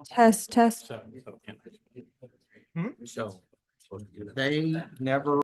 Test, test. So they never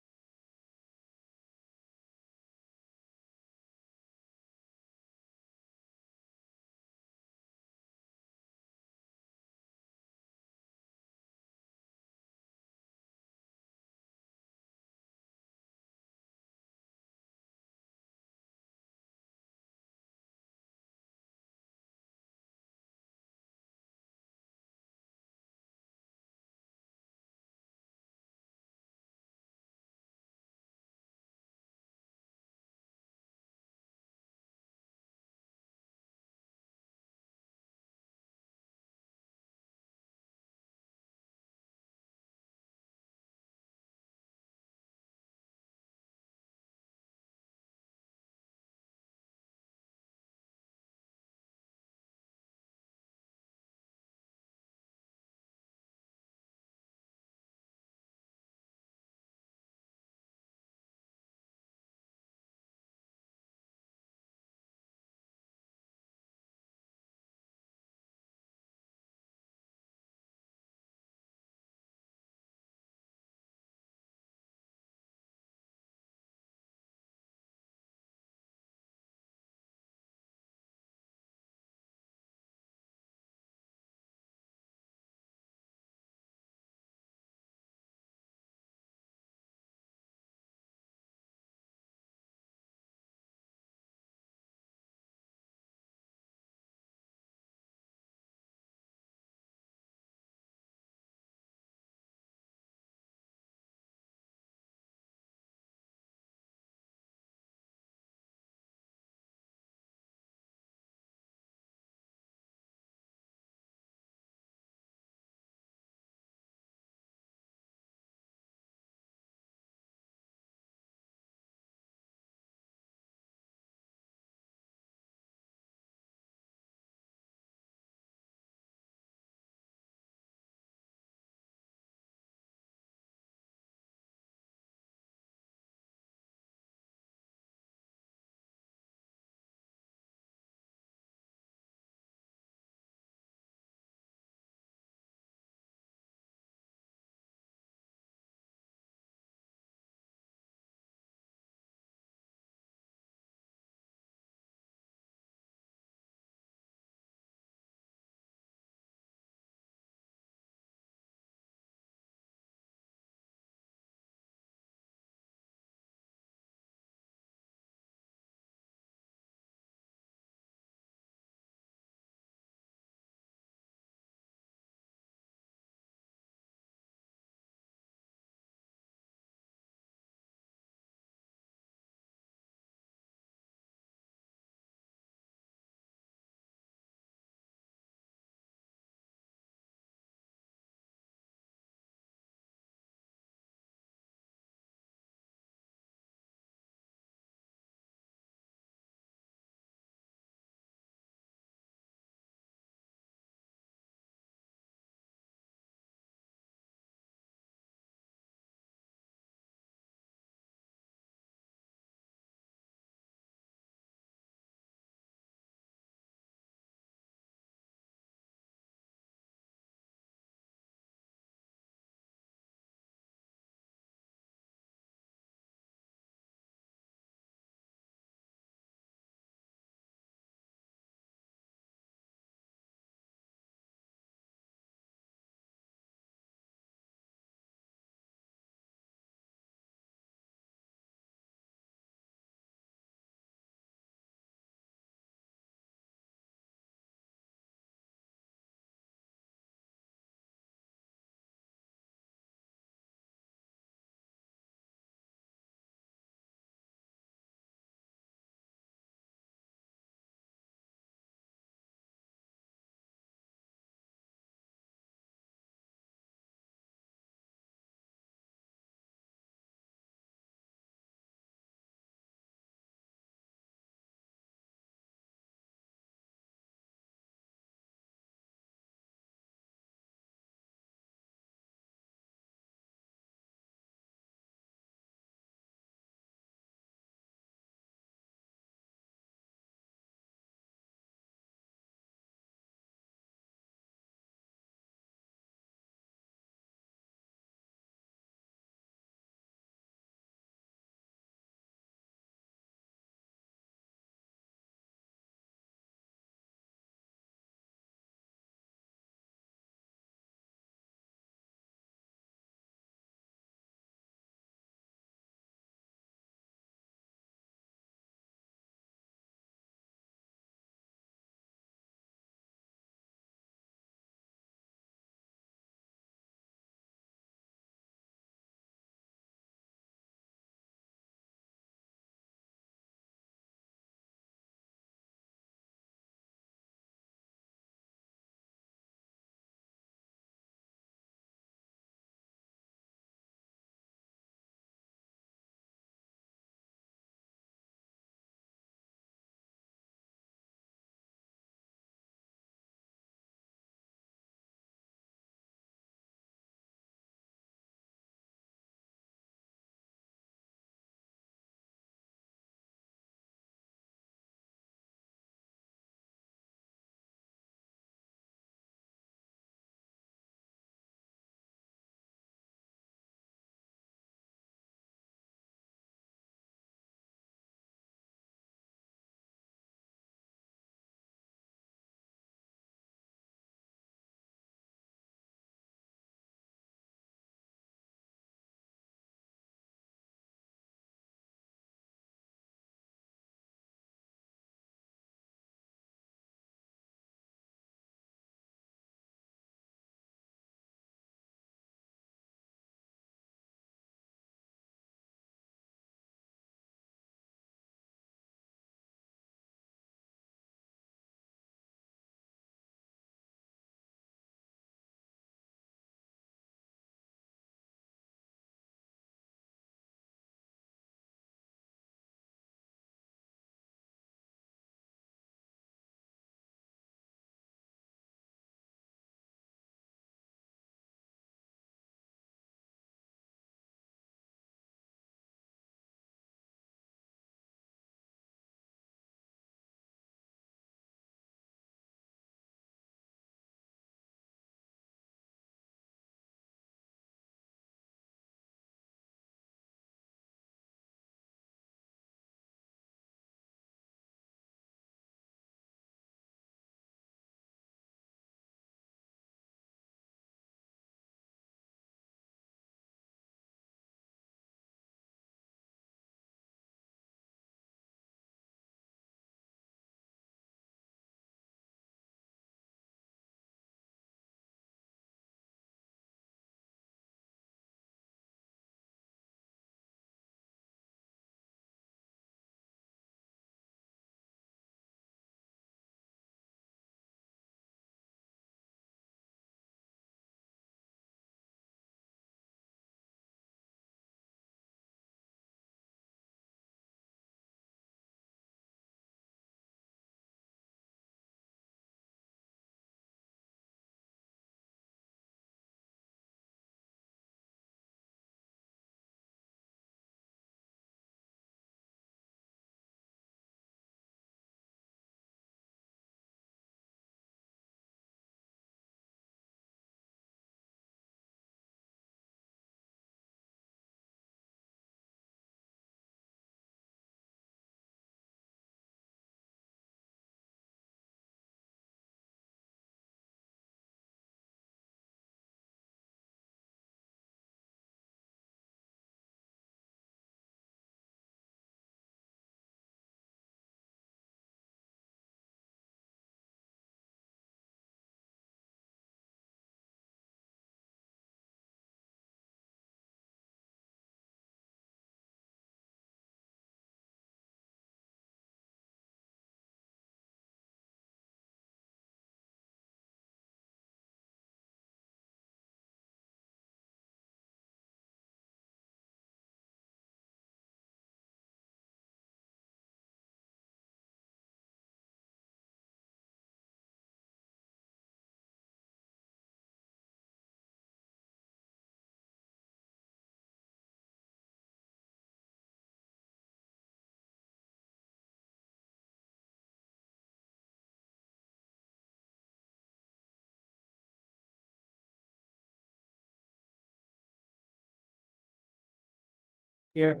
Here,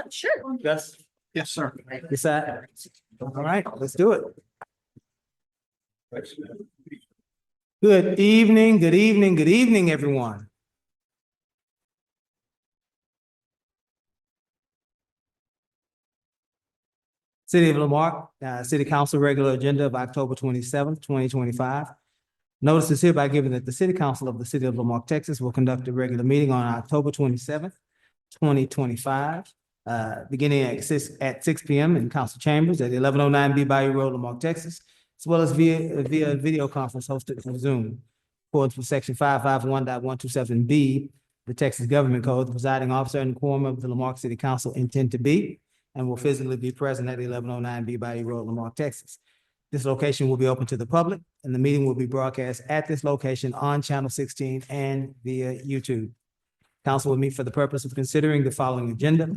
Sure. Gus, Yes, sir. decide. All right, let's do it. Good evening, good evening, good evening, everyone. City of Lamarck, City Council regular agenda of October 27th, 2025. Notice is hereby given that the City Council of the City of Lamarck, Texas will conduct a regular meeting on October 27th, 2025, beginning at six P M in council chambers at 1109 B Bayou Road, Lamarck, Texas, as well as via video conference hosted from Zoom. In accordance with section 551.127B, the Texas Government Code, the presiding officer and quorum of the Lamarck City Council intend to be and will physically be present at 1109 B Bayou Road, Lamarck, Texas. This location will be open to the public, and the meeting will be broadcast at this location on Channel 16 and via YouTube. Council will meet for the purpose of considering the following agenda.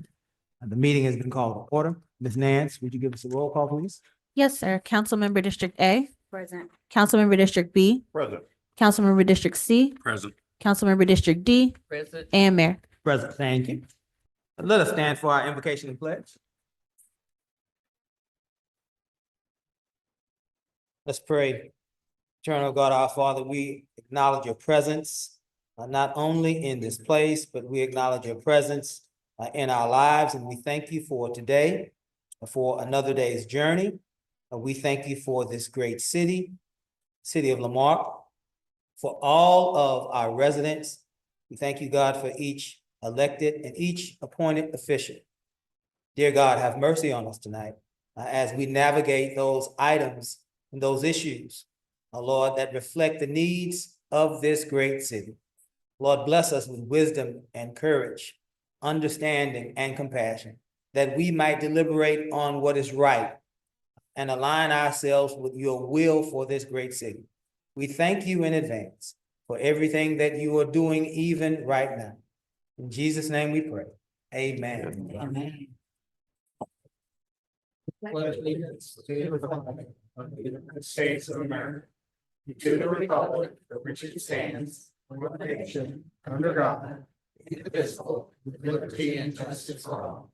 The meeting has been called to order. Ms. Nance, would you give us a roll call, please? Yes, sir. Councilmember District A, Present. Councilmember District B, Present. Councilmember District C, Present. Councilmember District D, Present. and Mayor. Present, thank you. Let us stand for our invocation and pledge. Let's pray. Eternal God, our Father, we acknowledge your presence, not only in this place, but we acknowledge your presence in our lives, and we thank you for today, for another day's journey. We thank you for this great city, City of Lamarck, for all of our residents. We thank you, God, for each elected and each appointed official. Dear God, have mercy on us tonight as we navigate those items and those issues, Lord, that reflect the needs of this great city. Lord, bless us with wisdom and courage, understanding and compassion, that we might deliberate on what is right and align ourselves with your will for this great city. We thank you in advance for everything that you are doing even right now. In Jesus' name we pray. Amen. Amen. Pledge allegiance to the flag of the United States of America, to the republic for which it stands, one nation, under God, indivisible, with liberty and justice for all.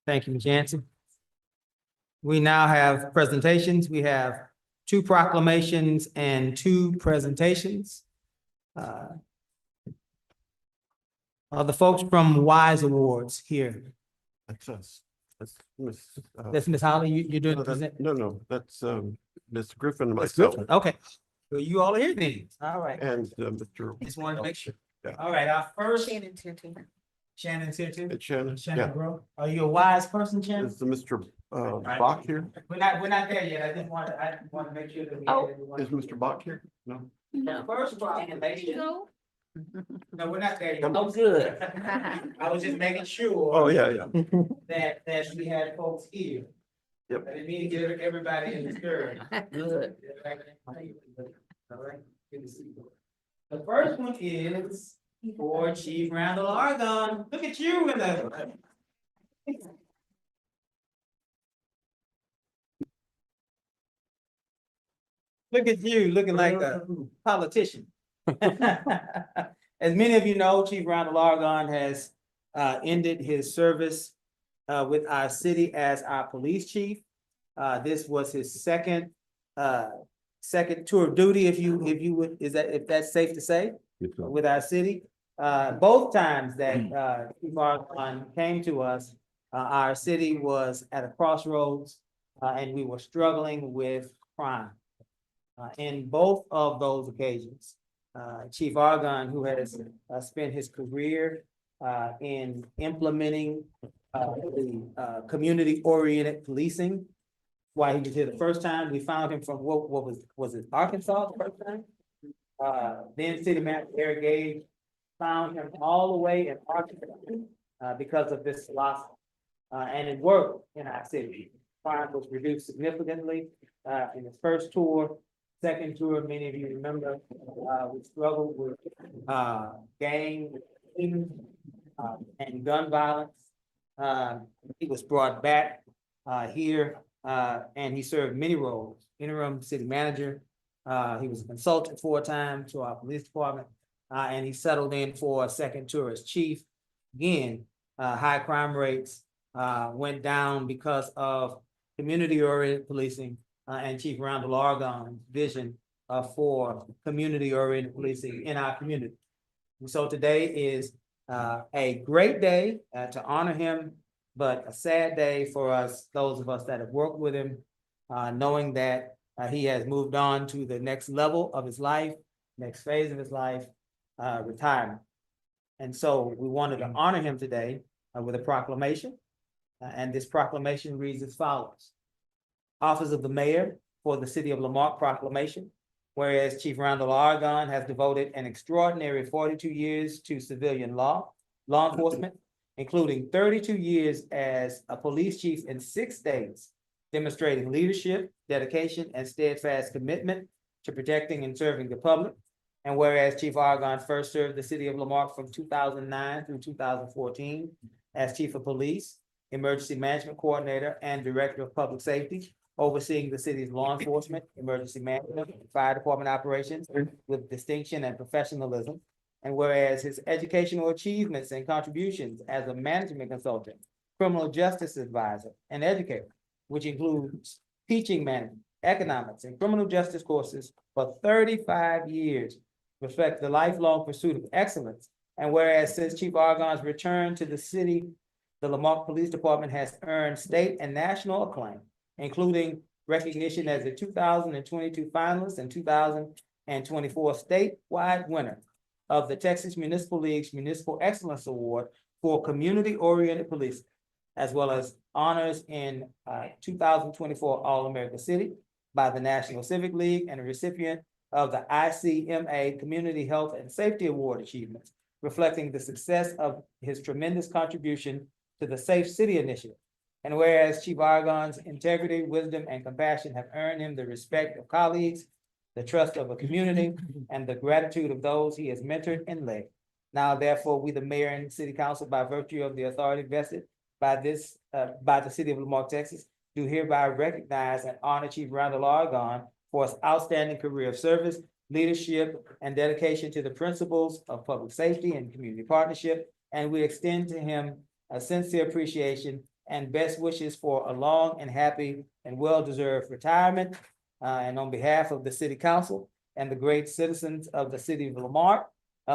Thank you, Ms. Yancey. We now have presentations. We have 2 proclamations and 2 presentations. Are the folks from WISE Awards here? That's us. That's Miss. That's Ms. Holly, you're doing No, the present? no, that's Miss Griffin and Ms. myself Griffin. Okay, so you all are here then. All right. and Mr. Just wanted to make sure. Yeah. All right, our first, Shannon's here too. Shannon's here too. Shannon. Shannon, Yeah, bro, are you a WISE person, Shannon? is Mr. Bach here? We're not there yet. I just want to make sure that we. Oh. had everyone. Is Mr. Bach here? No. The first proclamation. No, we're not there yet. Come Oh, good. I was just making sure. Oh, yeah. That we had folks here. Yep. I didn't mean to get everybody in the skirt. Good. All right, good to see you. The first one is for Chief Randall Argon. Look at you in the. Look at you, looking like a politician. As many of you know, Chief Randall Argon has ended his service with our city as our police chief. This was his second tour of duty, if you would, if that's safe to say, with our city. Both times that Chief Argon came to us, our city was at a crossroads and we were struggling with crime. In both of those occasions, Chief Argon, who has spent his career in implementing the community-oriented policing. Why he was here the first time, we found him from what was it Arkansas the first time? Then City Manager Eric Gage found him all the way in Arkansas because of this philosophy. And it worked in our city. Crime was reduced significantly in his first tour. Second tour, many of you remember, we struggled with gang and gun violence. He was brought back here and he served many roles. Interim city manager, he was a consultant for a time to our police department, and he settled in for a second tour as chief. Again, high crime rates, went down because of community-oriented policing, and Chief Randall Argonne's vision, for community-oriented policing in our community. And so today is, a great day, to honor him, but a sad day for us, those of us that have worked with him, knowing that he has moved on to the next level of his life, next phase of his life, retirement. And so we wanted to honor him today with a proclamation. And this proclamation reads as follows. Office of the Mayor for the City of Lamarque proclamation. Whereas Chief Randall Argonne has devoted an extraordinary 42 years to civilian law enforcement, including 32 years as a police chief in 6 states, demonstrating leadership, dedication, and steadfast commitment to protecting and serving the public. And whereas Chief Argonne first served the city of Lamarque from 2009 through 2014 as Chief of Police, Emergency Management Coordinator, and Director of Public Safety, overseeing the city's law enforcement, emergency management, and fire department operations with distinction and professionalism. And whereas his educational achievements and contributions as a management consultant, criminal justice advisor, and educator, which includes teaching management, economics, and criminal justice courses for 35 years, reflect the lifelong pursuit of excellence. And whereas since Chief Argonne's return to the city, the Lamarque Police Department has earned state and national acclaim, including recognition as the 2022 finalist and 2024 statewide winner of the Texas Municipal League's Municipal Excellence Award for community-oriented policing, as well as honors in 2024 All-America City by the National Civic League, and a recipient of the ICMA Community Health and Safety Award achievements, reflecting the success of his tremendous contribution to the Safe City Initiative. And whereas Chief Argonne's integrity, wisdom, and compassion have earned him the respect of colleagues, the trust of a community, and the gratitude of those he has mentored and led. Now, therefore, we, the mayor and city council, by virtue of the authority vested by the city of Lamarque, Texas, do hereby recognize and honor Chief Randall Argonne for his outstanding career of service, leadership, and dedication to the principles of public safety and community partnership. And we extend to him a sincere appreciation and best wishes for a long and happy and well-deserved retirement. And on behalf of the city council and the great citizens of the city of Lamarque,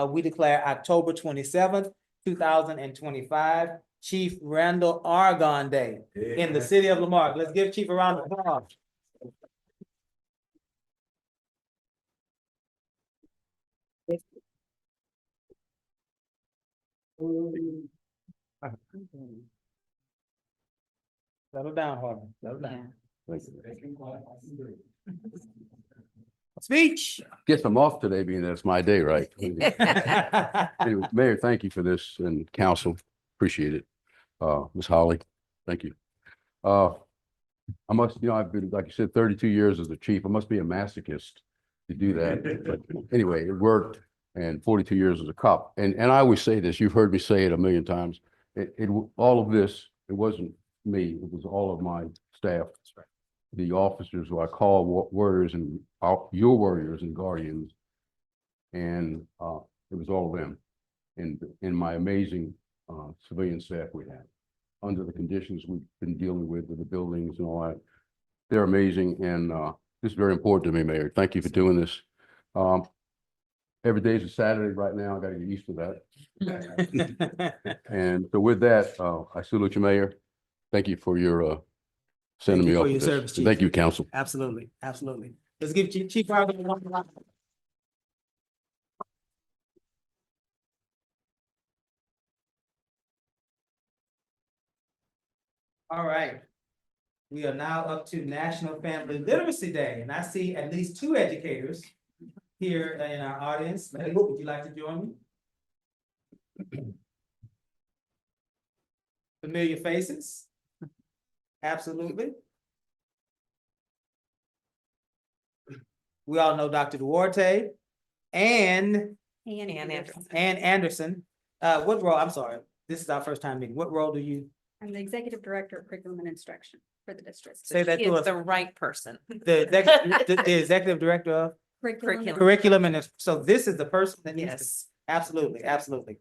we declare October 27th, 2025, Chief Randall Argonne Day in the city of Lamarque. Let's give Chief a round of applause. Settle down, Harvey. Settle down. Speech. Guess I'm off today, being that it's my day, right? Anyway, Mayor, thank you for this, and council, appreciate it. Ms. Holly, thank you. I must, I've been, like you said, 32 years as a chief. I must be a masochist to do that. But anyway, it worked, and 42 years as a cop. And I always say this, you've heard me say it a million times. All of this, it wasn't me, it was all of my staff. The officers who I call warriors and your warriors and guardians. And it was all of them and my amazing civilian staff we have under the conditions we've been dealing with the buildings and all that. They're amazing, and this is very important to me, Mayor. Thank you for doing this. Every day is a Saturday right now. I got to get used to that. And so with that, I salute you, Mayor. Thank you for your sending me Thank you off for your with this. service, Chief. Thank you, council. Absolutely, absolutely. Let's give Chief Argonne one round. All right. We are now up to National Family Literacy Day, and I see at least 2 educators here in our audience. Would you like to join me? Familiar faces? Absolutely. We all know Dr. Duarte and Anderson. What role? I'm sorry, this is our first time meeting. What role do you? I'm the Executive Director of Curriculum and Instruction for the district. Say that She to is us. the right person. The executive director of? Curriculum. curriculum, and so this is the person that needs to. Yes. Absolutely, absolutely.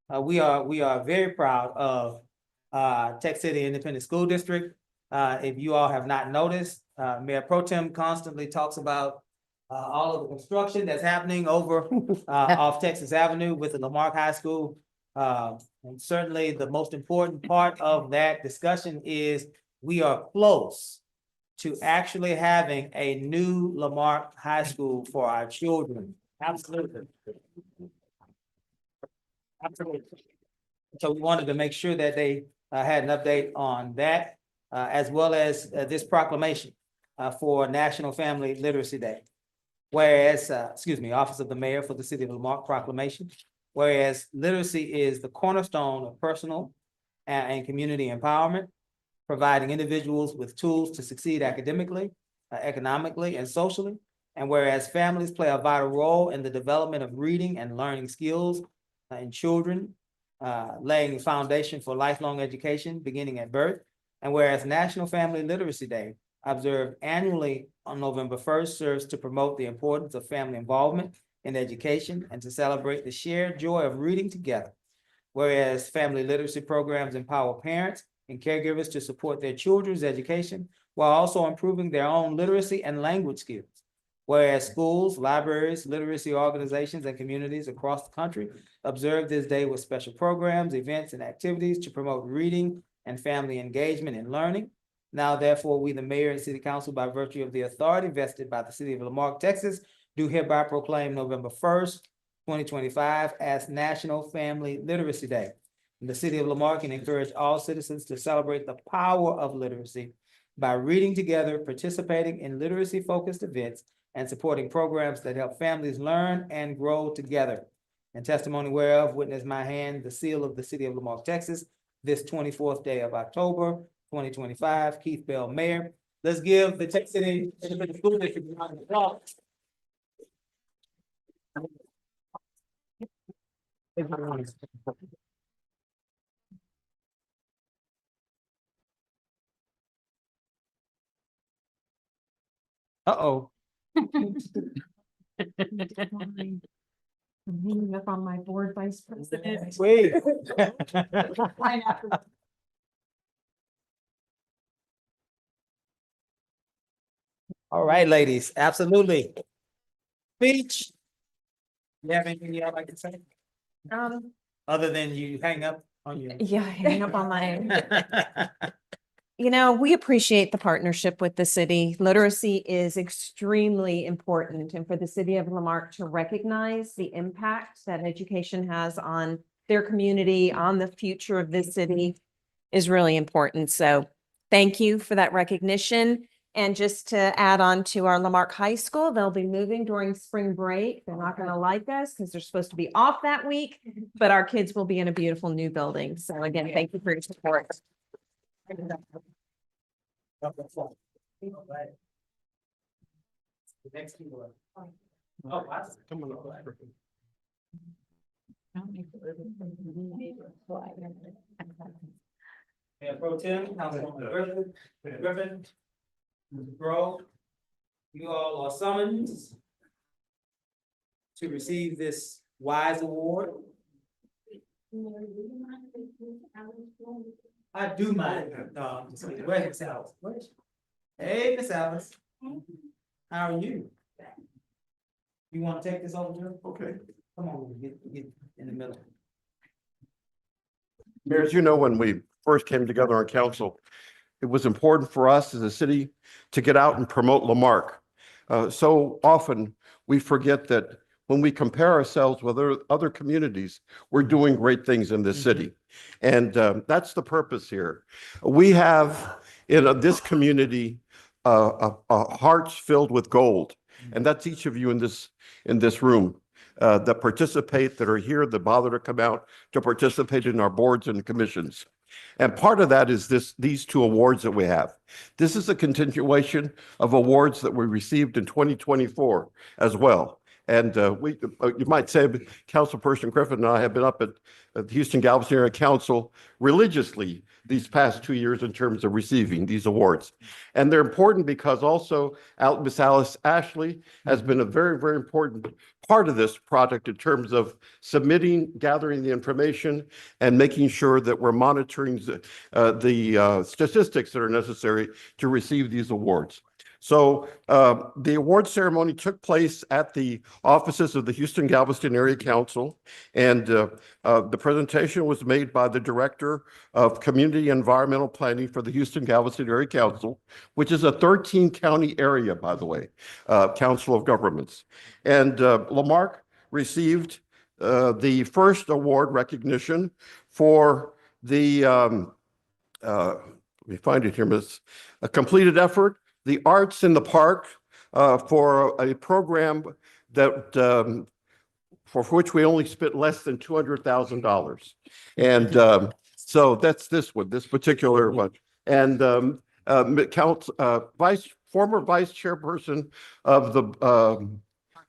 We are very proud of Tech City Independent School District. If you all have not noticed, Mayor Pro Tem constantly talks about all of the construction that's happening over off Texas Avenue with the Lamarque High School. And certainly the most important part of that discussion is we are close to actually having a new Lamarque High School for our children. Absolutely. Absolutely. So we wanted to make sure that they had an update on that, as well as this proclamation for National Family Literacy Day. Whereas, Office of the Mayor for the City of Lamarque proclamation. Whereas literacy is the cornerstone of personal and community empowerment, providing individuals with tools to succeed academically, economically, and socially. And whereas families play a vital role in the development of reading and learning skills in children, laying the foundation for lifelong education beginning at birth. And whereas National Family Literacy Day, observed annually on November 1st, serves to promote the importance of family involvement in education and to celebrate the shared joy of reading together. Whereas family literacy programs empower parents and caregivers to support their children's education while also improving their own literacy and language skills. Whereas schools, libraries, literacy organizations, and communities across the country observe this day with special programs, events, and activities to promote reading and family engagement and learning. Now, therefore, we, the mayor and city council, by virtue of the authority vested by the city of Lamarque, Texas, do hereby proclaim November 1st, 2025 as National Family Literacy Day. And the city of Lamarque can encourage all citizens to celebrate the power of literacy by reading together, participating in literacy-focused events, and supporting programs that help families learn and grow together. And testimony whereof, witness my hand, the seal of the city of Lamarque, Texas, this 24th day of October, 2025, Keith Bell, Mayor. Let's give the Tech City Independent School District a round of applause. Uh-oh. I'm hanging up on my board vice president. Wait. All right, ladies, absolutely. Speech. You have anything y'all like to say, other than you hang up on your? Yeah, hanging up on my, we appreciate the partnership with the city. Literacy is extremely important, and for the city of Lamarque to recognize the impact that education has on their community, on the future of this city is really important. So thank you for that recognition. And just to add on to our Lamarque High School, they'll be moving during spring break. They're not going to like us because they're supposed to be off that week, but our kids will be in a beautiful new building. So again, thank you for your support. The next people. Oh, wow. Come on up. Mayor Pro Tem, Councilwoman Griffin, Mr. Grove, you all are summoned to receive this WISE Award. I do mind. No, I'm just kidding. Where's Miss Alice? Where's she? Hey, Miss Alice. How are you? You want to take this over, Joe? Okay. Come on, get in the middle. Mayor, as you know, when we first came together on council, it was important for us as a city to get out and promote Lamarque. So often we forget that when we compare ourselves with other communities, we're doing great things in this city. And that's the purpose here. We have in this community hearts filled with gold. And that's each of you in this room that participate, that are here, that bother to come out to participate in our boards and commissions. And part of that is these two awards that we have. This is a continuation of awards that we received in 2024 as well. And you might say, Councilperson Griffin and I have been up at the Houston Galveston Area Council religiously these past 2 years in terms of receiving these awards. And they're important because also Miss Alice Ashley has been a very, very important part of this project in terms of submitting, gathering the information, and making sure that we're monitoring the statistics that are necessary to receive these awards. So the award ceremony took place at the offices of the Houston Galveston Area Council, and the presentation was made by the Director of Community Environmental Planning for the Houston Galveston Area Council, which is a 13-county area, by the way, Council of Governments. And Lamarque received the first award recognition for the, let me find it here, Miss, a completed effort, the Arts in the Park, for a program that for which we only spent less than $200,000. And so that's this one, this particular one. And former vice chairperson of the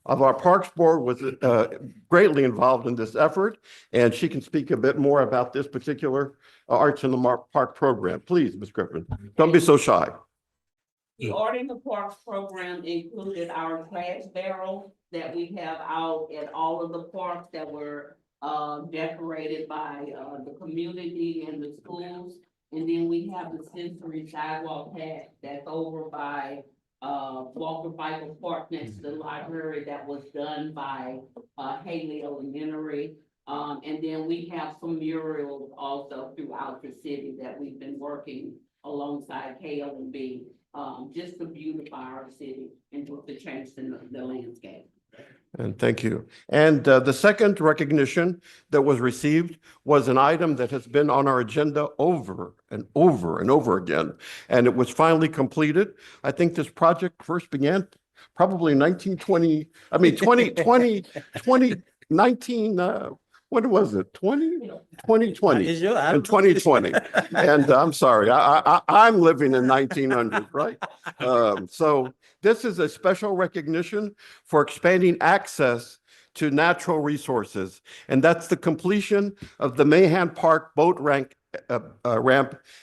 of our Parks Board was greatly involved in this effort, and she can speak a bit more about this particular Arts in the Park program. Please, Ms. Griffin, don't be so shy. The Art in the Parks program included our trash barrels that we have out at all of the parks that were decorated by the community and the schools. And then we have the sensory sidewalk path that's over by Walker Bible Park next to the library that was done by Haley Elementary. And then we have some murals also throughout the city that we've been working alongside KLB. Just to beautify our city and to change the landscape. And thank you. And the second recognition that was received was an item that has been on our agenda over and over and over again. And it was finally completed. I think this project first began probably 2019, what was it? 2020 Is your- in 2020. And I'm sorry, I'm living in 1900, right? So this is a special recognition for expanding access to natural resources. And that's the completion of the Mahan Park boat ramp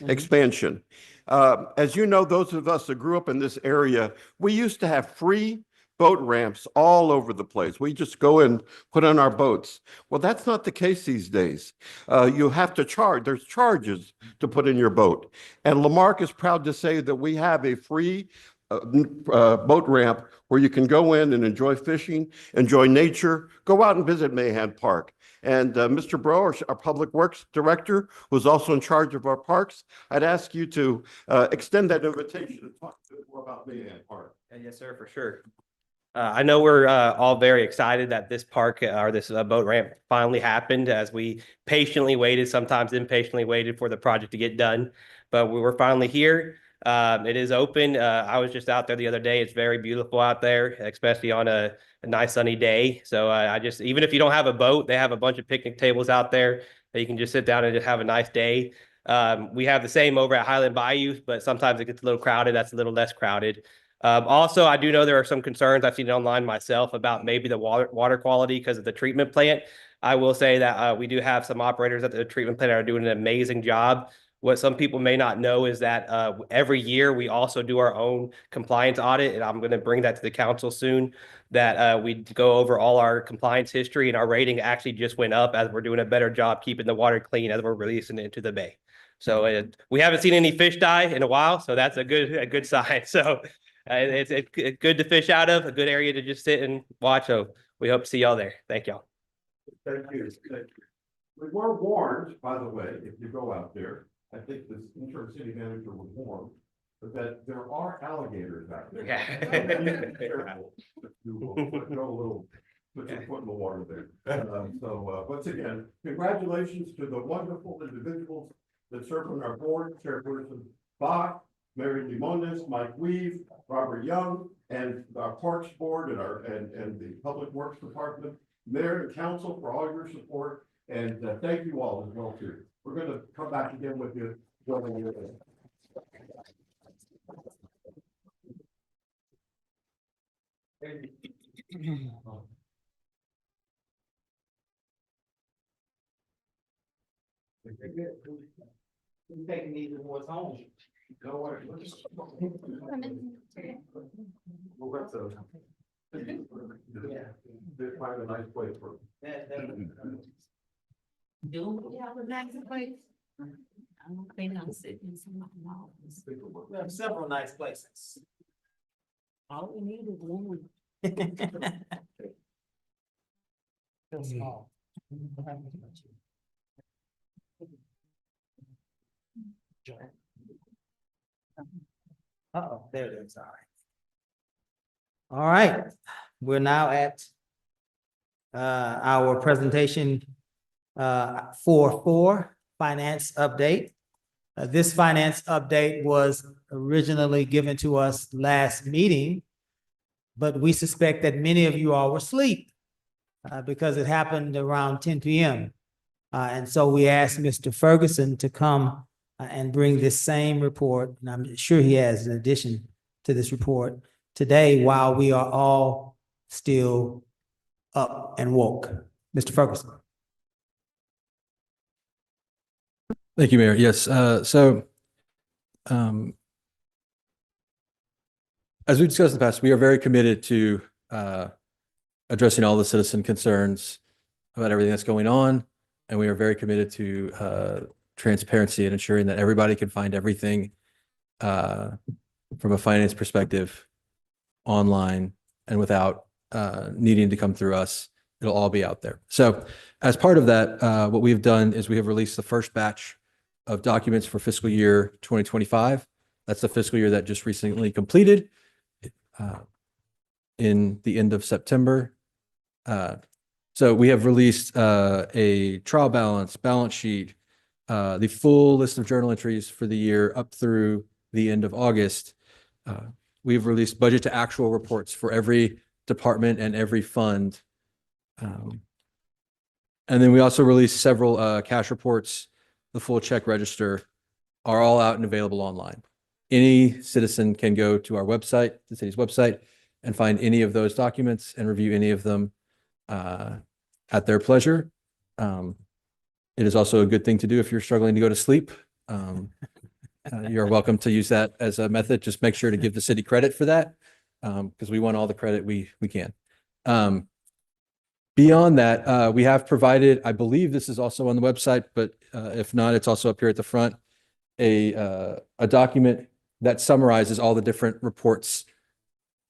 expansion. As you know, those of us that grew up in this area, we used to have free boat ramps all over the place. We just go and put on our boats. Well, that's not the case these days. You have to charge. There's charges to put in your boat. And Lamarque is proud to say that we have a free boat ramp where you can go in and enjoy fishing, enjoy nature, go out and visit Mahan Park. And Mr. Bro, our Public Works Director, who's also in charge of our parks, I'd ask you to extend that invitation and talk a bit more about Mahan Park. Yes, sir, for sure. I know we're all very excited that this park or this boat ramp finally happened as we patiently waited, sometimes impatiently waited for the project to get done, but we were finally here. It is open. I was just out there the other day. It's very beautiful out there, especially on a nice sunny day. So even if you don't have a boat, they have a bunch of picnic tables out there that you can just sit down and just have a nice day. We have the same over at Highland Bayou, but sometimes it gets a little crowded. That's a little less crowded. Also, I do know there are some concerns. I've seen it online myself about maybe the water quality because of the treatment plant. I will say that we do have some operators at the treatment plant that are doing an amazing job. What some people may not know is that every year we also do our own compliance audit, and I'm going to bring that to the council soon, that we go over all our compliance history, and our rating actually just went up as we're doing a better job keeping the water clean as we're releasing it into the bay. So we haven't seen any fish die in a while, so that's a good sign. So it's good to fish out of, a good area to just sit and watch. So we hope to see y'all there. Thank y'all. Thank you. Thank you. We were warned, by the way, if you go out there, I think this interim city manager was warned, but that there are alligators out there. Yeah. Be careful. Go a little, put your foot in the water there. So once again, congratulations to the wonderful individuals that serve on our board, Chairperson Bach, Mary Limones, Mike Weave, Robert Young, and our Parks Board and the Public Works Department, Mayor and Council for all your support, and thank you all as well too. We're going to come back again with you. Who's taking these awards home? Don't worry. We'll have to. They'll find a nice place for it. Do we have a nice place? I don't think I'm sitting in some of my office. We have several nice places. All we need is one. Uh-oh, there it is, all right. All right, we're now at our presentation for finance update. This finance update was originally given to us last meeting, but we suspect that many of you all were asleep because it happened around 10 p.m. And so we asked Mr. Ferguson to come and bring this same report, and I'm sure he has in addition to this report today while we are all still up and woke. Mr. Ferguson. Thank you, Mayor. Yes, as we discussed in the past, we are very committed to addressing all the citizen concerns about everything that's going on, and we are very committed to transparency and ensuring that everybody can find everything from a finance perspective online and without needing to come through us. It'll all be out there. So as part of that, what we've done is we have released the first batch of documents for fiscal year 2025. That's the fiscal year that just recently completed in the end of September. So we have released a trial balance sheet, the full list of journal entries for the year up through the end of August. We've released budget to actual reports for every department and every fund. And then we also released several cash reports. The full check register are all out and available online. Any citizen can go to our website, the city's website, and find any of those documents and review any of them at their pleasure. It is also a good thing to do if you're struggling to go to sleep. You're welcome to use that as a method. Just make sure to give the city credit for that because we want all the credit we can. Beyond that, we have provided, I believe this is also on the website, but if not, it's also up here at the front, a document that summarizes all the different reports,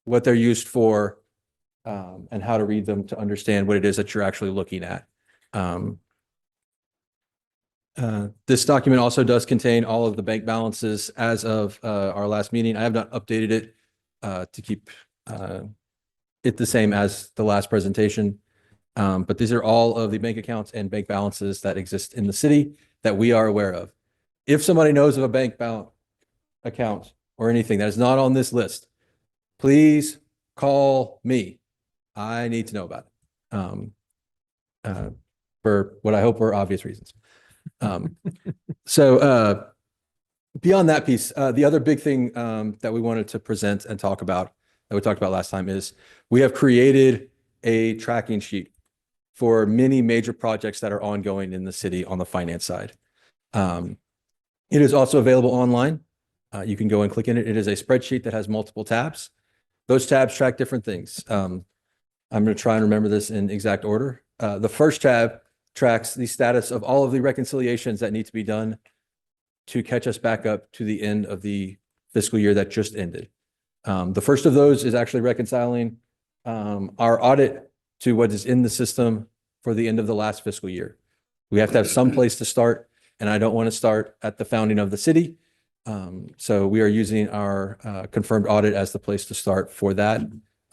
what they're used for, and how to read them to understand what it is that you're actually looking at. This document also does contain all of the bank balances as of our last meeting. I have not updated it to keep it the same as the last presentation. But these are all of the bank accounts and bank balances that exist in the city that we are aware of. If somebody knows of a bank account or anything that is not on this list, please call me. I need to know about it for what I hope are obvious reasons. So beyond that piece, the other big thing that we wanted to present and talk about that we talked about last time is we have created a tracking sheet for many major projects that are ongoing in the city on the finance side. It is also available online. You can go and click in it. It is a spreadsheet that has multiple tabs. Those tabs track different things. I'm going to try and remember this in exact order. The first tab tracks the status of all of the reconciliations that need to be done to catch us back up to the end of the fiscal year that just ended. The first of those is actually reconciling our audit to what is in the system for the end of the last fiscal year. We have to have some place to start, and I don't want to start at the founding of the city. So we are using our confirmed audit as the place to start for that.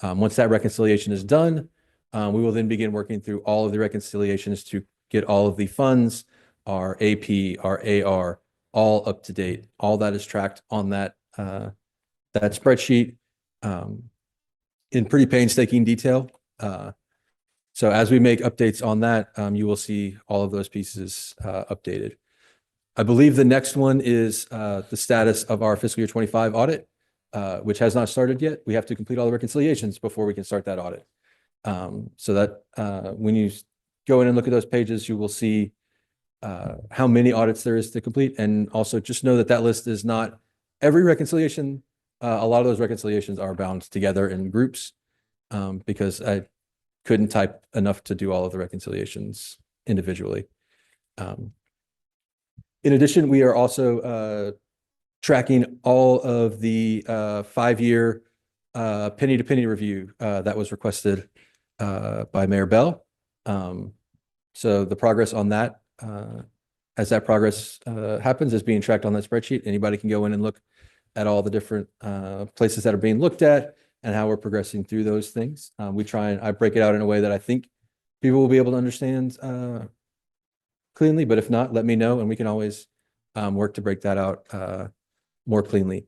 Once that reconciliation is done, we will then begin working through all of the reconciliations to get all of the funds, our AP, our AR, all up to date. All that is tracked on that spreadsheet in pretty painstaking detail. So as we make updates on that, you will see all of those pieces updated. I believe the next one is the status of our fiscal year 25 audit, which has not started yet. We have to complete all the reconciliations before we can start that audit. So that when you go in and look at those pages, you will see how many audits there is to complete. And also just know that that list is not every reconciliation. A lot of those reconciliations are bound together in groups because I couldn't type enough to do all of the reconciliations individually. In addition, we are also tracking all of the 5-year penny to penny review that was requested by Mayor Bell. So the progress on that, as that progress happens, is being tracked on that spreadsheet. Anybody can go in and look at all the different places that are being looked at and how we're progressing through those things. I break it out in a way that I think people will be able to understand cleanly, but if not, let me know and we can always work to break that out more cleanly.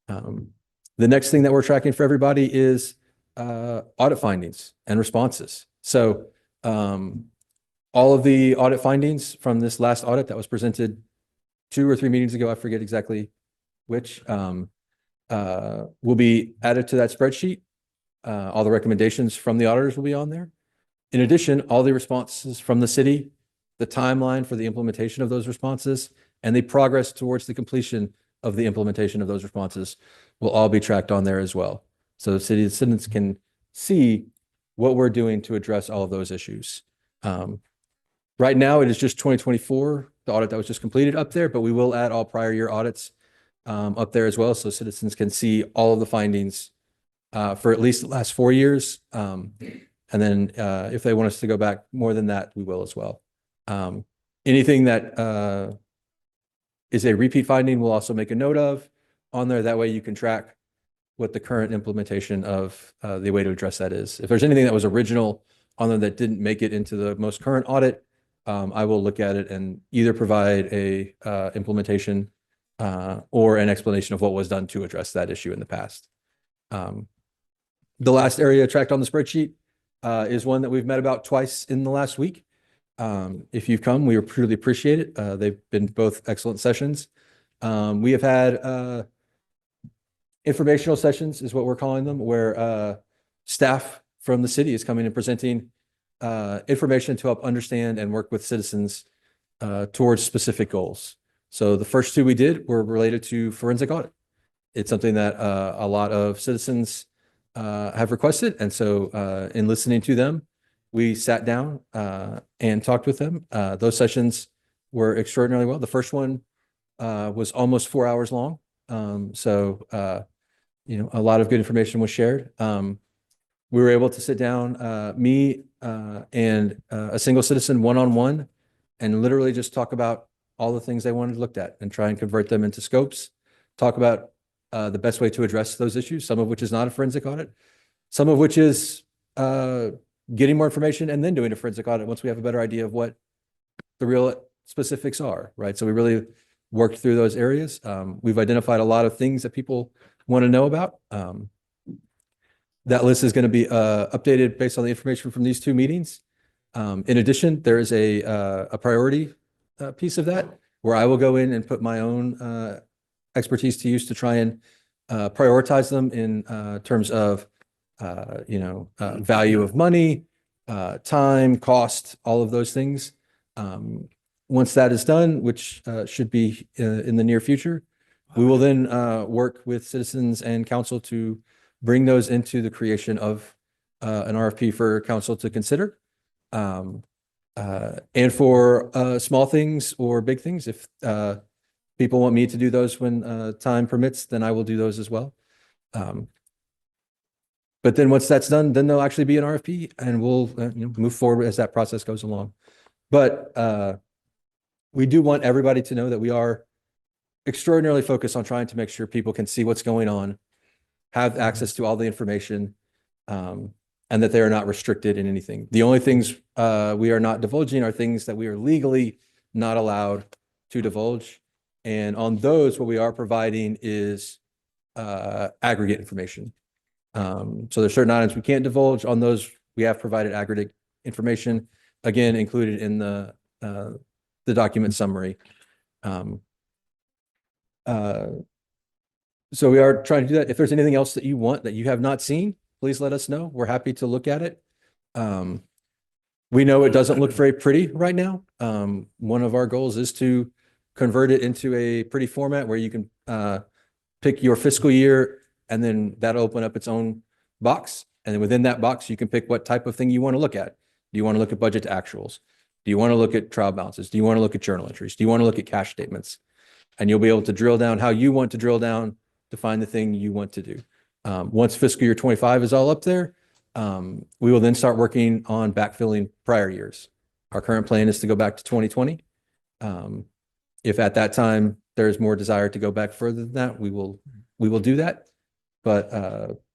The next thing that we're tracking for everybody is audit findings and responses. So all of the audit findings from this last audit that was presented 2 or 3 meetings ago, I forget exactly which, will be added to that spreadsheet. All the recommendations from the auditors will be on there. In addition, all the responses from the city, the timeline for the implementation of those responses, and the progress towards the completion of the implementation of those responses will all be tracked on there as well. So the citizens can see what we're doing to address all of those issues. Right now, it is just 2024, the audit that was just completed up there, but we will add all prior year audits up there as well, so citizens can see all of the findings for at least the last 4 years. And then if they want us to go back more than that, we will as well. Anything that is a repeat finding, we'll also make a note of on there. That way you can track what the current implementation of the way to address that is. If there's anything that was original on there that didn't make it into the most current audit, I will look at it and either provide a implementation or an explanation of what was done to address that issue in the past. The last area tracked on the spreadsheet is one that we've met about twice in the last week. If you've come, we really appreciate it. They've been both excellent sessions. We have had informational sessions is what we're calling them, where staff from the city is coming and presenting information to help understand and work with citizens towards specific goals. So the first 2 we did were related to forensic audit. It's something that a lot of citizens have requested. And so in listening to them, we sat down and talked with them. Those sessions were extraordinarily well. The first one was almost 4 hours long. A lot of good information was shared. We were able to sit down, me and a single citizen one-on-one, and literally just talk about all the things they wanted looked at and try and convert them into scopes, talk about the best way to address those issues, some of which is not a forensic audit, some of which is getting more information and then doing a forensic audit once we have a better idea of what the real specifics are, right? So we really worked through those areas. We've identified a lot of things that people want to know about. That list is going to be updated based on the information from these 2 meetings. In addition, there is a priority piece of that where I will go in and put my own expertise to use to try and prioritize them in terms of value of money, time, cost, all of those things. Once that is done, which should be in the near future, we will then work with citizens and council to bring those into the creation of an RFP for council to consider. And for small things or big things, if people want me to do those when time permits, then I will do those as well. But then once that's done, then there'll actually be an RFP and we'll move forward as that process goes along. But we do want everybody to know that we are extraordinarily focused on trying to make sure people can see what's going on, have access to all the information, and that they are not restricted in anything. The only things we are not divulging are things that we are legally not allowed to divulge. And on those, what we are providing is aggregate information. So there's certain items we can't divulge. On those, we have provided aggregate information, again, included in the document summary. So we are trying to do that. If there's anything else that you want that you have not seen, please let us know. We're happy to look at it. We know it doesn't look very pretty right now. One of our goals is to convert it into a pretty format where you can pick your fiscal year, and then that'll open up its own box. And then within that box, you can pick what type of thing you want to look at. Do you want to look at budget to actuals? Do you want to look at trial balances? Do you want to look at journal entries? Do you want to look at cash statements? And you'll be able to drill down how you want to drill down to find the thing you want to do. Once fiscal year 25 is all up there, we will then start working on backfilling prior years. Our current plan is to go back to 2020. If at that time there's more desire to go back further than that, we will do that. But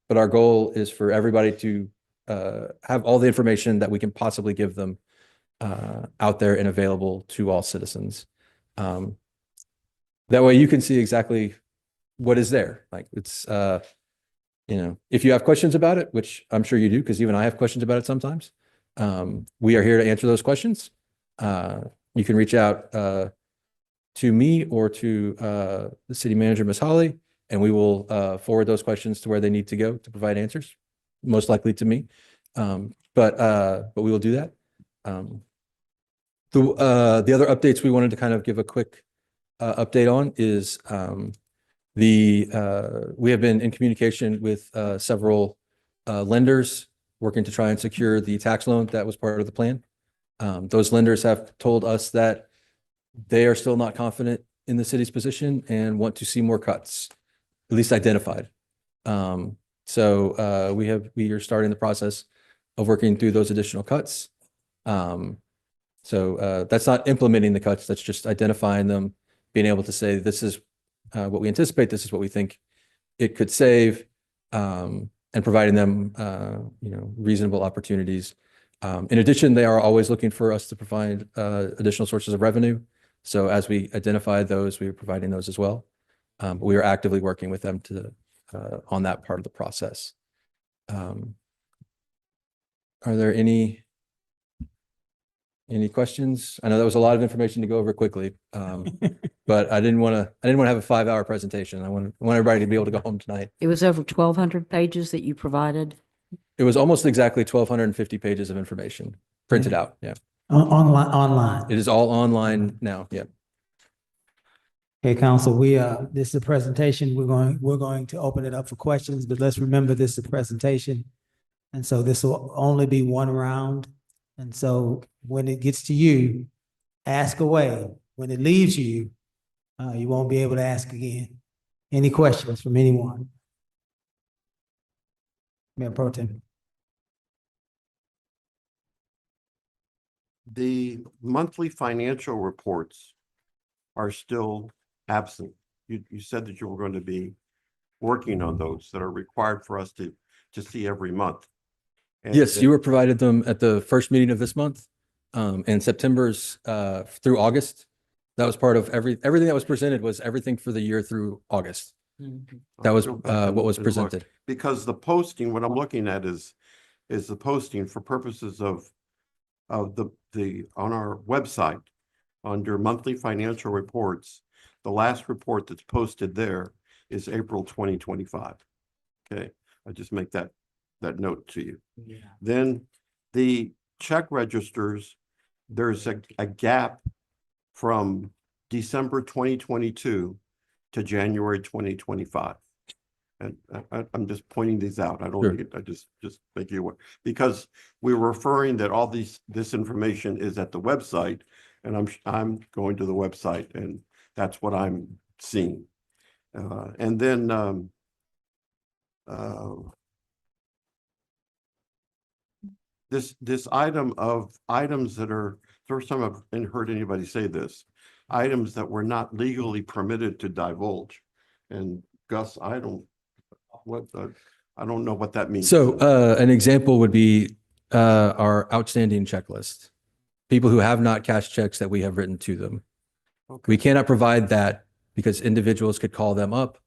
our goal is for everybody to have all the information that we can possibly give them out there and available to all citizens. That way you can see exactly what is there. Like it's, if you have questions about it, which I'm sure you do, because even I have questions about it sometimes, we are here to answer those questions. You can reach out to me or to the city manager, Ms. Holly, and we will forward those questions to where they need to go to provide answers, most likely to me. But we will do that. The other updates we wanted to kind of give a quick update on is we have been in communication with several lenders working to try and secure the tax loan that was part of the plan. Those lenders have told us that they are still not confident in the city's position and want to see more cuts, at least identified. So we are starting the process of working through those additional cuts. So that's not implementing the cuts, that's just identifying them, being able to say, this is what we anticipate, this is what we think it could save, and providing them, reasonable opportunities. In addition, they are always looking for us to provide additional sources of revenue. So as we identify those, we are providing those as well. But we are actively working with them on that part of the process. Are there any questions? I know that was a lot of information to go over quickly, but I didn't want to have a 5-hour presentation. I want everybody to be able to go home tonight. It was over 1,200 pages that you provided. It was almost exactly 1,250 pages of information printed out. Yeah. Online. It is all online now. Yeah. Okay, council, this is a presentation. We're going to open it up for questions, but let's remember this is a presentation. And so this will only be one round. And so when it gets to you, ask away. When it leaves you, you won't be able to ask again. Any questions from anyone? Mayor Pro Tem. The monthly financial reports are still absent. You said that you were going to be working on those that are required for us to see every month. And Yes, you were provided them at the first meeting of this month, and September's through August. That was part of everything that was presented was everything for the year through August. That was what was presented. Because the posting, what I'm looking at is the posting for purposes of the on our website under monthly financial reports. The last report that's posted there is April 2025. Okay, I just make that note to you. Yeah. Then the check registers, there's a gap from December 2022 to January 2025. And I'm just pointing these out. I don't Sure. think I just make you aware, because we're referring that all this information is at the website, and I'm going to the website and that's what I'm seeing. And then this item of items that are, first time I've heard anybody say this, items that we're not legally permitted to divulge. And Gus, I don't know what that means. So an example would be our outstanding checklist. People who have not cashed checks that we have written to them. Okay. We cannot provide that because individuals could call them up.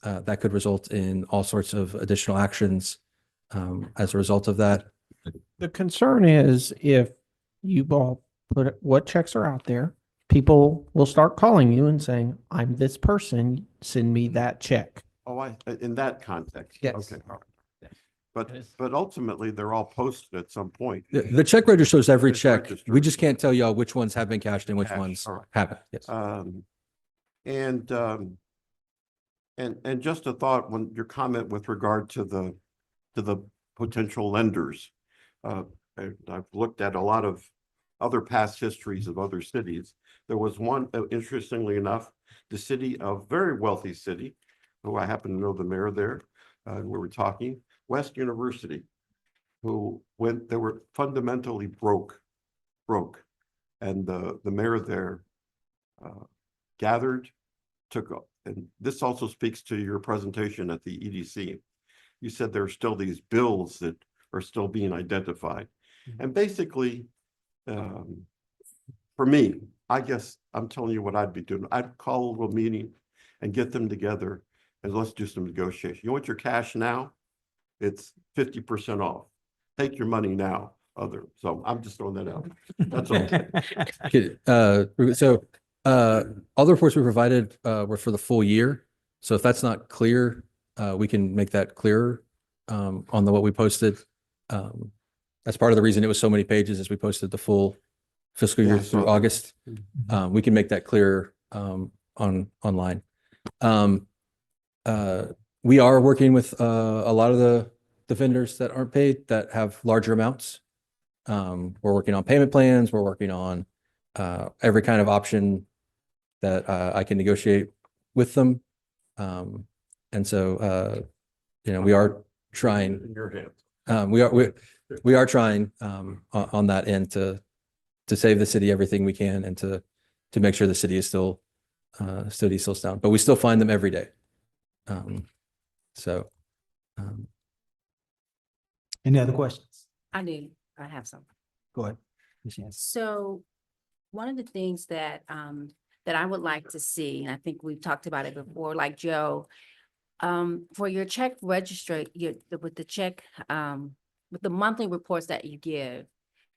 That could result in all sorts of additional actions as a result of that. The concern is if you all put what checks are out there, people will start calling you and saying, I'm this person, send me that check. Oh, in that context. Yes. Okay. All right. but ultimately, they're all posted at some point. The check register shows every It's check. registered. We just can't tell y'all which ones have been cashed and which Cash, ones all right. haven't. Yes. And just a thought when your comment with regard to the potential lenders. I've looked at a lot of other past histories of other cities. There was one, interestingly enough, the city, a very wealthy city, who I happen to know the mayor there, we were talking, West University, they were fundamentally broke. And the mayor there gathered, and this also speaks to your presentation at the EDC. You said there are still these bills that are still being identified. And basically, for me, I guess I'm telling you what I'd be doing. I'd call a little meeting and get them together and let's do some negotiation. You want your cash now? It's 50% off. Take your money now. So I'm just throwing that out. That's all. Okay, so all the reports we provided were for the full year. So if that's not clear, we can make that clearer on what we posted. That's part of the reason it was so many pages is we posted the full fiscal year Yeah, through so- August. We can make that clearer online. We are working with a lot of the vendors that aren't paid that have larger amounts. We're working on payment plans. We're working on every kind of option that I can negotiate with them. And so, we are trying. In your hands. We are trying on that end to save the city everything we can and to make sure the city is still sound. But we still find them every day. Any other questions? I do. I have some. Go ahead. Ms. Yancey. So one of the things that I would like to see, and I think we've talked about it before, like Joe, for your check register, with the monthly reports that you give, it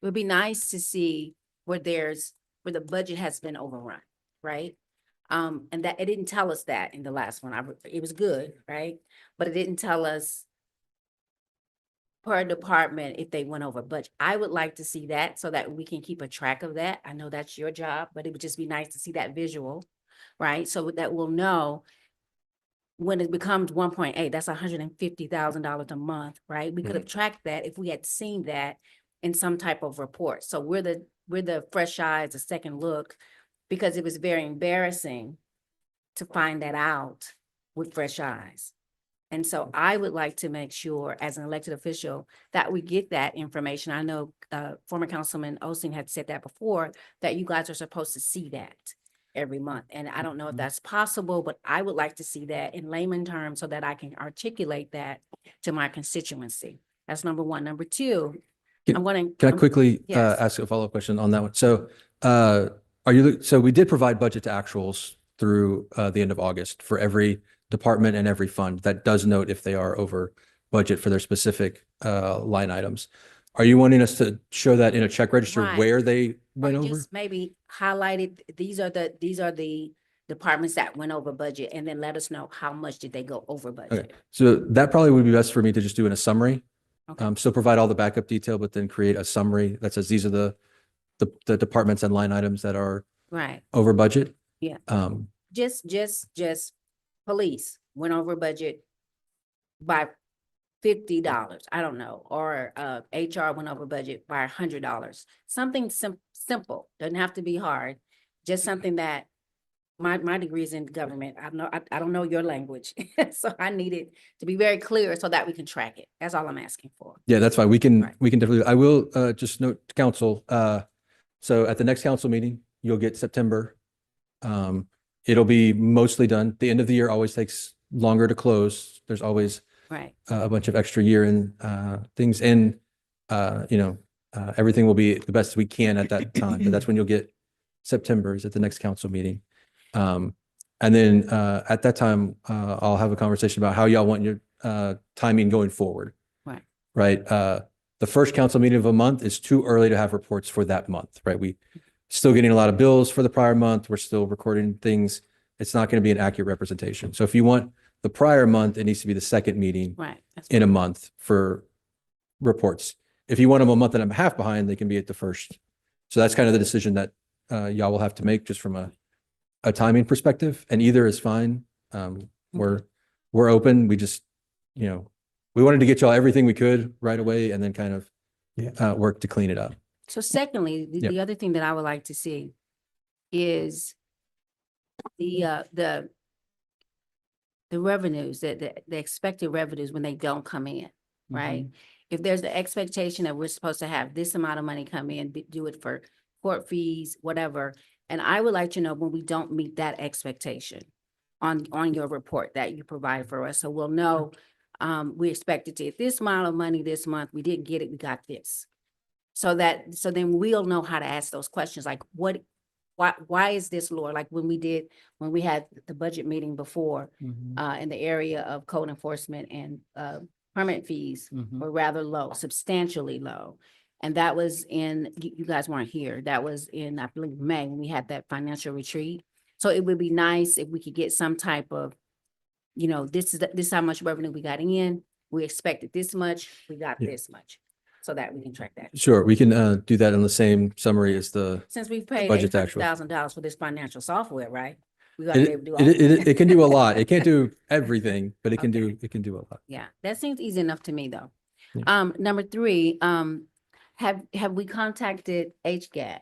would be nice to see where the budget has been overrun, right? And that it didn't tell us that in the last one. It was good, right? But it didn't tell us per department if they went over budget. I would like to see that so that we can keep a track of that. I know that's your job, but it would just be nice to see that visual, right? So that we'll know when it becomes 1.8, that's $150,000 a month, right? We could have tracked that if we had seen that in some type of report. So we're the fresh eyes, a second look, because it was very embarrassing to find that out with fresh eyes. And so I would like to make sure as an elected official that we get that information. I know former Councilman Osteen had said that before, that you guys are supposed to see that every month. And I don't know if that's possible, but I would like to see that in layman terms so that I can articulate that to my constituency. That's number one. Number two, Can I quickly Yes. ask a follow-up question on that one? So so we did provide budget to actuals through the end of August for every department and every fund that does note if they are over budget for their specific line items. Are you wanting us to show that in a check register Right. where they Or went over? just maybe highlighted, these are the departments that went over budget, and then let us know how much did they go over Okay, budget. so that probably would be best for me to just do in a summary. Okay. Still provide all the backup detail, but then create a summary that says these are the departments and line items that are Right. over budget. Yeah. Um, Just police went over budget by $50. I don't know, or HR went over budget by $100. Something simple, doesn't have to be hard. Just something that my degree is in government. I don't know your language, so I need it to be very clear so that we can track it. That's all I'm asking for. Yeah, that's fine. We can Right. definitely, I will just note to council, so at the next council meeting, you'll get September. It'll be mostly done. The end of the year always takes longer to close. There's always Right. a bunch of extra year and things, and everything will be the best we can at that time. But that's when you'll get September is at the next council meeting. And then at that time, I'll have a conversation about how y'all want your timing going forward. Right. Right. The first council meeting of a month is too early to have reports for that month, right? We still getting a lot of bills for the prior month. We're still recording things. It's not going to be an accurate representation. So if you want the prior month, it needs to be the second meeting Right. That's in a month for reports. If you want them a month and a half behind, they can be at the first. So that's kind of the decision that y'all will have to make just from a timing perspective, and either is fine. We're open. We just, you know, we wanted to get y'all everything we could right away and then kind of work to clean it up. So secondly, Yep. the other thing that I would like to see is the revenues, the expected revenues when they don't come in, right? If there's the expectation that we're supposed to have this amount of money come in, do it for court fees, whatever. And I would like to know when we don't meet that expectation on your report that you provide for us. So we'll know, we expected to get this amount of money this month. We didn't get it. We got this. So then we'll know how to ask those questions. Like why is this, Lord? Like when we had the budget meeting before, in the area of code enforcement and, permit fees were rather low, substantially low. And that was you guys weren't here. That was in, I believe, May, when we had that financial retreat. So it would be nice if we could get some type of, you know, this is how much revenue we got in. We expected this much, we got this much, so that we can track that. Sure, we can do that in the same summary as the Since we've paid budget to actual. $800,000 for this financial software, right? We gotta be able to do all. It can do a lot. It can't do everything, but it can do a lot. Yeah, that seems easy enough to me, though. Yeah. Number 3, have we contacted HGAC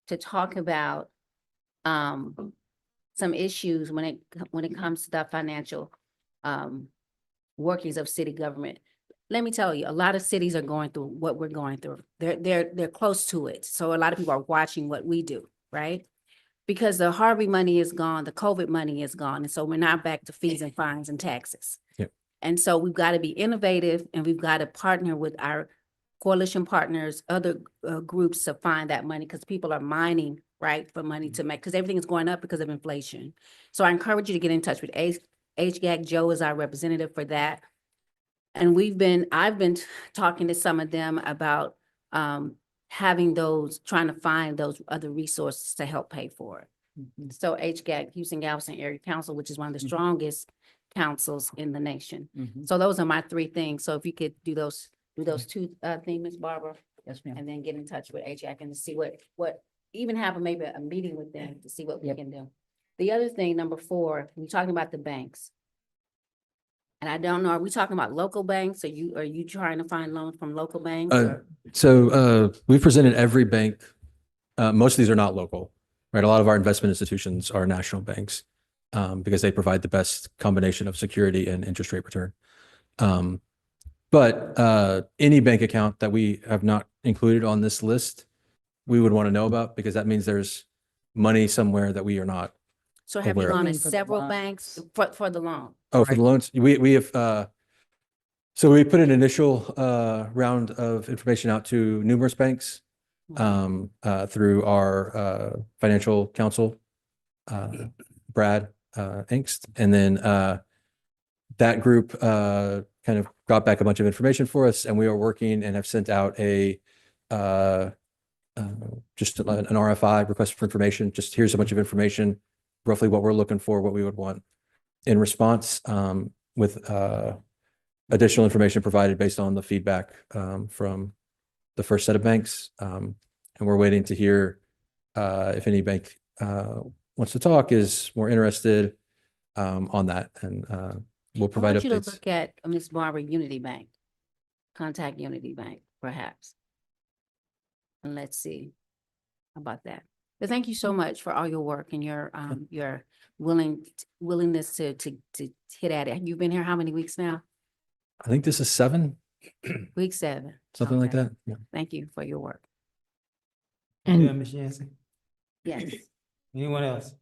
to talk about some issues when it comes to the financial workings of city government? Let me tell you, a lot of cities are going through what we're going through. They're close to it. So a lot of people are watching what we do, right? Because the Harvey money is gone, the COVID money is gone. And so we're not back to fees and fines and taxes. Yep. And so we've got to be innovative, and we've got to partner with our coalition partners, other groups to find that money, because people are mining, right, for money to make, because everything is going up because of inflation. So I encourage you to get in touch with HGAC. Joe is our representative for that. And I've been talking to some of them about trying to find those other resources to help pay for it. So HGAC, Houston Galveston Area Council, which is one of the strongest councils in the nation. So those are my 3 things. So if you could do those 2 things, Ms. Barbara. Yes, ma'am. And then get in touch with HGAC and see what even have maybe a meeting with them to see what we can do. The other thing, number 4, we're talking about the banks. And I don't know, are we talking about local banks? Are you trying to find loans from local banks? So we've presented every bank. Most of these are not local, right? A lot of our investment institutions are national banks because they provide the best combination of security and interest rate return. But any bank account that we have not included on this list, we would want to know about, because that means there's money somewhere that we are not. So have you aware of. gone to For the several loan. banks for the loan? Oh, for the loans, we have, so we put an initial round of information out to numerous banks through our financial counsel, Brad Engst. And then that group kind of got back a bunch of information for us, and we are working and have sent out just an RFI, request for information. Just here's a bunch of information, roughly what we're looking for, what we would want in response, with additional information provided based on the feedback from the first set of banks. And we're waiting to hear if any bank wants to talk, is more interested on that. And we'll provide I want you to updates. look at Ms. Barbara Unity Bank. Contact Unity Bank, perhaps. And let's see about that. But thank you so much for all your work and your willingness to hit at it. You've been here how many weeks now? I think this is 7, Week 7. something like Okay. that. Yeah. Thank you for your work. Yeah, And Ms. Yancey. Yes. Anyone else?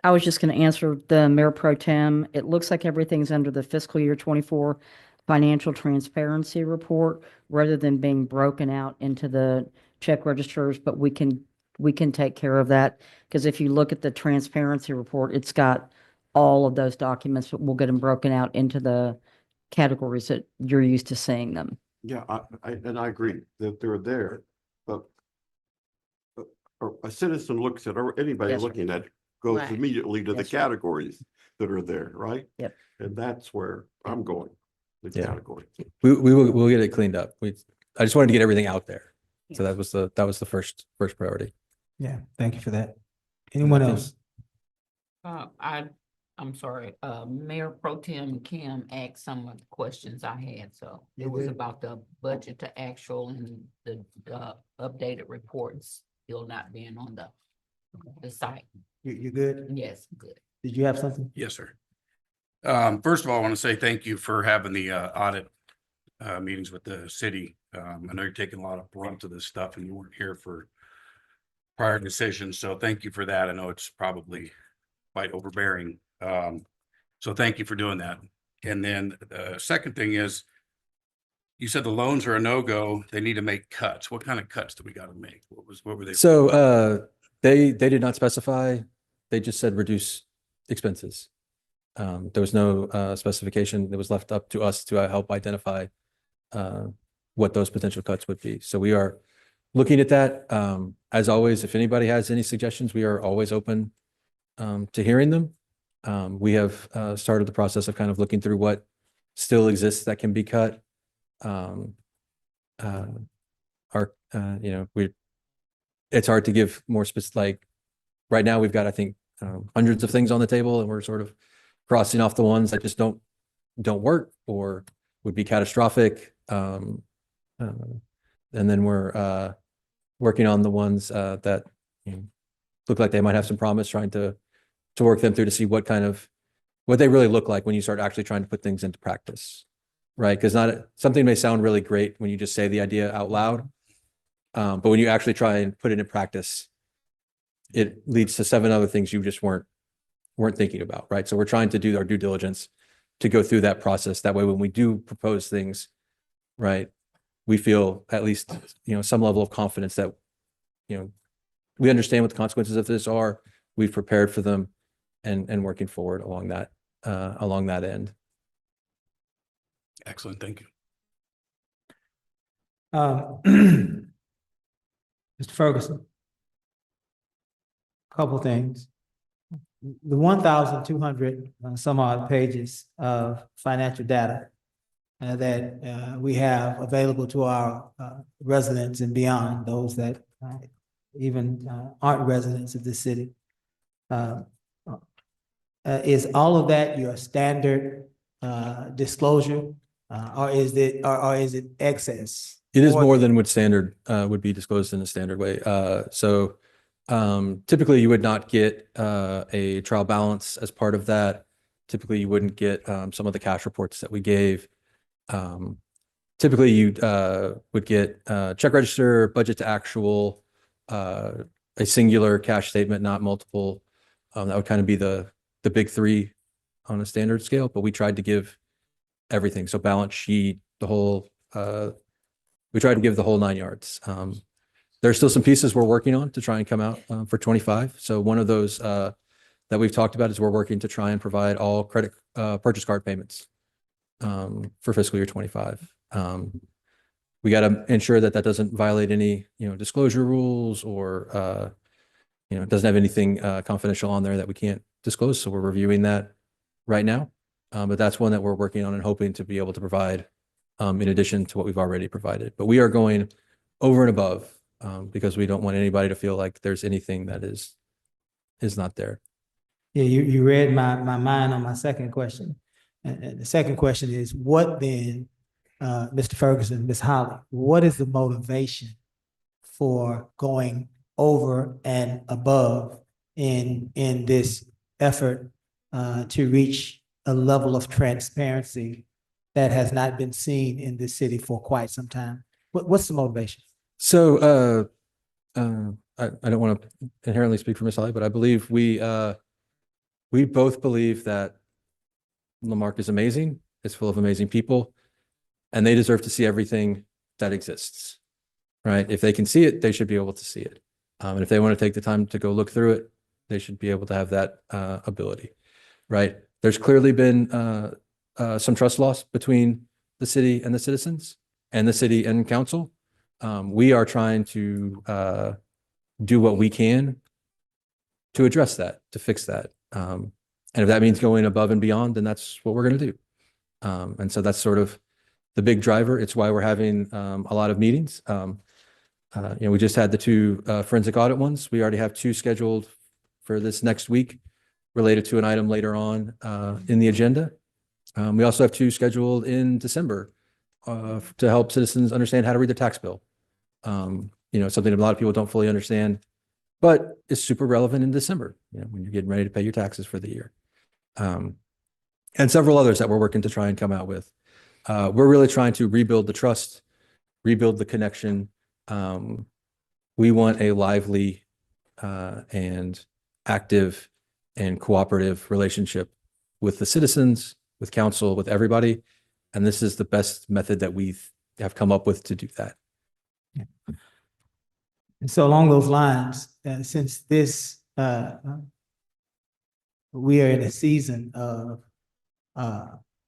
I was just going to answer the Mayor Pro Tem. It looks like everything's under the fiscal year 24 financial transparency report rather than being broken out into the check registers, but we can take care of that, because if you look at the transparency report, it's got all of those documents, but we'll get them broken out into the categories that you're used to seeing them. Yeah, I agree that they're there, but a citizen looks at, or anybody Yes, sir. looking at, goes Right. immediately to the Yes, sir. categories that are there, right? Yep. And that's where I'm going. Yeah. category. We'll get it cleaned up. I just wanted to get everything out there. So Yeah. that was the first priority. Yeah, thank you for that. Anyone Okay. else? I'm sorry, Mayor Pro Tem Kim asked some of the questions I had, so it was about the budget to actual and the updated reports still not being on the site. You good? Yes, good. Did you have something? Yes, sir. First of all, I want to say thank you for having the audit meetings with the city. I know you're taking a lot of brunt of this stuff and you weren't here for prior decisions, so thank you for that. I know it's probably quite overbearing. So thank you for doing that. And then the second thing is, you said the loans are a no-go. They need to make cuts. What kind of cuts do we got to make? What were they? So they did not specify. They just said reduce expenses. There was no specification. It was left up to us to help identify what those potential cuts would be. So we are looking at that. As always, if anybody has any suggestions, we are always open to hearing them. We have started the process of kind of looking through what still exists that can be cut. It's hard to give more specific, like right now we've got, I think, hundreds of things on the table and we're sort of crossing off the ones that just don't work or would be catastrophic. And then we're working on the ones that look like they might have some promise, trying to work them through to see what they really look like when you start actually trying to put things into practice, right? Because something may sound really great when you just say the idea out loud, but when you actually try and put it in practice, it leads to 7 other things you just weren't thinking about, right? So we're trying to do our due diligence to go through that process. That way, when we do propose things, right, we feel at least some level of confidence that we understand what the consequences of this are. We've prepared for them, and working forward along that end. Excellent. Thank you. Mr. Ferguson. Couple things. The 1,200 some odd pages of financial data that we have available to our residents and beyond, those that even aren't residents of the city. Is all of that your standard disclosure, or is it excess? It is more than what standard would be disclosed in a standard way. So typically you would not get a trial balance as part of that. Typically you wouldn't get some of the cash reports that we gave. Typically you would get check register, budget to actual, a singular cash statement, not multiple. That would kind of be the big 3 on a standard scale, but we tried to give everything. So balance sheet, we tried to give the whole 9 yards. There's still some pieces we're working on to try and come out for 25. So one of those that we've talked about is we're working to try and provide all credit purchase card payments for fiscal year 25. We got to ensure that doesn't violate any disclosure rules or it doesn't have anything confidential on there that we can't disclose. So we're reviewing that right now. But that's one that we're working on and hoping to be able to provide in addition to what we've already provided. But we are going over and above because we don't want anybody to feel like there's anything that is not there. Yeah, you read my mind on my second question. And the second question is, what then, Mr. Ferguson, Ms. Holly, what is the motivation for going over and above in this effort to reach a level of transparency that has not been seen in this city for quite some time? What's the motivation? So I don't want to inherently speak for Ms. Holly, but I believe we both believe that Lamarque is amazing. It's full of amazing people, and they deserve to see everything that exists, right? If they can see it, they should be able to see it. And if they want to take the time to go look through it, they should be able to have that ability, right? There's clearly been some trust loss between the city and the citizens and the city and council. We are trying to do what we can to address that, to fix that. And if that means going above and beyond, then that's what we're going to do. And so that's sort of the big driver. It's why we're having a lot of meetings. We just had the two forensic audit ones. We already have two scheduled for this next week related to an item later on in the agenda. We also have two scheduled in December to help citizens understand how to read their tax bill. Something a lot of people don't fully understand, but it's super relevant in December, when you're getting ready to pay your taxes for the year. And several others that we're working to try and come out with. We're really trying to rebuild the trust, rebuild the connection. We want a lively and active and cooperative relationship with the citizens, with council, with everybody. And this is the best method that we have come up with to do that. And so along those lines, since this, we are in a season of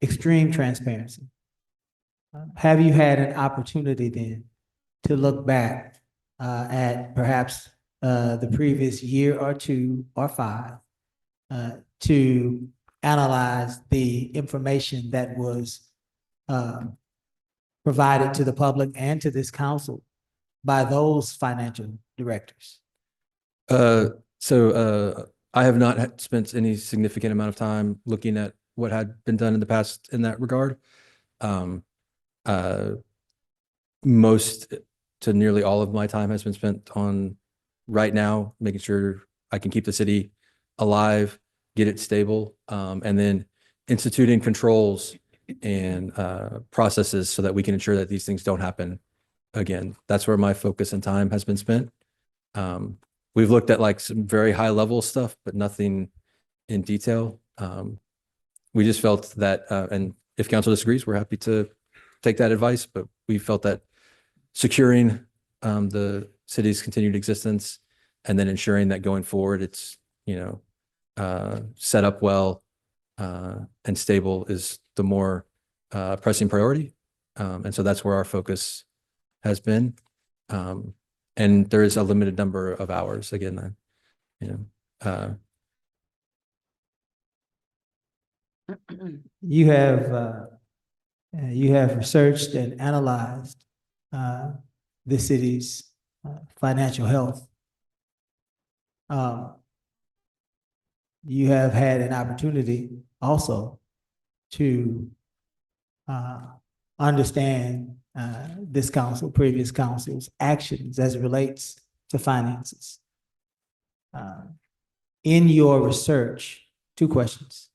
extreme transparency, have you had an opportunity then to look back at perhaps the previous year or two or five to analyze the information that was provided to the public and to this council by those financial directors? I have not spent any significant amount of time looking at what had been done in the past in that regard. Most to nearly all of my time has been spent on right now, making sure I can keep the city alive, get it stable, and then instituting controls and processes so that we can ensure that these things don't happen again. That's where my focus and time has been spent. We've looked at like some very high level stuff, but nothing in detail. We just felt that, and if council disagrees, we're happy to take that advice, but we felt that securing the city's continued existence and then ensuring that going forward, it's, set up well and stable is the more pressing priority. And so that's where our focus has been. And there is a limited number of hours, again, You have researched and analyzed the city's financial health. You have had an opportunity also to understand this council, previous council's actions as it relates to finances. In your research, two questions.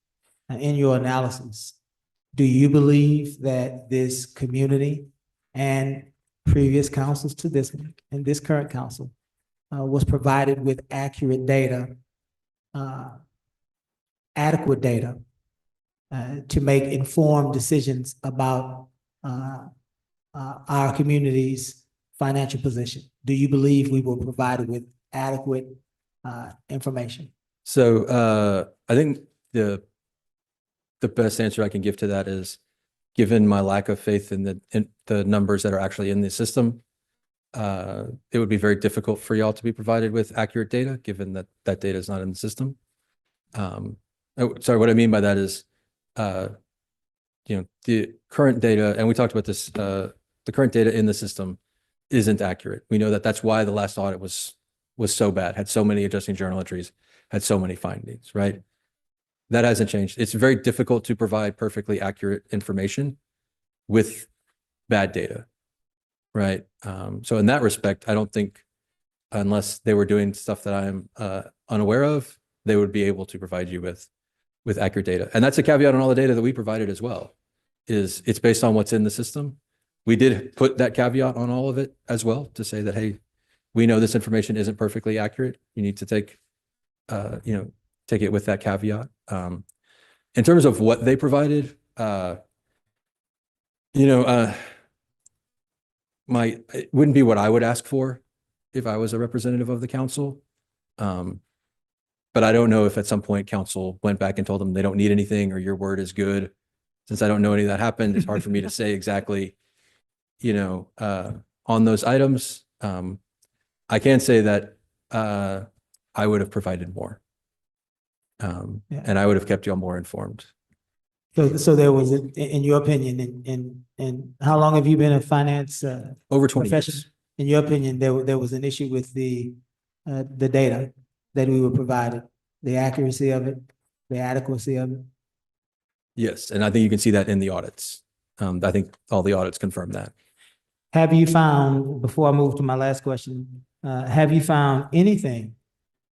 In your analysis, do you believe that this community and previous councils to this one and this current council was provided with accurate data, adequate data to make informed decisions about our community's financial position? Do you believe we were provided with adequate information? So I think the best answer I can give to that is, given my lack of faith in the numbers that are actually in the system, it would be very difficult for y'all to be provided with accurate data, given that that data is not in the system. Sorry, what I mean by that is, the current data, and we talked about this, the current data in the system isn't accurate. We know that that's why the last audit was so bad, had so many adjusting journal entries, had so many findings, right? That hasn't changed. It's very difficult to provide perfectly accurate information with bad data, right? So in that respect, I don't think, unless they were doing stuff that I'm unaware of, they would be able to provide you with accurate data. And that's a caveat on all the data that we provided as well, is it's based on what's in the system. We did put that caveat on all of it as well to say that, hey, we know this information isn't perfectly accurate. You need to take it with that caveat. In terms of what they provided, it wouldn't be what I would ask for if I was a representative of the council. But I don't know if at some point council went back and told them they don't need anything or your word is good. Since I don't know any of that happened, it's hard for me to say exactly, on those items. I can say that I would have provided more. And I would have kept you all more informed. So there was, in your opinion, and how long have you been in finance, Over 20 profession? years. In your opinion, there was an issue with the data that we were provided, the accuracy of it, the adequacy of it? Yes, and I think you can see that in the audits. I think all the audits confirm that. Have you found, before I move to my last question, have you found anything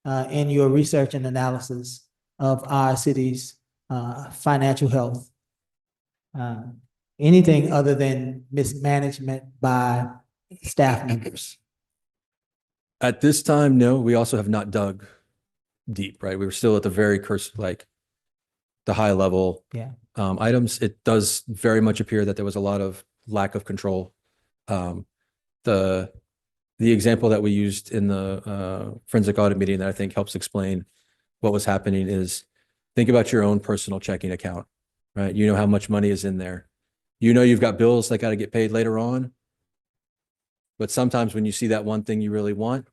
in your research and analysis of our city's financial health? Anything other than mismanagement by staff members? At this time, no, we also have not dug deep, right? We were still at the very like the high level Yeah. items. It does very much appear that there was a lot of lack of control. The example that we used in the forensic audit meeting that I think helps explain what was happening is think about your own personal checking account, right? You know how much money is in there. You know you've got bills that got to get paid later on. But sometimes when you see that one thing you really want,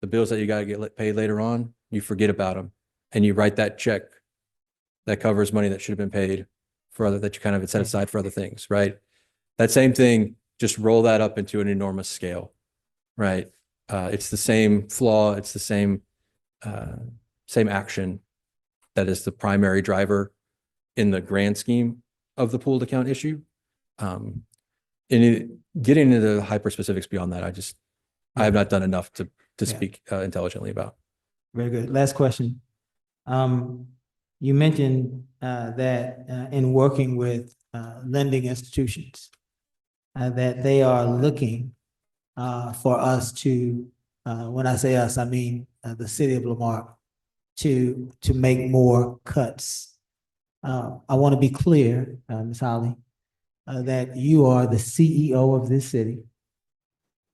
the bills that you got to get paid later on, you forget about them and you write that check that covers money that should have been paid for other, that you kind of set aside for other things, right? That same thing, just roll that up into an enormous scale, right? It's the same flaw. It's the same action that is the primary driver in the grand scheme of the pooled account issue. Getting into the hyper specifics beyond that, I have not done enough to speak intelligently about. Very good. Last question. You mentioned that in working with lending institutions, that they are looking for us to, when I say us, I mean the city of Lamarck, to make more cuts. I want to be clear, Ms. Holly, that you are the CEO of this city,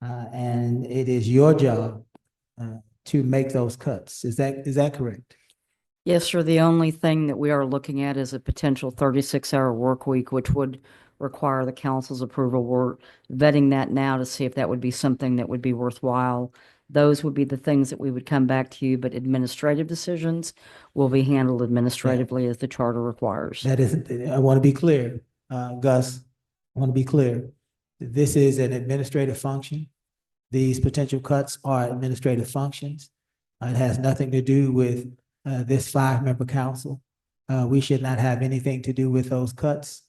and it is your job to make those cuts. Is that correct? Yes, sir. The only thing that we are looking at is a potential 36-hour work week, which would require the council's approval. We're vetting that now to see if that would be something that would be worthwhile. Those would be the things that we would come back to you, but administrative decisions will be handled administratively as the charter requires. That is, I want to be clear, Gus, I want to be clear. This is an administrative function. These potential cuts are administrative functions. It has nothing to do with this 5-member council. We should not have anything to do with those cuts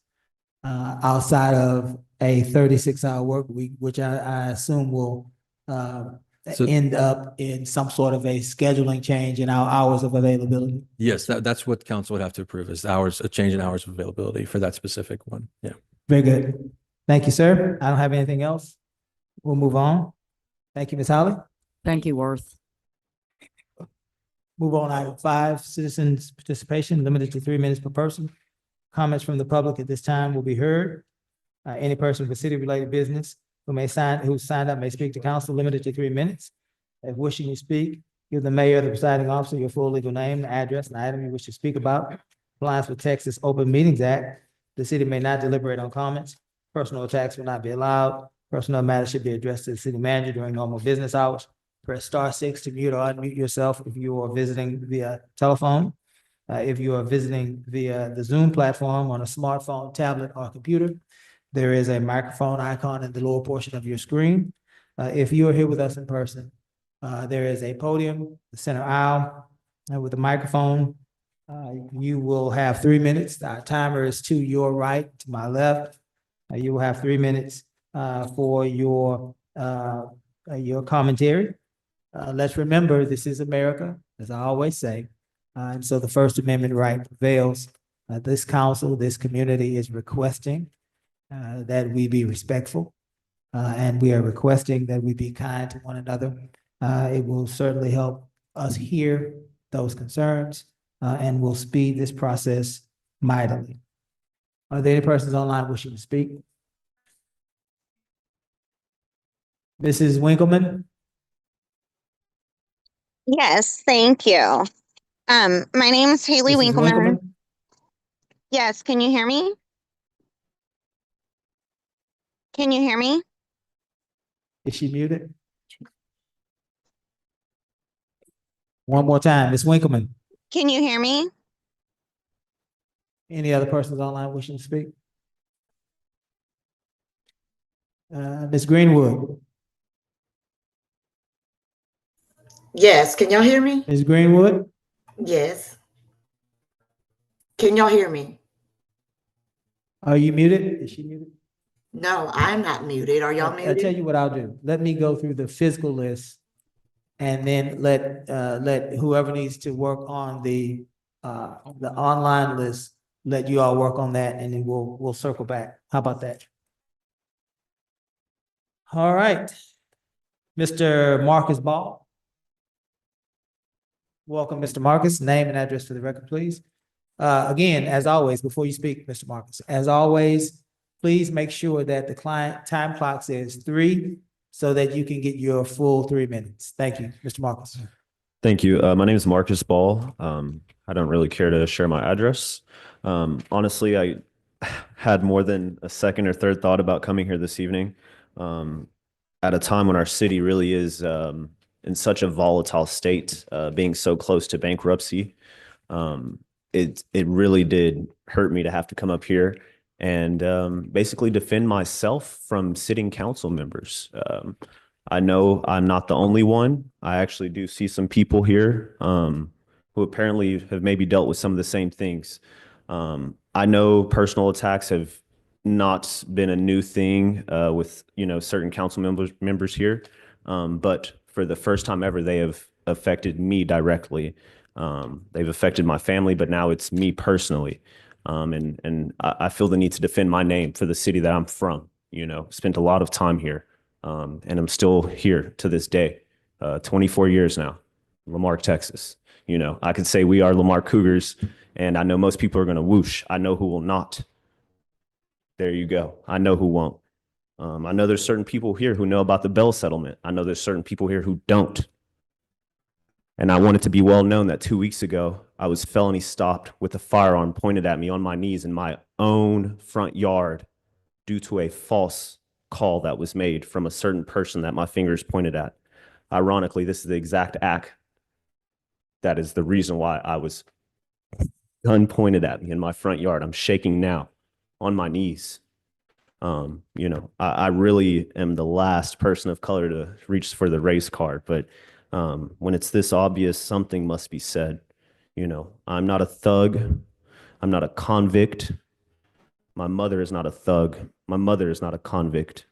outside of a 36-hour work week, which I assume will end up in some sort of a scheduling change in our hours of availability. Yes, that's what council would have to approve is a change in hours of availability for that specific one. Yeah. Very good. Thank you, sir. I don't have anything else. We'll move on. Thank you, Ms. Holly. Thank you, Worth. Move on, item 5, citizens' participation limited to 3 minutes per person. Comments from the public at this time will be heard. Any person with city-related business who signed up may speak to council, limited to 3 minutes. If wishing to speak, give the mayor or the presiding officer your full legal name, the address, and the item you wish to speak about. Compliance with Texas Open Meetings Act. The city may not deliberate on comments. Personal attacks will not be allowed. Personal matters should be addressed to the city manager during normal business hours. Press *6 to mute or unmute yourself if you are visiting via telephone. If you are visiting via the Zoom platform on a smartphone, tablet, or computer, there is a microphone icon in the lower portion of your screen. If you are here with us in person, there is a podium, the center aisle, with a microphone. You will have 3 minutes. Our timer is to your right, to my left. You will have 3 minutes for your commentary. Let's remember, this is America, as I always say. And so the First Amendment right prevails. This council, this community is requesting that we be respectful. And we are requesting that we be kind to one another. It will certainly help us hear those concerns and will speed this process mightily. Are there any persons online wishing to speak? Mrs. Winkleman? Yes, thank you. My name is Haley Mrs. Winkleman. Yes, can you hear me? Can you hear me? Is she muted? One more time, Ms. Winkleman. Can you hear me? Any other persons online wishing to speak? Ms. Greenwood, Yes, can y'all hear me? Ms. Greenwood, Yes. Can y'all hear me? are you muted? Is she muted? No, I'm not muted. Are y'all I'll tell muted? you what I'll do. Let me go through the physical list. And then let whoever needs to work on the online list, let you all work on that, and then we'll circle back. How about that? All right. Mr. Marcus Ball. Welcome, Mr. Marcus. Name and address for the record, please. Again, as always, before you speak, Mr. Marcus, as always, please make sure that the client time clock says 3 so that you can get your full 3 minutes. Thank you, Mr. Marcus. Thank you. My name is Marcus Ball. I don't really care to share my address. Honestly, I had more than a second or third thought about coming here this evening. At a time when our city really is in such a volatile state, being so close to bankruptcy, it really did hurt me to have to come up here and basically defend myself from sitting council members. I know I'm not the only one. I actually do see some people here who apparently have maybe dealt with some of the same things. I know personal attacks have not been a new thing with certain council members here, but for the first time ever, they have affected me directly. They've affected my family, but now it's me personally. And I feel the need to defend my name for the city that I'm from. Spent a lot of time here, and I'm still here to this day. 24 years now, Lamarque, Texas. I could say we are Lamarque Cougars, and I know most people are going to whoosh. I know who will not. There you go. I know who won't. I know there's certain people here who know about the Bell settlement. I know there's certain people here who don't. And I want it to be well known that 2 weeks ago, I was felony stopped with a firearm pointed at me on my knees in my own front yard due to a false call that was made from a certain person that my fingers pointed at. Ironically, this is the exact act that is the reason why I was gun pointed at me in my front yard. I'm shaking now on my knees. I really am the last person of color to reach for the race card, but when it's this obvious, something must be said. I'm not a thug. I'm not a convict. My mother is not a thug. My mother is not a convict.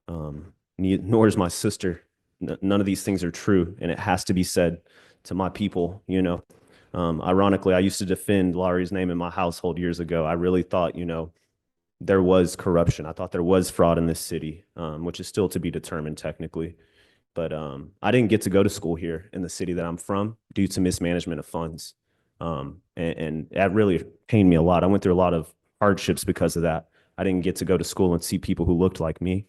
Nor is my sister. None of these things are true, and it has to be said to my people. Ironically, I used to defend Laurie's name in my household years ago. I really thought, there was corruption. I thought there was fraud in this city, which is still to be determined technically. But I didn't get to go to school here in the city that I'm from due to mismanagement of funds. And that really pained me a lot. I went through a lot of hardships because of that. I didn't get to go to school and see people who looked like me.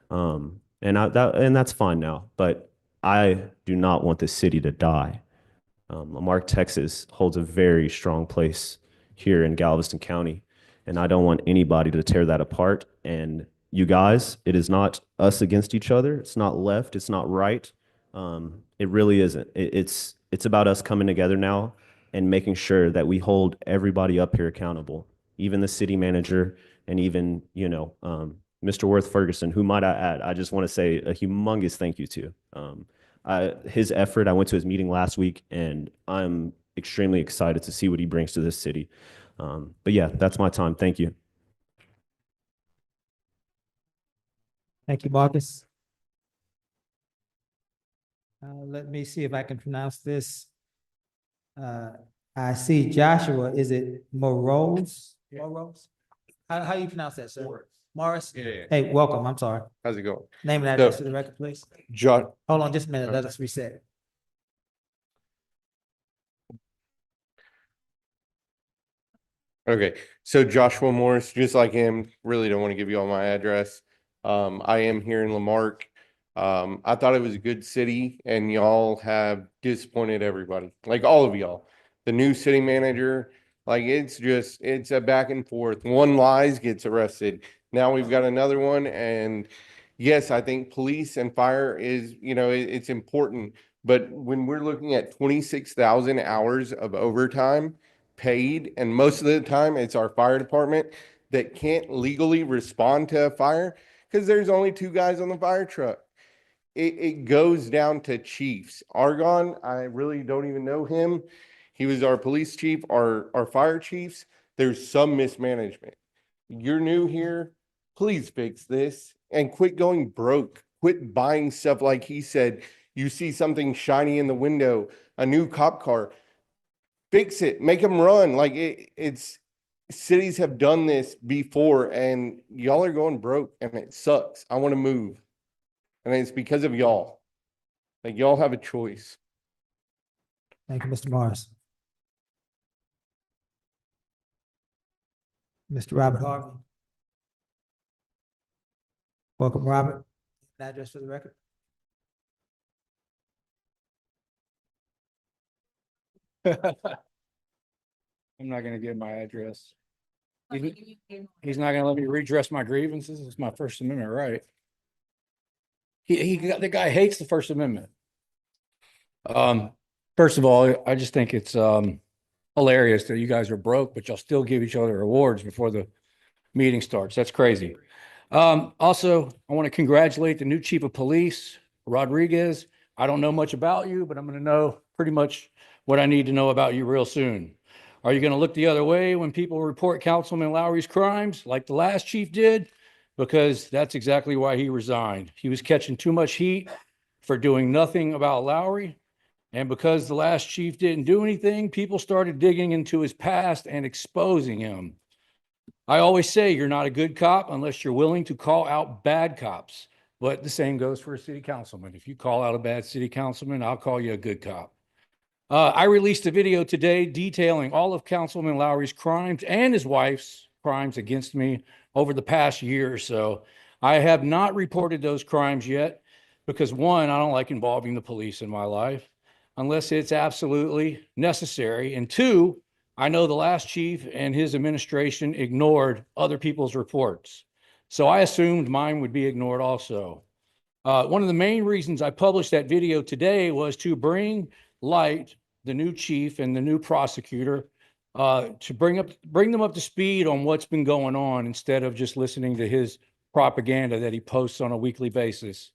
And that's fine now. But I do not want this city to die. Marque, Texas holds a very strong place here in Galveston County. And I don't want anybody to tear that apart. And you guys, it is not us against each other. It's not left. It's not right. It really isn't. It's about us coming together now and making sure that we hold everybody up here accountable, even the city manager and even, Mr. Worth Ferguson, who might I add, I just want to say a humongous thank you to. His effort, I went to his meeting last week, and I'm extremely excited to see what he brings to this city. But yeah, that's my time. Thank you. Thank you, Marcus. Let me see if I can pronounce this. I see Joshua. Is it Morose? Morose? How do you pronounce that, sir? Morris? Yeah. Hey, welcome. I'm sorry. How's it going? Name and address for the record, please. Hold Hold on just a minute. Let us reset. Okay, so Joshua Morris, just like him, really don't want to give you all my address. I am here in Lamarque. I thought it was a good city, and y'all have disappointed everybody, like all of y'all. The new city manager, like it's a back and forth. One lies, gets arrested. Now we've got another one, and yes, I think police and fire is, it's important. But when we're looking at 26,000 hours of overtime, paid, and most of the time it's our fire department that can't legally respond to a fire because there's only 2 guys on the fire truck. It goes down to chiefs. Argon, I really don't even know him. He was our police chief, our fire chiefs. There's some mismanagement. You're new here, please fix this and quit going broke. Quit buying stuff like he said. You see something shiny in the window, a new cop car, fix it, make them run. Like it's cities have done this before and y'all are going broke and it sucks. I want to move. And it's because of y'all. Like y'all have a choice. Thank you, Mr. Morris. Mr. Robert Harvey. Welcome, Robert. Address for the record. I'm not gonna give my address. He's not gonna let me redress my grievances. It's my First Amendment right. The guy hates the First Amendment. First of all, I just think it's hilarious that you guys are broke, but y'all still give each other awards before the meeting starts. That's crazy. Also, I want to congratulate the new chief of police, Rodriguez. I don't know much about you, but I'm going to know pretty much what I need to know about you real soon. Are you going to look the other way when people report Councilman Lowry's crimes like the last chief did? Because that's exactly why he resigned. He was catching too much heat for doing nothing about Lowry. And because the last chief didn't do anything, people started digging into his past and exposing him. I always say you're not a good cop unless you're willing to call out bad cops. But the same goes for a city councilman. If you call out a bad city councilman, I'll call you a good cop. I released a video today detailing all of Councilman Lowry's crimes and his wife's crimes against me over the past year or so. I have not reported those crimes yet because, one, I don't like involving the police in my life unless it's absolutely necessary. And two, I know the last chief and his administration ignored other people's reports. So I assumed mine would be ignored also. One of the main reasons I published that video today was to bring light the new chief and the new prosecutor to bring them up to speed on what's been going on instead of just listening to his propaganda that he posts on a weekly basis.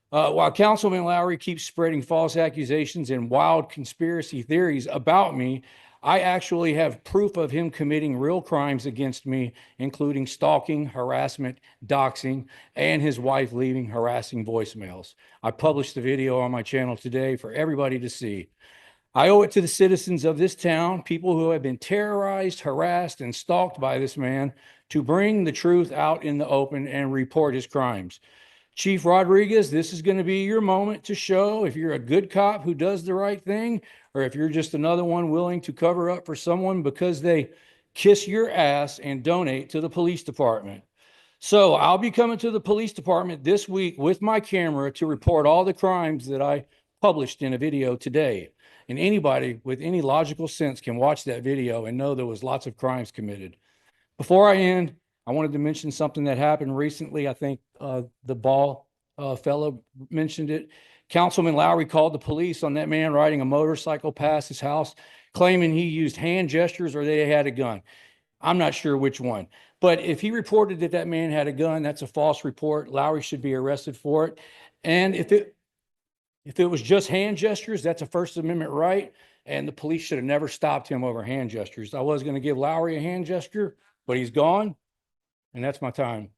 While Councilman Lowry keeps spreading false accusations and wild conspiracy theories about me, I actually have proof of him committing real crimes against me, including stalking, harassment, doxing, and his wife leaving harassing voicemails. I published the video on my channel today for everybody to see. I owe it to the citizens of this town, people who have been terrorized, harassed, and stalked by this man, to bring the truth out in the open and report his crimes. Chief Rodriguez, this is going to be your moment to show if you're a good cop who does the right thing, or if you're just another one willing to cover up for someone because they kiss your ass and donate to the police department. So I'll be coming to the police department this week with my camera to report all the crimes that I published in a video today. And anybody with any logical sense can watch that video and know there was lots of crimes committed. Before I end, I wanted to mention something that happened recently. I think the ball fellow mentioned it. Councilman Lowry called the police on that man riding a motorcycle past his house, claiming he used hand gestures or they had a gun. I'm not sure which one. But if he reported that that man had a gun, that's a false report. Lowry should be arrested for it. And if it was just hand gestures, that's a First Amendment right. And the police should have never stopped him over hand gestures. I was going to give Lowry a hand gesture, but he's gone. And that's my time.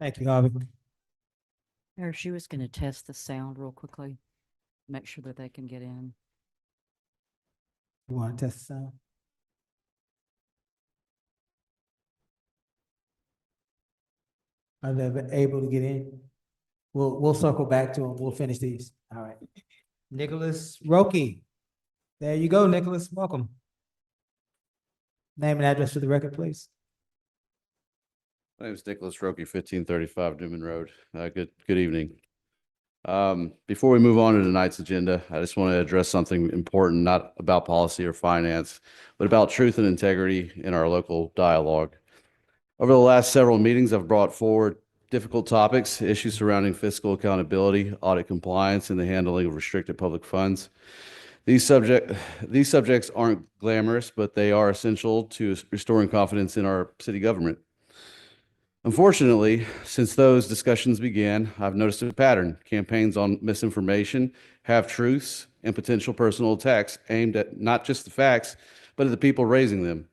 Thank you, Harvey. Mayor, she was going to test the sound real quickly. Make sure that they can get in. You want to test the sound? Are they able to get in? We'll circle back to them. We'll finish these. All right. Nicholas Roque. There you go, Nicholas. Welcome. Name and address for the record, please. My name is Nicholas Roque, 1535 Newman Road. Good evening. Before we move on to tonight's agenda, I just want to address something important, not about policy or finance, but about truth and integrity in our local dialogue. Over the last several meetings, I've brought forward difficult topics, issues surrounding fiscal accountability, audit compliance, and the handling of restricted public funds. These subjects aren't glamorous, but they are essential to restoring confidence in our city government. Unfortunately, since those discussions began, I've noticed a pattern. Campaigns on misinformation, half-truths, and potential personal attacks aimed at not just the facts, but at the people raising them.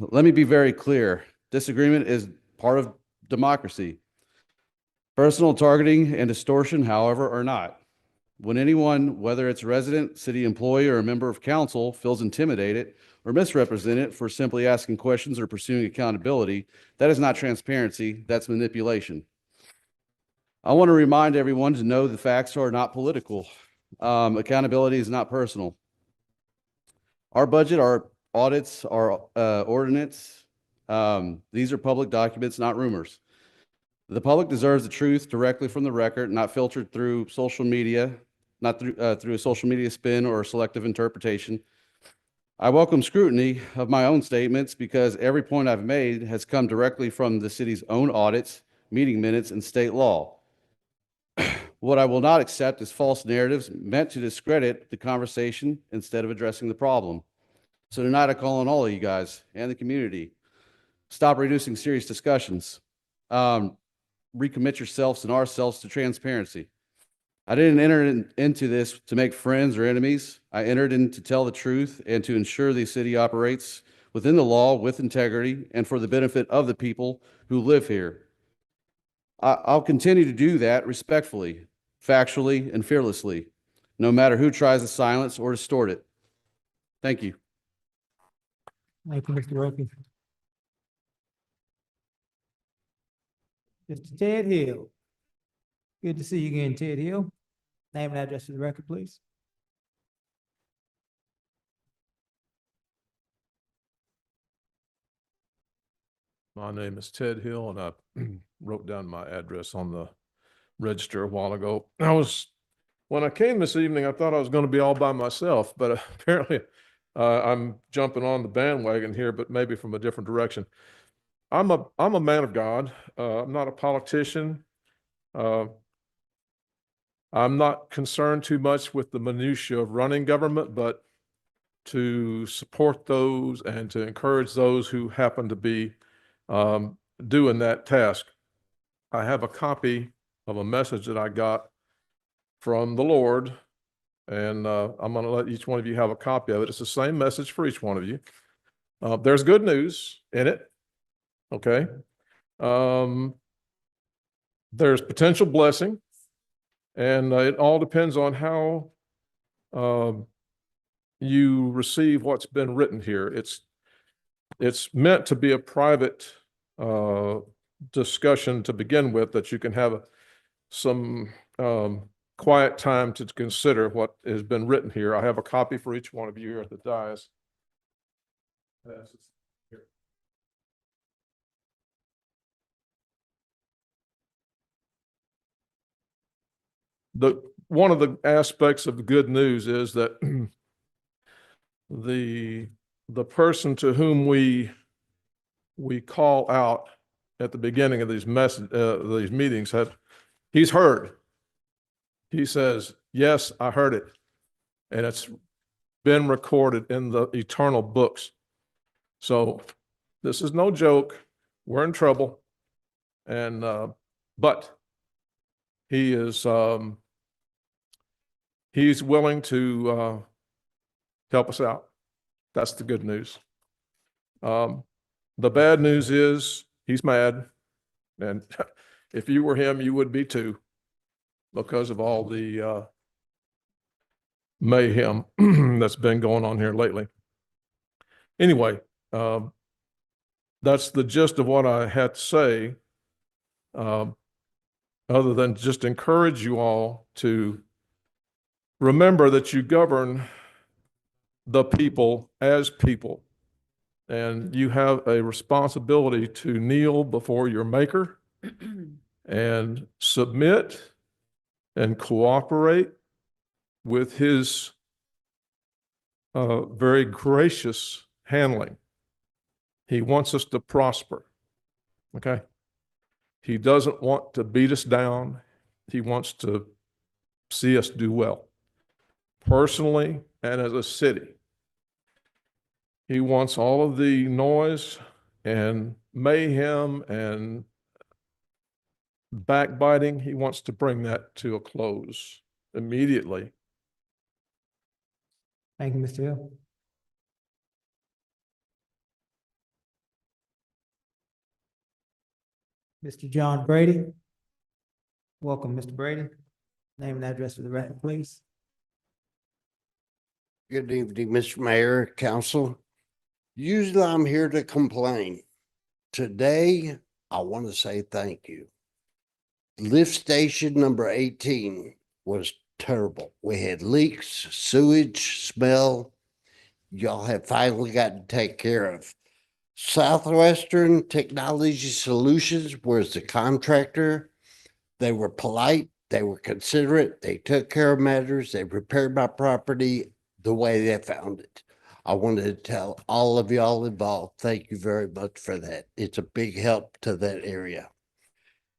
Let me be very clear. Disagreement is part of democracy. Personal targeting and distortion, however, are not. When anyone, whether it's a resident, city employee, or a member of council, feels intimidated or misrepresented for simply asking questions or pursuing accountability, that is not transparency, that's manipulation. I want to remind everyone to know the facts are not political. Accountability is not personal. Our budget, our audits, our ordinance, these are public documents, not rumors. The public deserves the truth directly from the record, not filtered through social media, not through a social media spin or selective interpretation. I welcome scrutiny of my own statements because every point I've made has come directly from the city's own audits, meeting minutes, and state law. What I will not accept is false narratives meant to discredit the conversation instead of addressing the problem. So tonight I call on all of you guys and the community, stop reducing serious discussions. Recommit yourselves and ourselves to transparency. I didn't enter into this to make friends or enemies. I entered in to tell the truth and to ensure the city operates within the law with integrity and for the benefit of the people who live here. I'll continue to do that respectfully, factually, and fearlessly, no matter who tries to silence or distort it. Thank you. Thank you, Mr. Roby. Mr. Ted Hill. Good to see you again, Ted Hill. Name and address to the record, please. My name is Ted Hill, and I wrote down my address on the register a while ago. When I came this evening, I thought I was going to be all by myself, but apparently I'm jumping on the bandwagon here, but maybe from a different direction. I'm a man of God. I'm not a politician. I'm not concerned too much with the minutia of running government, but to support those and to encourage those who happen to be doing that task. I have a copy of a message that I got from the Lord, and I'm going to let each one of you have a copy of it. It's the same message for each one of you. There's good news in it. Okay. There's potential blessing, and it all depends on how you receive what's been written here. It's meant to be a private discussion to begin with, that you can have some quiet time to consider what has been written here. I have a copy for each one of you here at the dais. One of the aspects of the good news is that the person to whom we call out at the beginning of these meetings, he's heard. He says, "Yes, I heard it," and it's been recorded in the eternal books. So this is no joke. We're in trouble, and but he is he's willing to help us out. That's the good news. The bad news is he's mad, and if you were him, you would be too, because of all the mayhem that's been going on here lately. Anyway, that's the gist of what I had to say, other than just encourage you all to remember that you govern the people as people, and you have a responsibility to kneel before your maker and submit and cooperate with his very gracious handling. He wants us to prosper. Okay. He doesn't want to beat us down. He wants to see us do well, personally and as a city. He wants all of the noise and mayhem and backbiting. He wants to bring that to a close immediately. Thank you, Mr. Hill. Mr. John Brady. Welcome, Mr. Brady. Name and address for the record, please. Good evening, Mr. Mayor, Council. Usually I'm here to complain. Today, I want to say thank you. Lift station number 18 was terrible. We had leaks, sewage, smell. Y'all have finally gotten taken care of. Southwestern Technology Solutions was the contractor. They were polite. They were considerate. They took care of matters. They repaired my property the way they found it. I wanted to tell all of y'all involved, thank you very much for that. It's a big help to that area.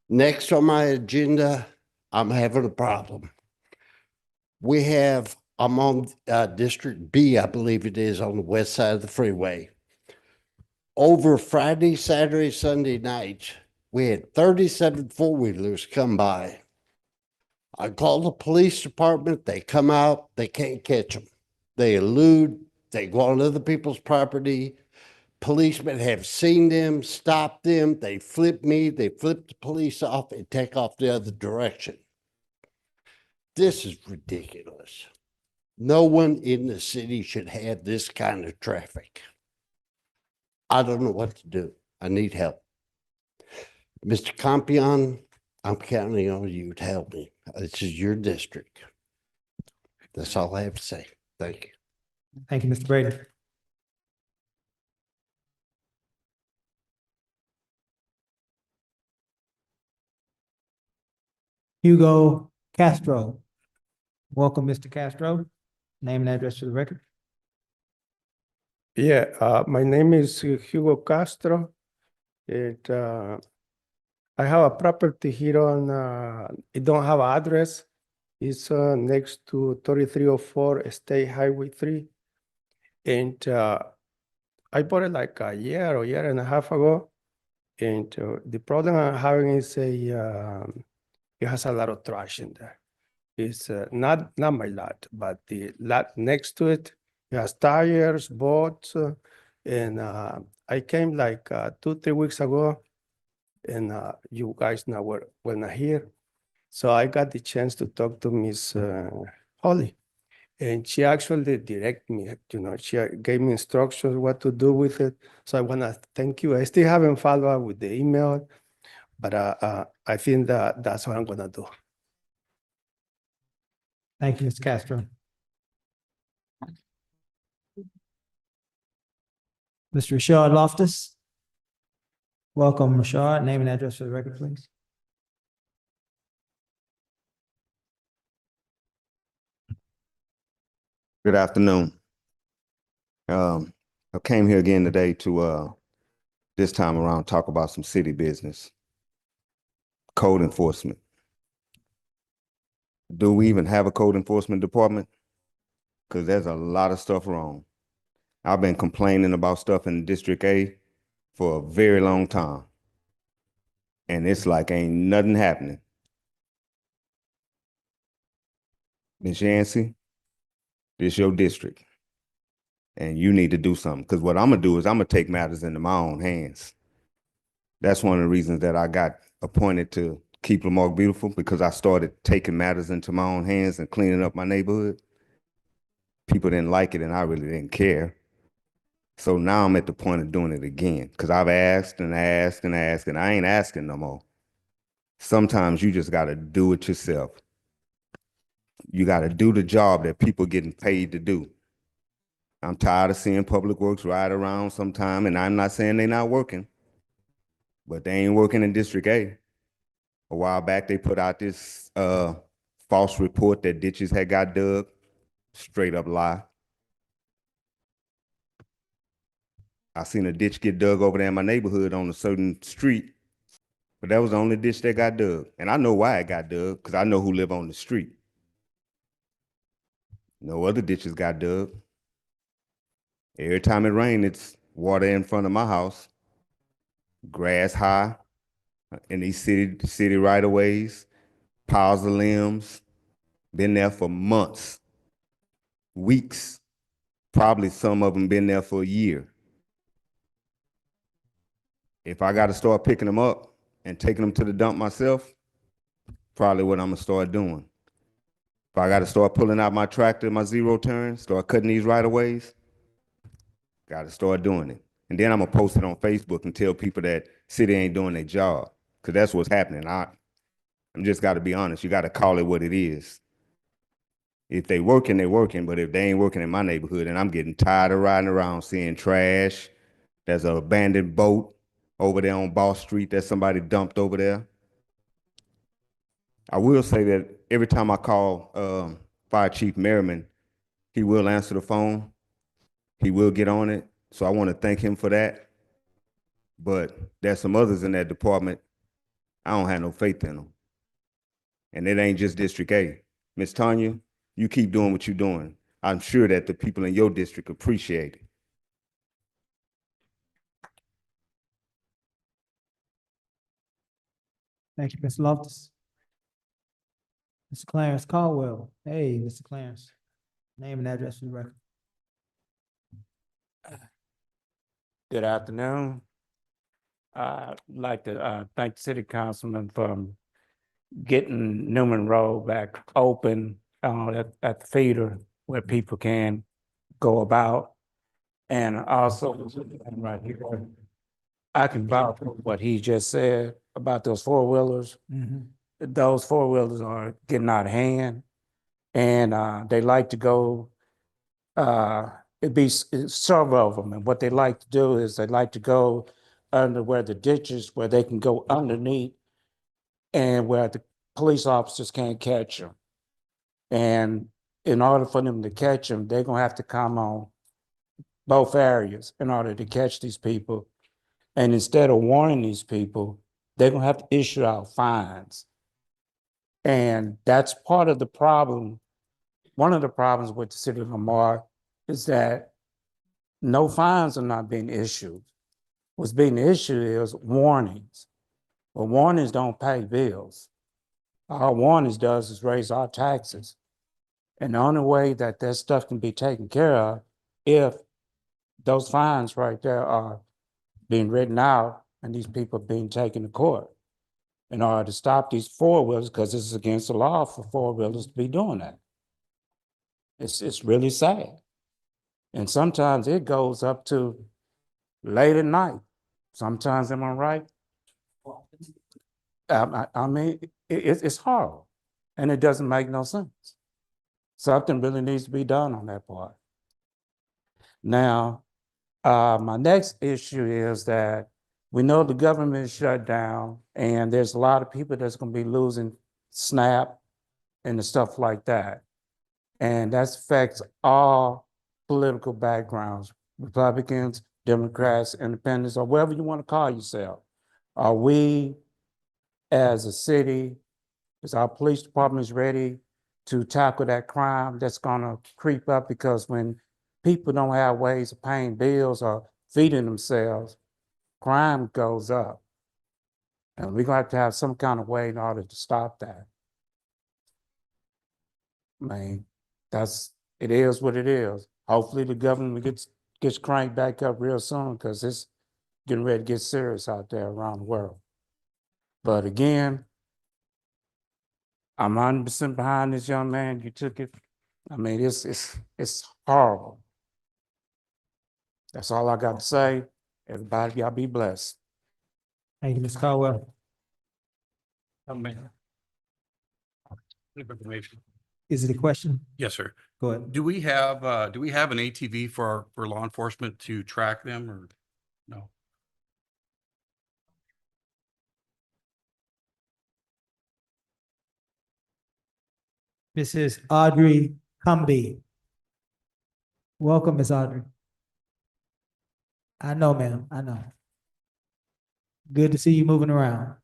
Next on my agenda, I'm having a problem. I'm on District B, I believe it is, on the west side of the freeway. Over Friday, Saturday, Sunday nights, we had 37 four-wheelers come by. I called the police department. They come out. They can't catch them. They elude. They go on other people's property. Policemen have seen them, stopped them. They flip me. They flip the police off and take off the other direction. This is ridiculous. No one in the city should have this kind of traffic. I don't know what to do. I need help. Mr. Compion, I'm counting on you to help me. This is your district. That's all I have to say. Thank you. Thank you, Mr. Brady. Hugo Castro. Welcome, Mr. Castro. Name and address for the record. Yeah, my name is Hugo Castro. I have a property here on, it don't have an address. It's next to 3304 State Highway 3. And I bought it like a year and a half ago. And the problem I'm having is it has a lot of trash in there. It's not my lot, but the lot next to it, it has tires, boats, and I came like 2-3 weeks ago, and you guys now were not here. So I got the chance to talk to Miss Holly, and she actually directed me, she gave me instructions what to do with it. So I want to thank you. I still haven't followed up with the email, but I think that's what I'm going to do. Thank you, Mr. Castro. Mr. Rashad Loftus. Welcome, Rashad. Name and address for the record, please. Good afternoon. I came here again today to this time around talk about some city business. Code enforcement. Do we even have a code enforcement department? Because there's a lot of stuff wrong. I've been complaining about stuff in District A for a very long time. And it's like ain't nothing happening. Ms. Yancey, this your district. And you need to do something. Because what I'm going to do is I'm going to take matters into my own hands. That's one of the reasons that I got appointed to Keep Lamarque Beautiful, because I started taking matters into my own hands and cleaning up my neighborhood. People didn't like it and I really didn't care. So now I'm at the point of doing it again because I've asked and asked and asked and I ain't asking no more. Sometimes you just got to do it yourself. You got to do the job that people getting paid to do. I'm tired of seeing Public Works ride around sometime, and I'm not saying they're not working, but they ain't working in District A. A while back, they put out this false report that ditches had got dug. Straight up lie. I seen a ditch get dug over there in my neighborhood on a certain street. But that was the only ditch that got dug. And I know why it got dug, because I know who live on the street. No other ditches got dug. Every time it rained, it's water in front of my house, grass high, in these city right of ways, piles of limbs, been there for months, weeks, probably some of them been there for a year. If I got to start picking them up and taking them to the dump myself, probably what I'm gonna start doing. If I got to start pulling out my tractor, my zero turn, start cutting these right of ways, got to start doing it. And then I'm gonna post it on Facebook and tell people that city ain't doing their job, because that's what's happening. I'm just got to be honest. You got to call it what it is. If they working, they working. But if they ain't working in my neighborhood, and I'm getting tired of riding around seeing trash, there's an abandoned boat over there on Ball Street that somebody dumped over there. I will say that every time I call Fire Chief Merriman, he will answer the phone. He will get on it. So I want to thank him for that. But there's some others in that department, I don't have no faith in them. And it ain't just District A. Miss Tanya, you keep doing what you're doing. I'm sure that the people in your district appreciate it. Thank you, Mr. Loftus. Mr. Clarence Caldwell. Hey, Mr. Clarence. Name and address for the record. Good afternoon. I'd like to thank the city councilman for getting Newman Road back open at the feeder where people can go about. And also, right here, I can vouch for what he just said about those four-wheelers. Those four-wheelers are getting out of hand, and they like to go, it's several of them, and what they like to do is they like to go under where the ditches, where they can go underneath and where the police officers can't catch them. And in order for them to catch them, they're gonna have to come on both areas in order to catch these people. And instead of warning these people, they're gonna have to issue out fines. And that's part of the problem. One of the problems with the city of Lamar is that no fines are not being issued. What's being issued is warnings. But warnings don't pay bills. All warnings does is raise our taxes. And the only way that that stuff can be taken care of, if those fines right there are being written out and these people being taken to court in order to stop these four-wheelers, because this is against the law for four-wheelers to be doing that. It's really sad. And sometimes it goes up to late at night. Sometimes, am I right? I mean, it's horrible, and it doesn't make no sense. Something really needs to be done on that part. Now, my next issue is that we know the government is shut down, and there's a lot of people that's going to be losing SNAP and the stuff like that. And that affects all political backgrounds, Republicans, Democrats, Independents, or whatever you want to call yourself. Are we, as a city, is our police departments ready to tackle that crime that's gonna creep up? Because when people don't have ways of paying bills or feeding themselves, crime goes up. And we're gonna have to have some kind of way in order to stop that. I mean, it is what it is. Hopefully the government gets cranked back up real soon, because it's getting ready to get serious out there around the world. But again, I'm 100% behind this young man. You took it. I mean, it's horrible. That's all I got to say. Everybody, y'all be blessed. Thank you, Mr. Caldwell. Information. Is it a question? Yes, sir. Go ahead. Do we have an ATV for law enforcement to track them, or no? Mrs. Audrey Cumby. Welcome, Miss Audrey. I know, ma'am. I know. Good to see you moving around.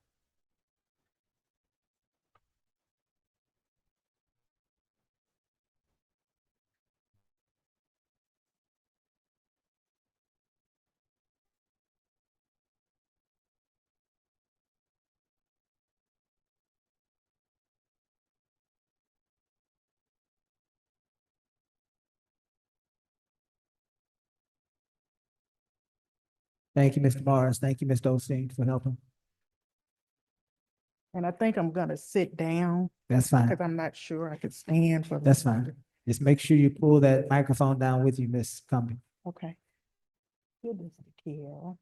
Thank you, Mr. Morris. Thank you, Mr. Osteen, for helping. And I think I'm gonna sit down That's fine. because I'm not sure I can stand for. That's fine. Just make sure you pull that microphone down with you, Miss Cumbie. Okay. Goodness, Kiara.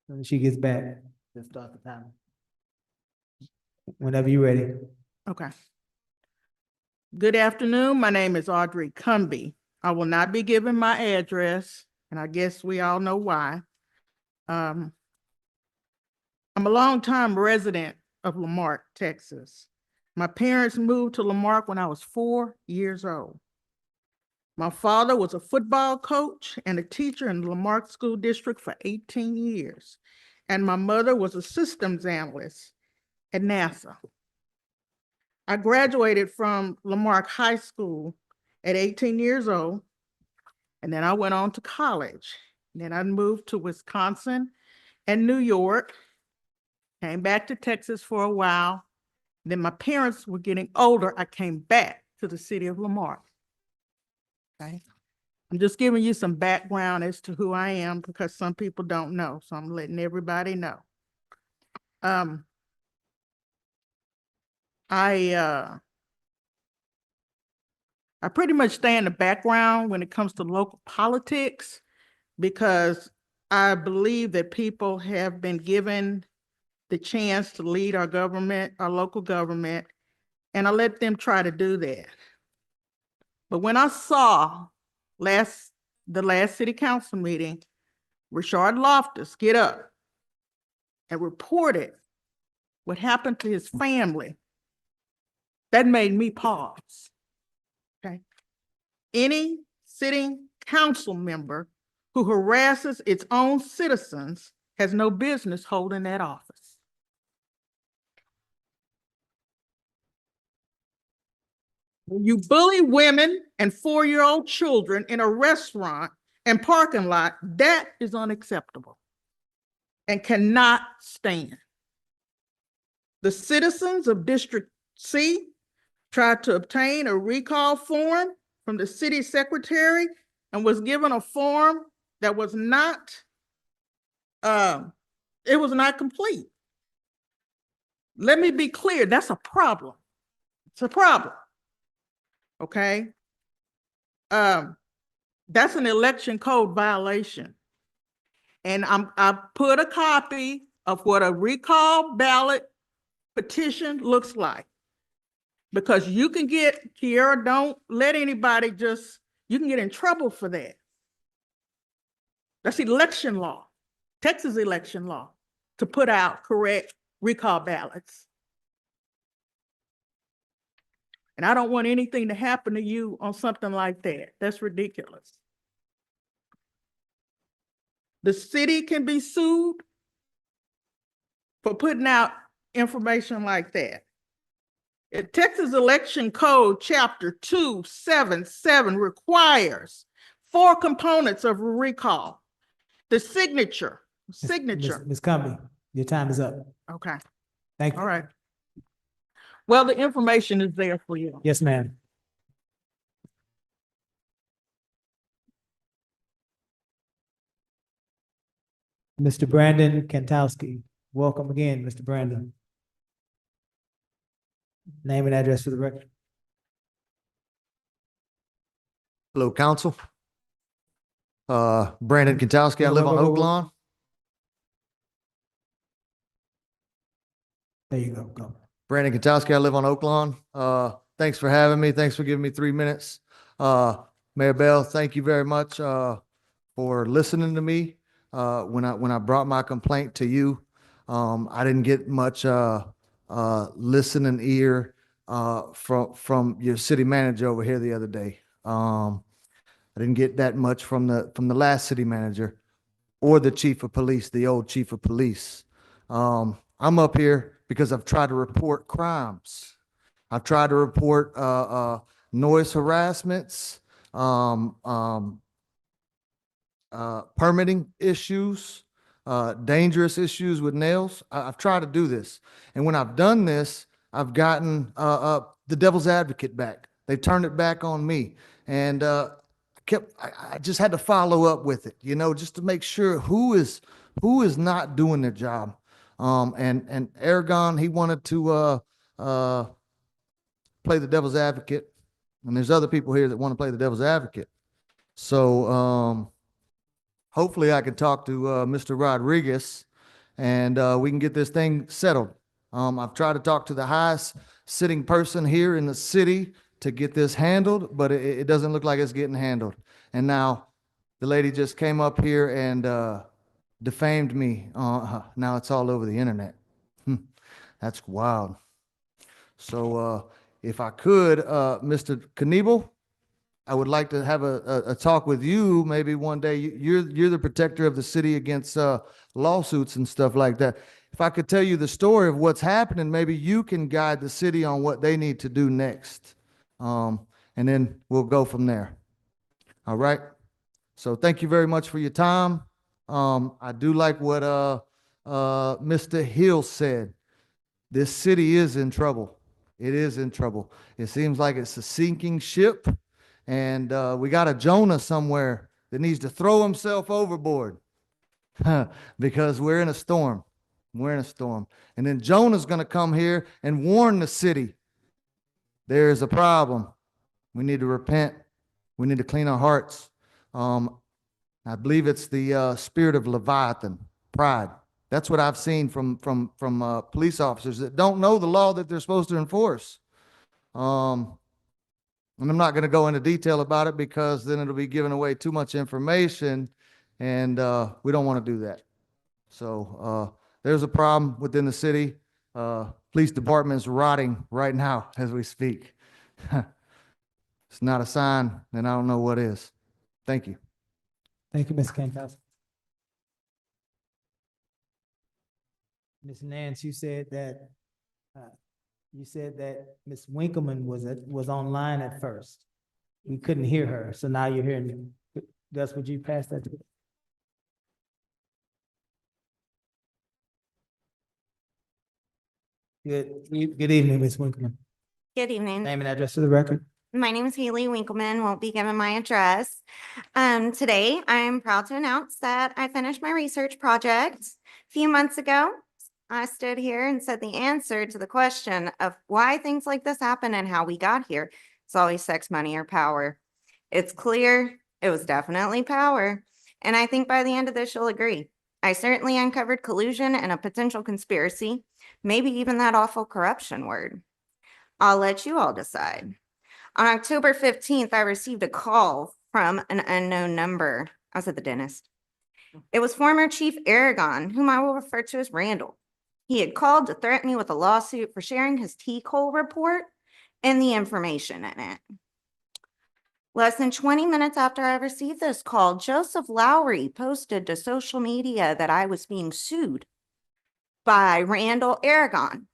When she gets back, just start the timer. Whenever you're ready. Okay. Good afternoon. My name is Audrey Cumbie. I will not be giving my address, and I guess we all know why. I'm a longtime resident of Lamarque, Texas. My parents moved to Lamarque when I was 4 years old. My father was a football coach and a teacher in the Lamarque School District for 18 years. And my mother was a systems analyst at NASA. I graduated from Lamarque High School at 18 years old, and then I went on to college. Then I moved to Wisconsin and New York, came back to Texas for a while. Then my parents were getting older. I came back to the city of Lamarque. Okay. I'm just giving you some background as to who I am because some people don't know. So I'm letting everybody know. I pretty much stay in the background when it comes to local politics because I believe that people have been given the chance to lead our government, our local government, and I let them try to do that. But when I saw the last city council meeting, Rashard Loftus get up and reported what happened to his family, that made me pause. Okay. Any sitting council member who harasses its own citizens has no business holding that office. When you bully women and 4-year-old children in a restaurant and parking lot, that is unacceptable and cannot stand. The citizens of District C tried to obtain a recall form from the city secretary and was given a form that was not, it was not complete. Let me be clear, that's a problem. It's a problem. Okay. That's an election code violation. And I put a copy of what a recall ballot petition looks like. Because you can get, Kiara, don't let anybody you can get in trouble for that. That's election law, Texas election law, to put out correct recall ballots. And I don't want anything to happen to you on something like that. That's ridiculous. The city can be sued for putting out information like that. Texas Election Code Chapter 277 requires 4 components of a recall. The signature. Ms. Cumbie, your time is up. Okay. Thank you. All right. Well, the information is there for you. Yes, ma'am. Mr. Brandon Kantowski, welcome again, Mr. Brandon. Name and address for the record. Hello, council. Brandon Kantowski. I live on Oak Lawn. There you go. Go. Brandon Kantowski. I live on Oak Lawn. Thanks for having me. Thanks for giving me 3 minutes. Mayor Bell, thank you very much for listening to me. When I brought my complaint to you, I didn't get much listening ear from your city manager over here the other day. I didn't get that much from the last city manager or the chief of police, the old chief of police. I'm up here because I've tried to report crimes. I've tried to report noise harassments, permitting issues, dangerous issues with nails. I've tried to do this. And when I've done this, I've gotten the devil's advocate back. They turned it back on me. And I just had to follow up with it, you know, just to make sure who is not doing their job. And Aragon, he wanted to play the devil's advocate. And there's other people here that want to play the devil's advocate. So hopefully I can talk to Mr. Rodriguez and we can get this thing settled. I've tried to talk to the highest sitting person here in the city to get this handled, but it doesn't look like it's getting handled. And now the lady just came up here and defamed me. Now it's all over the internet. That's wild. So if I could, Mr. Knievel, I would like to have a talk with you maybe one day. You're the protector of the city against lawsuits and stuff like that. If I could tell you the story of what's happening, maybe you can guide the city on what they need to do next. And then we'll go from there. All right. So thank you very much for your time. I do like what Mr. Hill said. This city is in trouble. It is in trouble. It seems like it's a sinking ship. And we got a Jonah somewhere that needs to throw himself overboard because we're in a storm. We're in a storm. And then Jonah's going to come here and warn the city. There is a problem. We need to repent. We need to clean our hearts. I believe it's the spirit of Leviathan, pride. That's what I've seen from police officers that don't know the law that they're supposed to enforce. And I'm not going to go into detail about it because then it'll be giving away too much information, and we don't want to do that. So there's a problem within the city. Police department is rotting right now as we speak. It's not a sign, and I don't know what is. Thank you. Thank you, Ms. Kankowski. Ms. Nance, you said that Ms. Winkleman was online at first. We couldn't hear her, so now you're hearing me. Gus, would you pass that to? Good evening, Ms. Winkleman. Good evening. Name and address to the record. My name is Haley Winkleman. Won't be giving my address. Today, I am proud to announce that I finished my research project. A few months ago, I stood here and said the answer to the question of why things like this happen and how we got here. It's always sex, money, or power. It's clear it was definitely power. And I think by the end of this, you'll agree. I certainly uncovered collusion and a potential conspiracy, maybe even that awful corruption word. I'll let you all decide. On October 15th, I received a call from an unknown number. I was at the dentist. It was former Chief Aragon, whom I will refer to as Randall. He had called to threaten me with a lawsuit for sharing his T-Cole report and the information in it. Less than 20 minutes after I received this call, Joseph Lowry posted to social media that I was being sued by Randall Aragon.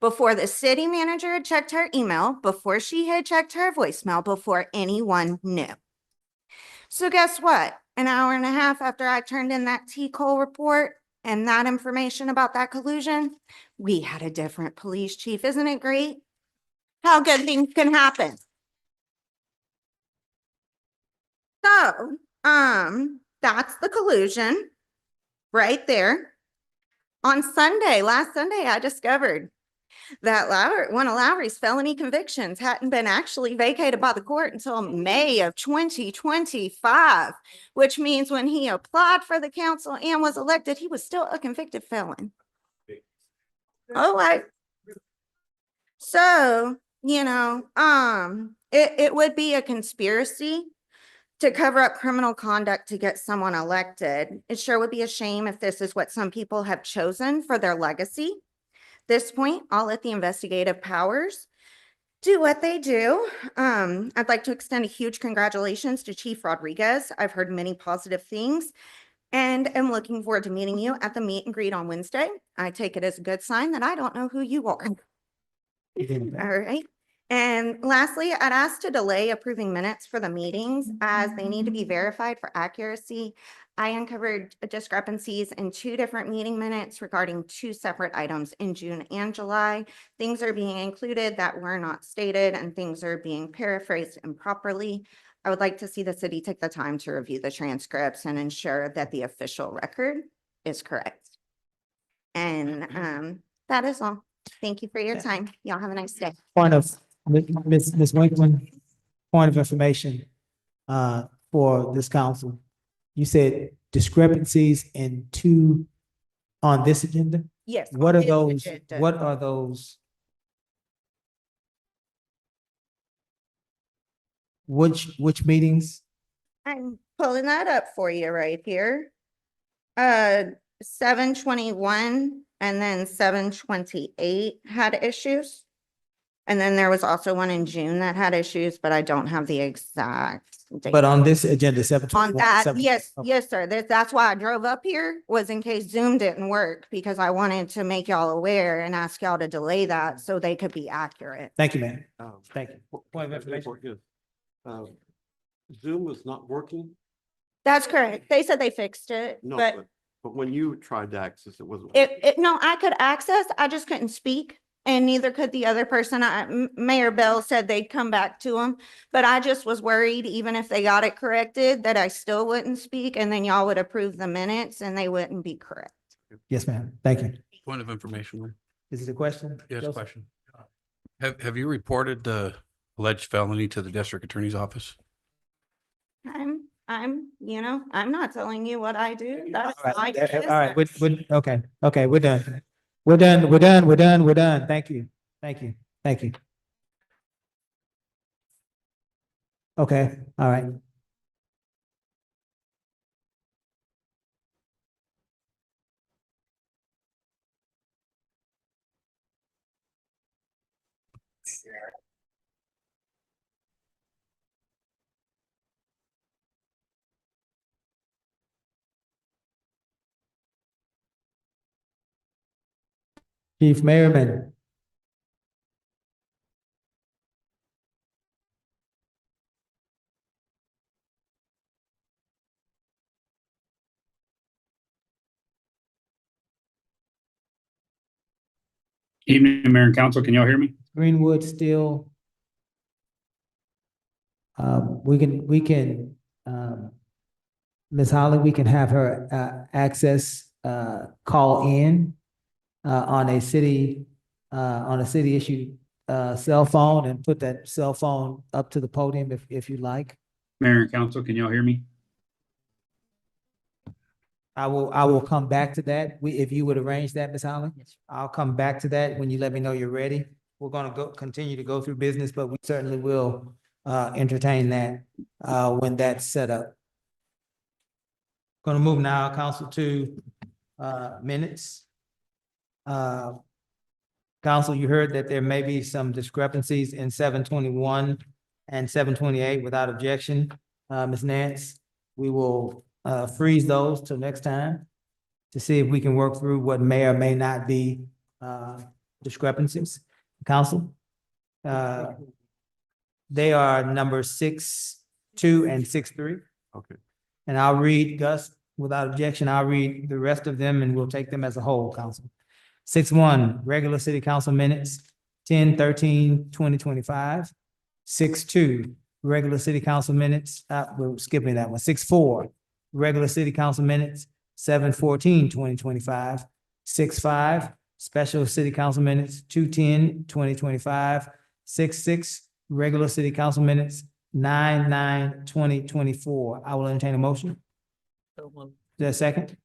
Before the city manager had checked her email, before she had checked her voicemail, before anyone knew. So guess what? An hour and a half after I turned in that T-Cole report and that information about that collusion, we had a different police chief. Isn't it great how good things can happen? So, that's the collusion right there. On Sunday, last Sunday, I discovered that one of Lowry's felony convictions hadn't been actually vacated by the court until May of 2025, which means when he applied for the council and was elected, he was still a convicted felon. Oh, so, you know, it would be a conspiracy to cover up criminal conduct to get someone elected. It sure would be a shame if this is what some people have chosen for their legacy. At this point, I'll let the investigative powers do what they do. I'd like to extend a huge congratulations to Chief Rodriguez. I've heard many positive things and am looking forward to meeting you at the meet and greet on Wednesday. I take it as a good sign that I don't know who you are. All right. And lastly, I'd ask to delay approving minutes for the meetings as they need to be verified for accuracy. I uncovered discrepancies in 2 different meeting minutes regarding 2 separate items in June and July. Things are being included that were not stated and things are being paraphrased improperly. I would like to see the city take the time to review the transcripts and ensure that the official record is correct. And that is all. Thank you for your time. Y'all have a nice day. Point of, Ms. Winkman, point of information, for this council. You said discrepancies in 2 on this agenda? Yes. What on are this those, agenda. what are those? Which meetings? I'm pulling that up for you right here. 7/21 and then 7/28 had issues. And then there was also one in June that had issues, but I don't have the exact date. But on this agenda, 7/21. On that, yes, sir. That's why I drove up here, was in case Zoom didn't work, because I wanted to make y'all aware and ask y'all to delay that so they could be accurate. Thank you, ma'am. Thank you. Point of information. Zoom is not working? That's correct. They said they fixed it, but But when you tried to access, it wasn't. no, I could access, I just couldn't speak. And neither could the other person. Mayor Bell said they'd come back to him, but I just was worried, even if they got it corrected, that I still wouldn't speak and then y'all would approve the minutes and they wouldn't be correct. Yes, ma'am. Thank you. Point of information, Mayor. Is it a question? Yes, Joseph? question. Have you reported the alleged felony to the district attorney's office? I'm not telling you what I do. That's All my right, all right, business. okay, we're done. We're done. Thank you. Okay, all right. Chief Merriman. Evening, Mayor and Council. Can y'all hear me? Greenwood still. We can, Ms. Holly, we can have her, access, call in, on a city issued, cell phone and put that cell phone up to the podium if you like. Mayor and Council, can y'all hear me? I will come back to that. If you would arrange that, Ms. Holly, I'll come back to that when you let me know you're ready. We're gonna continue to go through business, but we certainly will, entertain that, when that's set up. Gonna move now, council, to, minutes. Council, you heard that there may be some discrepancies in 7/21 and 7/28 without objection. Ms. Nance, we will, freeze those till next time to see if we can work through what may or may not be, discrepancies. Council? They are number 6.2 and 6.3. Okay. And I'll read, Gus, without objection, I'll read the rest of them and we'll take them as a whole, council. 6.1, regular city council minutes, 10/13/2025. 6.2, regular city council minutes, we're skipping that one. 6.4, regular city council minutes, 7/14/2025. 6.5, special city council minutes, 2/10/2025. 6.6, regular city council minutes, 9/9/2024. I will entertain a motion. Is there a second?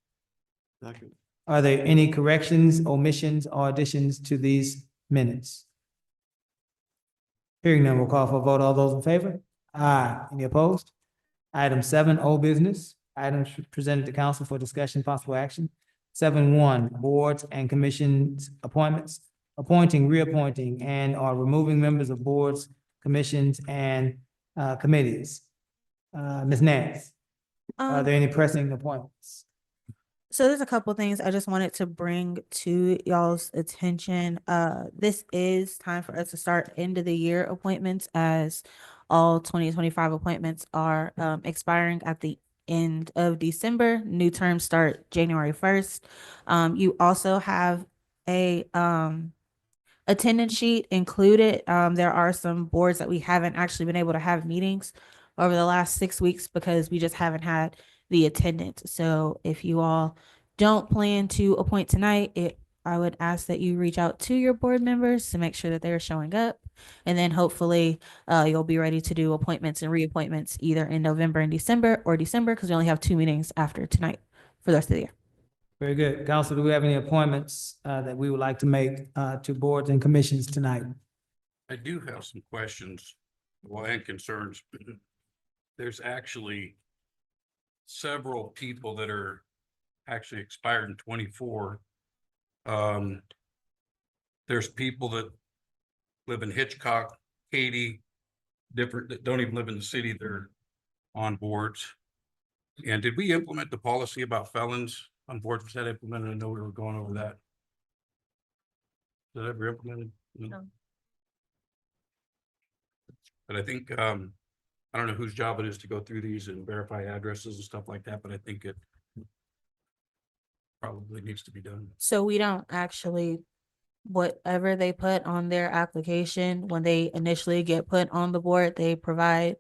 Second. Are there any corrections, omissions, or additions to these minutes? Hearing none, we'll call for a vote. All those in favor? Aye. Any opposed? Item 7, old business. Items presented to council for discussion, possible action. 7.1, boards and commissions appointments, appointing, reappointing, and or removing members of boards, commissions, and committees. Ms. Nance, are there any pressing appointments? So there's a couple things I just wanted to bring to y'all's attention. This is time for us to start end of the year appointments, as all 2025 appointments are expiring at the end of December. New terms start January 1st. You also have a attendance sheet included. There are some boards that we haven't actually been able to have meetings over the last 6 weeks because we just haven't had the attendance. So if you all don't plan to appoint tonight, I would ask that you reach out to your board members to make sure that they're showing up. And then hopefully you'll be ready to do appointments and reappointments either in November and December, or December, because we only have 2 meetings after tonight for the rest of the year. Very good. Council, do we have any appointments that we would like to make to boards and commissions tonight? I do have some questions, well, and concerns. There's actually several people that are actually expired in 24. There's people that live in Hitchcock, Katy, different, that don't even live in the city. They're on boards. And did we implement the policy about felons on boards? Was that implemented? I know we were going over that. Did that ever implemented? No. But I think, I don't know whose job it is to go through these and verify addresses and stuff like that, but I think it probably needs to be done. So we don't actually, whatever they put on their application, when they initially get put on the board, they provide,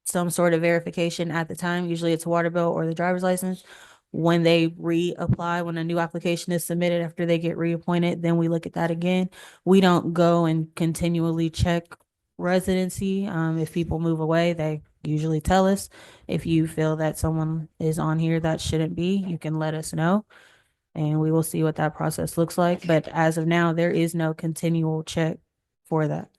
some sort of verification at the time. Usually it's a water bill or the driver's license. When they reapply, when a new application is submitted after they get reappointed, then we look at that again. We don't go and continually check residency. If people move away, they usually tell us. If you feel that someone is on here that shouldn't be, you can let us know, and we will see what that process looks like. But as of now, there is no continual check for that.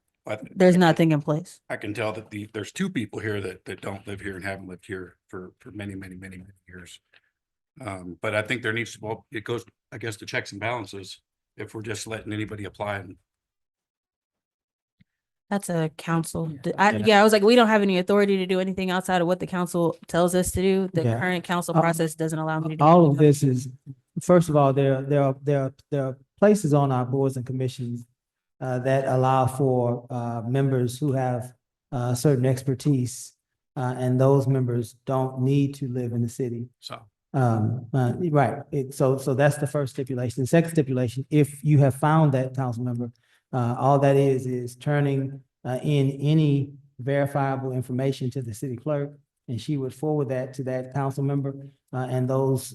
There's nothing in place. I can tell that there's 2 people here that don't live here and haven't lived here for many years. But I think there needs to, well, it goes, I guess, to checks and balances if we're just letting anybody apply. And That's a council. I was like, we don't have any authority to do anything outside of what the council tells us to do. The Yeah. current council process doesn't allow me to do. All of this is, first of all, there are places on our boards and commissions that allow for members who have certain expertise, and those members don't need to live in the city. so Right. So that's the first stipulation. The second stipulation, if you have found that council member, all that is turning in any verifiable information to the city clerk, and she would forward that to that council member, and those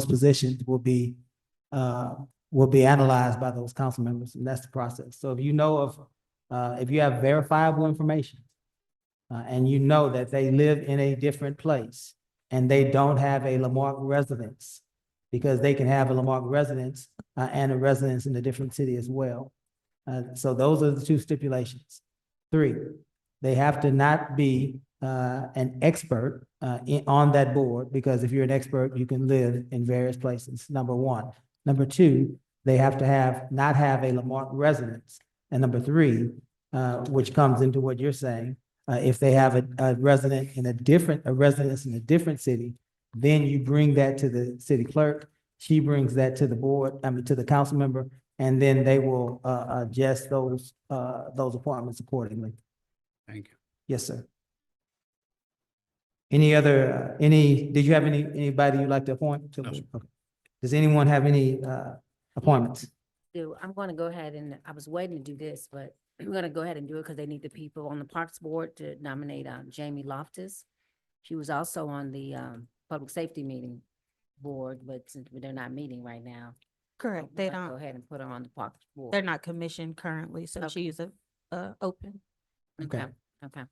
positions will be analyzed by those council members, and that's the process. So if you know of, if you have verifiable information, and you know that they live in a different place, and they don't have a Lamarque residence, because they can have a Lamarque residence and a residence in a different city as well. So those are the 2 stipulations. 3, they have to not be an expert on that board, because if you're an expert, you can live in various places, number 1. Number 2, they have to not have a Lamarque residence. And number 3, which comes into what you're saying, if they have a residence in a different city, then you bring that to the city clerk. She brings that to the board, to the council member, and then they will adjust those appointments accordingly. thank you. Yes, sir. Did you have anybody you'd like to appoint to? No, sir. Okay. Does anyone have any appointments? I'm going to go ahead and, I was waiting to do this, but I'm going to go ahead and do it because they need the people on the Parks Board to nominate Jamie Loftus. She was also on the Public Safety Meeting Board, but since they're not meeting right now. Correct. They I'm gonna don't, Go ahead and put her on the Parks Board. they're not commissioned currently, so she's open. Okay. Okay.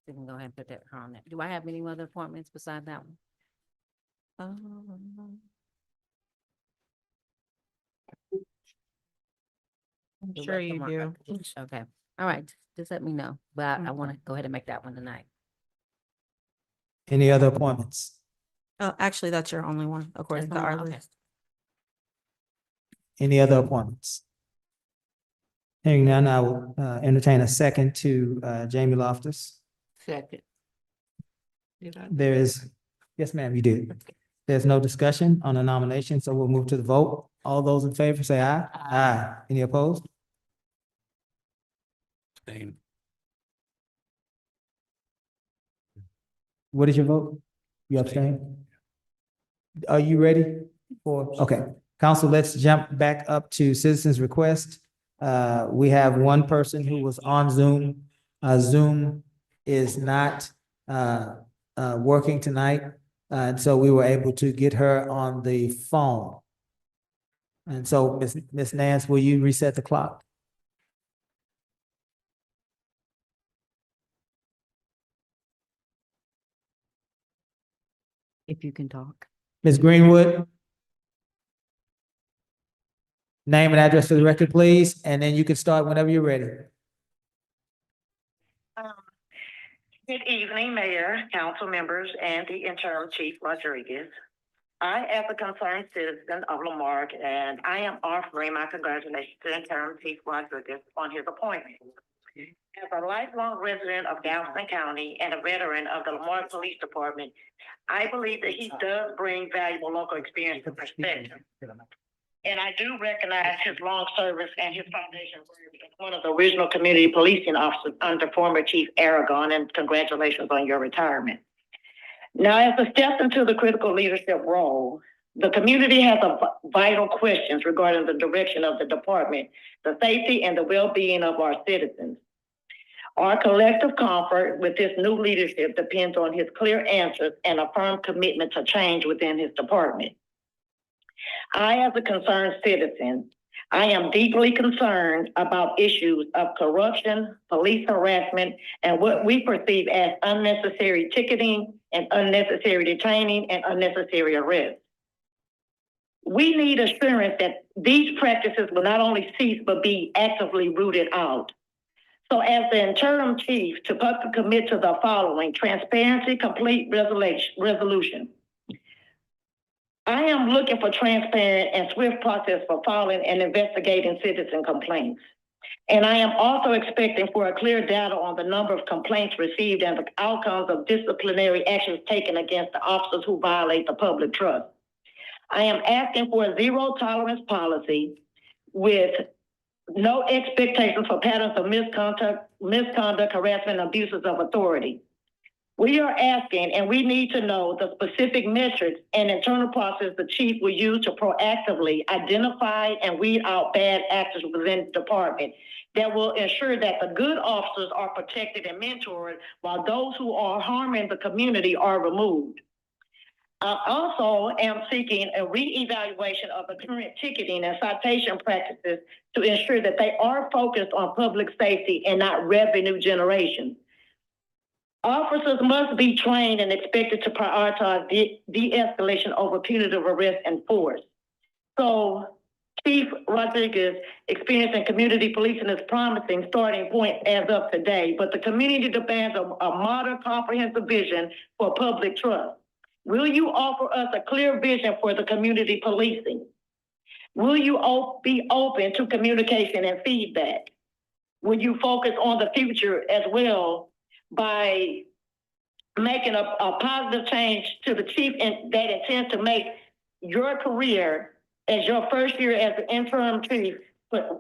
We can go ahead and put her on there. Do I have any other appointments besides that one? I'm The sure rest of you them do. are- Okay, all right, just let me know, but I want to go ahead and make that one tonight. Any other appointments? Actually, that's your only one, according to That's our fine, okay. list. Any other appointments? Hearing none, I will entertain a second to Jamie Loftus. Second. There is, yes, ma'am, you did. There's no discussion on the nomination, so we'll move to the vote. All those in favor say aye. Aye. Any opposed? Abstain. What is your vote? You abstain? Are you ready for, okay, council, let's jump back up to citizens' request. We have one person who was on Zoom. Zoom is not, working tonight. And so we were able to get her on the phone. And so, Ms. Nance, will you reset the clock? If you can talk. Ms. Greenwood? Name and address for the record, please, and then you can start whenever you're ready. Good evening, Mayor, council members, and the interim Chief Rodriguez. I am a concerned citizen of Lamarque, and I am offering my congratulations to interim Chief Rodriguez on his appointment. As a lifelong resident of Galveston County and a veteran of the Lamarque Police Department, I believe that he does bring valuable local experience and perspective. And I do recognize his long service and his foundation as one of the original community policing officers under former Chief Aragon, and congratulations on your retirement. Now, as a step into the critical leadership role, the community has vital questions regarding the direction of the department, the safety and the well-being of our citizens. Our collective comfort with this new leadership depends on his clear answers and a firm commitment to change within his department. I, as a concerned citizen, I am deeply concerned about issues of corruption, police harassment, and what we perceive as unnecessary ticketing and unnecessary detaining and unnecessary arrests. We need assurance that these practices will not only cease, but be actively rooted out. So as the interim chief, to publicly commit to the following: transparency, complete resolution. I am looking for transparent and swift process for filing and investigating citizen complaints. And I am also expecting for a clear data on the number of complaints received and the outcomes of disciplinary actions taken against the officers who violate the public trust. I am asking for a zero tolerance policy with no expectations for patterns of misconduct, harassment, and abuses of authority. We are asking, and we need to know the specific metrics and internal process the chief will use to proactively identify and weed out bad actors within the department that will ensure that the good officers are protected and mentored while those who are harming the community are removed. I also am seeking a reevaluation of the current ticketing and citation practices to ensure that they are focused on public safety and not revenue generation. Officers must be trained and expected to prioritize de-escalation over punitive arrest and force. So Chief Rodriguez, experience in community policing is promising starting point as of today, but the community demands a modern, comprehensive vision for public trust. Will you offer us a clear vision for the community policing? Will you be open to communication and feedback? Will you focus on the future as well by making a positive change to the chief that intends to make your career as your first year as the interim chief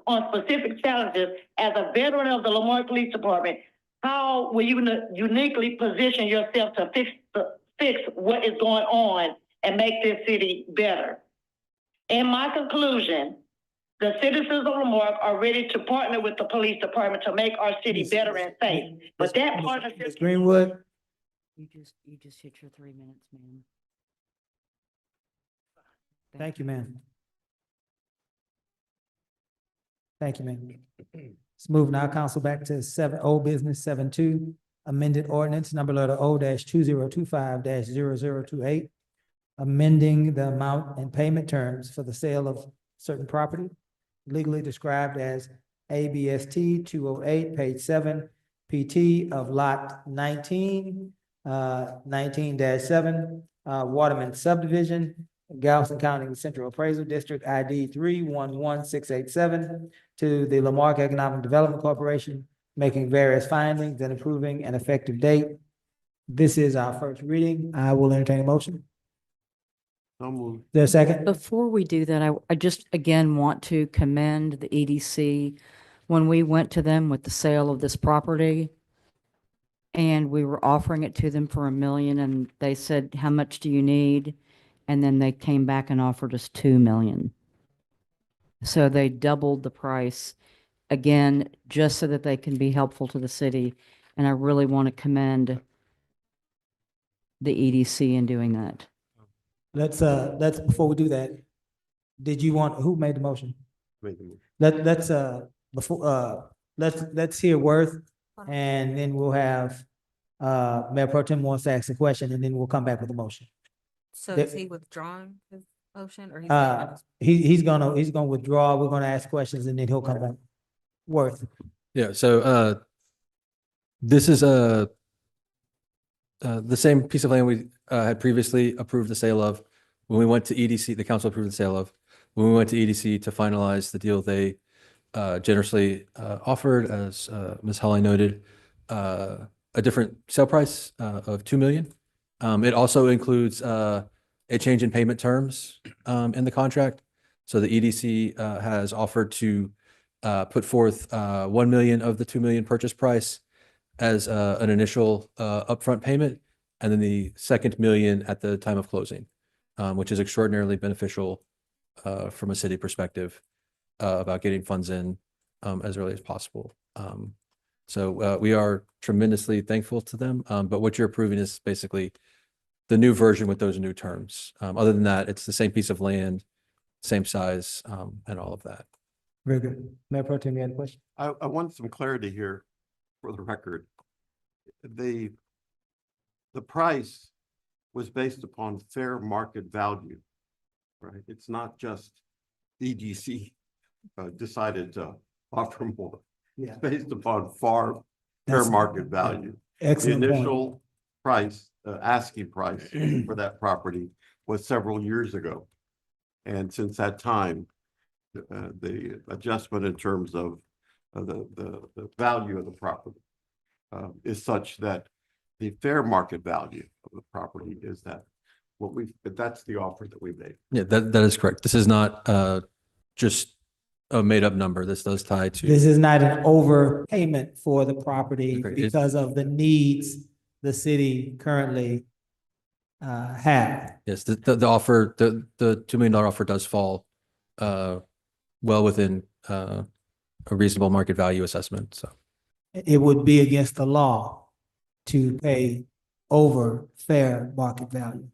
on specific challenges as a veteran of the Lamarque Police Department? How will you uniquely position yourself to fix what is going on and make this city better? In my conclusion, the citizens of Lamarque are ready to partner with the police department to make our city better and safe. But that partnership. Ms. Greenwood? You just hit your 3 minutes, ma'am. Thank you, ma'am. Thank you, ma'am. Let's move now, council, back to old business 7.2, amended ordinance number letter O-2025-0028, amending the amount and payment terms for the sale of certain property, legally described as ABST 208, page 7, PT of lot 19, 19-7, Waterman subdivision, Galveston County Central Appraisal District ID 311687 to the Lamarque Economic Development Corporation, making various findings and approving an effective date. This is our first reading. I will entertain a motion. So moved. There's a second? Before we do that, I just again want to commend the EDC. When we went to them with the sale of this property and we were offering it to them for $1 million and they said, how much do you need? And then they came back and offered us $2 million. So they doubled the price again, just so that they can be helpful to the city. And I really want to commend the EDC in doing that. Let's, before we do that, did you want, who made the motion? Make the motion. Let's hear Worth, and then we'll have, Mayor Pro Tem wants to ask a question, and then we'll come back with the motion. So That- is he withdrawing his motion or he's? He's gonna withdraw, we're gonna ask questions, and then he'll come back. Worth. Yeah, so this is the same piece of land we had previously approved the sale of. When we went to EDC, the council approved the sale of. When we went to EDC to finalize the deal, they generously offered, as Ms. Holly noted, a different sale price of $2 million. It also includes a change in payment terms in the contract. So the EDC has offered to put forth $1 million of the $2 million purchase price as an initial upfront payment, and then the second $1 million at the time of closing, which is extraordinarily beneficial from a city perspective about getting funds in as early as possible. So we are tremendously thankful to them. But what you're approving is basically the new version with those new terms. Other than that, it's the same piece of land, same size, and all of that. Very good. Mayor Pro Tem, you had a question? I want some clarity here for the record. The price was based upon fair market value, right? It's not just EDC decided to offer more. Yeah. It's based upon fair That's- market value. Excellent The point. initial price, asking price for that property was several years ago. And since that time, the adjustment in terms of the value of the property is such that the fair market value of the property is that's the offer that we made. Yeah, that is correct. This is not just a made up number. This does tie to. This is not an overpayment for the property Okay, because of the needs the city currently have. Yes, the offer, the $2 million offer does fall well within a reasonable market value assessment. So It would be against the law to pay over fair market value.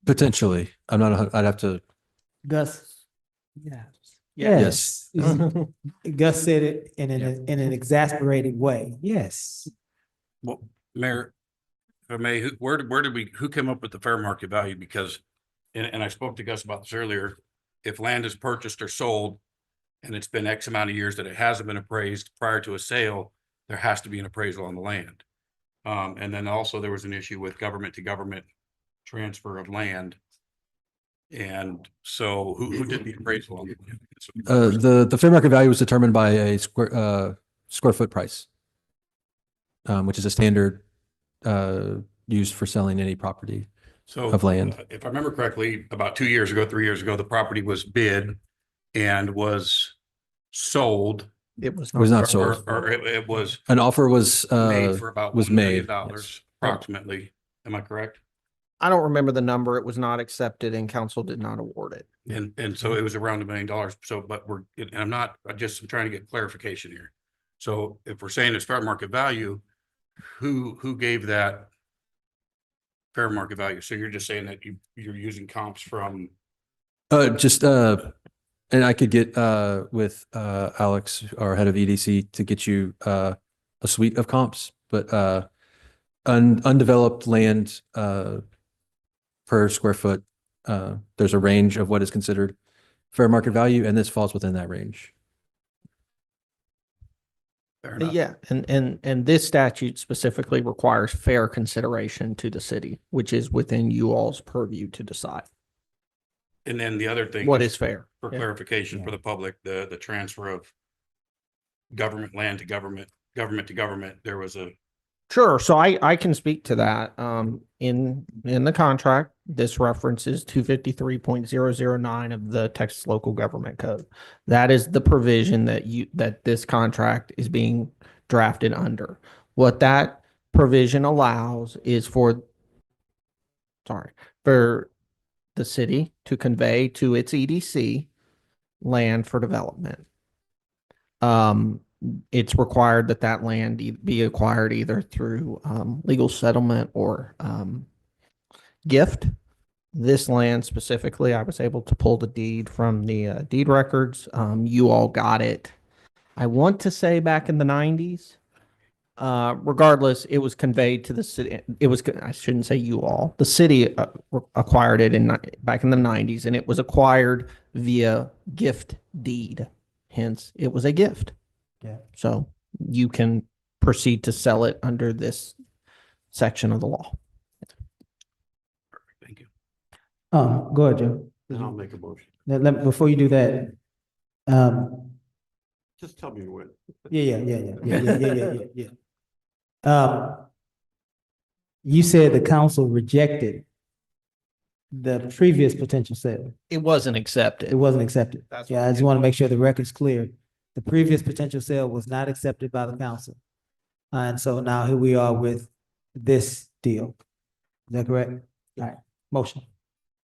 potentially, I'm not, I'd have to. Gus? Yeah. Yes. Gus said it in an exasperated way. Yes. Well, Mayor, if I may, who came up with the fair market value? Because, and I spoke to Gus about this earlier, if land is purchased or sold and it's been X amount of years that it hasn't been appraised prior to a sale, there has to be an appraisal on the land. And then also there was an issue with government to government transfer of land. And so who did the appraisal on the land? The fair market value was determined by a square foot price, which is a standard used for selling any property of land. If I remember correctly, about 2 years ago, 3 years ago, the property was bid and was sold. It was not sold. Or it was. An offer was Made for about was $1 million made. Yes. approximately. Am I correct? I don't remember the number. It was not accepted and council did not award it. And so it was around $1 million. So, but and I'm trying to get clarification here. So if we're saying it's fair market value, who gave that fair market value? So you're just saying that you're using comps from. And I could get with Alex, our head of EDC, to get you a suite of comps, but undeveloped land per square foot, there's a range of what is considered fair market value, and this falls within that range. Fair enough. Yeah, and this statute specifically requires fair consideration to the city, which is within you all's purview to decide. And then the other thing. What is fair? For Yeah. clarification for the public, the transfer of government land to government to government, there was a Sure. So I can speak to that. In the contract, this references 253.009 of the Texas Local Government Code. That is the provision that this contract is being drafted under. What that provision allows is for the city to convey to its EDC land for development. It's required that that land be acquired either through legal settlement or gift. This land specifically, I was able to pull the deed from the deed records. You all got it, I want to say, back in the 90s. Regardless, it was conveyed to the city. I shouldn't say you all. The city acquired it back in the 90s, and it was acquired via gift deed. Hence, it was a gift. Yeah. So you can proceed to sell it under this section of the law. Thank you. Go ahead, Joe. And I'll make a motion. Before you do that, Just tell me when. yeah. You said the council rejected the previous potential sale. It wasn't accepted. It wasn't accepted. Yeah, I just want to make sure the record's clear. The previous potential sale was not accepted by the council. And so now here we are with this deal. Is that correct? All right, motion.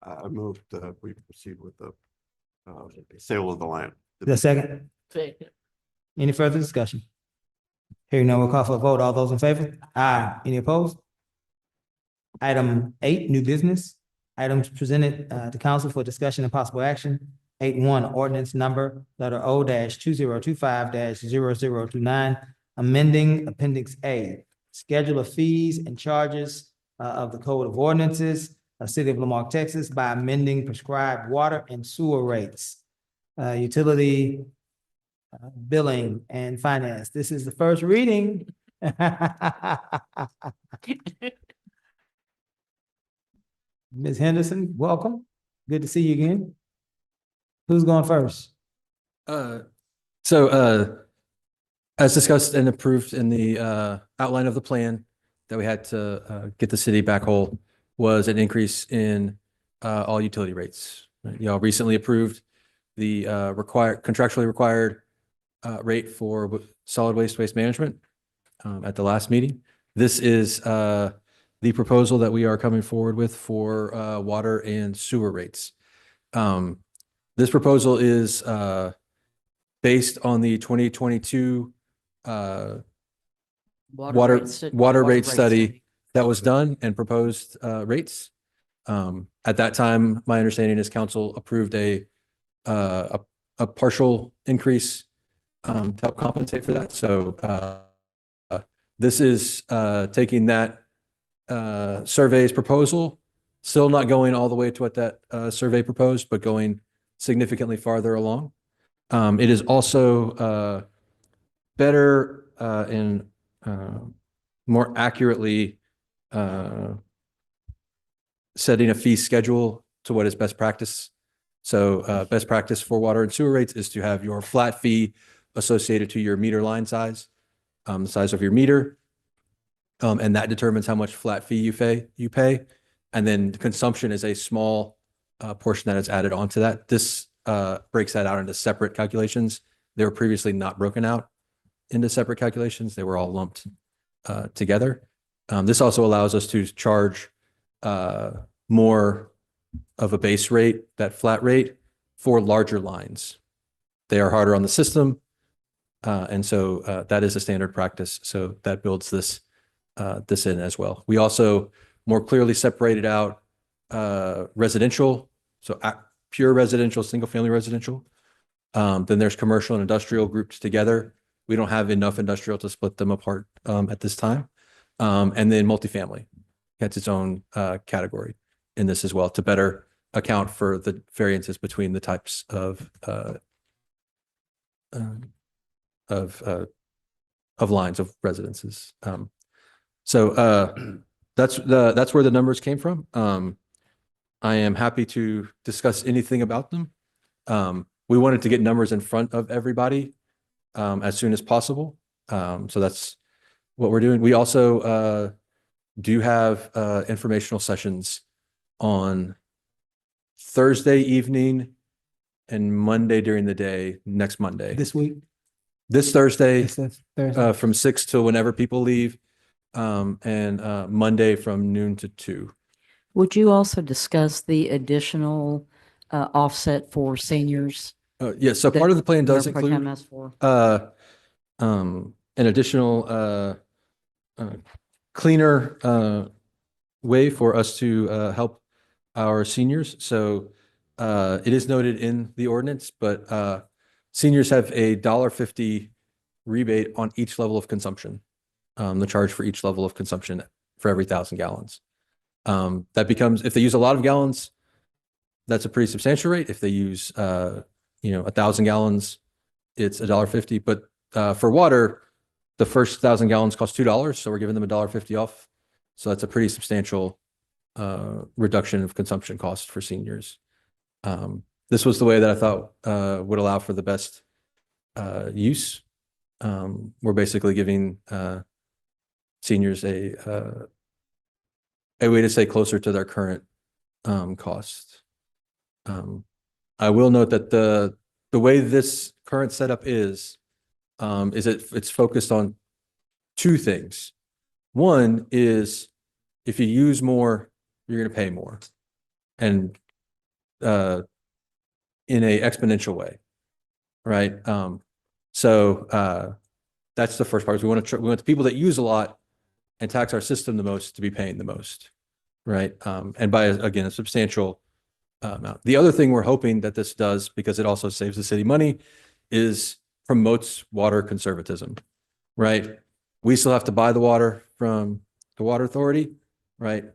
I moved that we proceed with the sale of the land. The second? Any further discussion? Hearing none, we'll call for a vote. All those in favor? Aye. Any opposed? Item 8, new business. Items presented to council for discussion and possible action. 8.1, ordinance number letter O-2025-0029, amending Appendix A, schedule of fees and charges of the Code of Ordinances of City of Lamarque, Texas, by amending prescribed water and sewer rates, utility billing and finance. This is the first reading. Ms. Henderson, welcome. Good to see you again. Who's going first? As discussed and approved in the outline of the plan that we had to get the city back whole was an increase in all utility rates. Y'all recently approved the contractually required rate for solid waste management at the last meeting. This is the proposal that we are coming forward with for water and sewer rates. This proposal is based on the 2022 water rate study that was done and proposed rates. At that time, my understanding is council approved a partial increase to help compensate for that. So this is taking that survey's proposal, still not going all the way to what that survey proposed, but going significantly farther along. It is also better and more accurately setting a fee schedule to what is best practice. So best practice for water and sewer rates is to have your flat fee associated to your meter line size, the size of your meter. And that determines how much flat fee you pay. And then consumption is a small portion that is added onto that. This breaks that out into separate calculations. They were previously not broken out into separate calculations. They were all lumped together. This also allows us to charge more of a base rate, that flat rate, for larger lines. They are harder on the system. And so that is a standard practice. So that builds this in as well. We also more clearly separated out residential, so pure residential, single family residential. Then there's commercial and industrial grouped together. We don't have enough industrial to split them apart at this time. And then multifamily gets its own category in this as well to better account for the variances between the types of lines of residences. So that's where the numbers came from. I am happy to discuss anything about them. We wanted to get numbers in front of everybody as soon as possible. So that's what we're doing. We also do have informational sessions on Thursday evening and Monday during the day, next Monday. This week? This Thursday, Thursday. from 6 till whenever people leave, and Monday from noon to 2. Would you also discuss the additional offset for seniors? Yes, so part of the plan does Mayor Pro Tem include asked for? an additional cleaner way for us to help our seniors. So it is noted in the ordinance, but seniors have a $1.50 rebate on each level of consumption. The charge for each level of consumption for every 1,000 gallons. That becomes, if they use a lot of gallons, that's a pretty substantial rate. If they use 1,000 gallons, it's $1.50. But for water, the first 1,000 gallons costs $2, so we're giving them $1.50 off. So that's a pretty substantial reduction of consumption costs for seniors. This was the way that I thought would allow for the best use. We're basically giving seniors a way to stay closer to their current cost. I will note that the way this current setup is it's focused on two things. One is if you use more, you're going to pay more, and in a exponential way, right? So that's the first part. Is we want the people that use a lot and tax our system the most to be paying the most, right? And by, again, a substantial amount. The other thing we're hoping that this does, because it also saves the city money, is promotes water conservatism, right? We still have to buy the water from the water authority, right?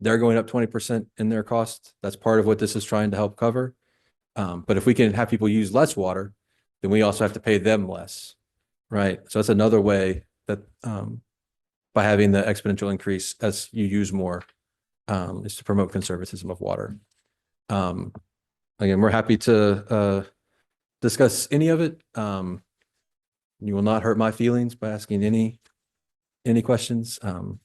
They're going up 20% in their cost. That's part of what this is trying to help cover. But if we can have people use less water, then we also have to pay them less, right? So that's another way that by having the exponential increase as you use more is to promote conservatism of water. Again, we're happy to discuss any of it. You will not hurt my feelings by asking any questions. So.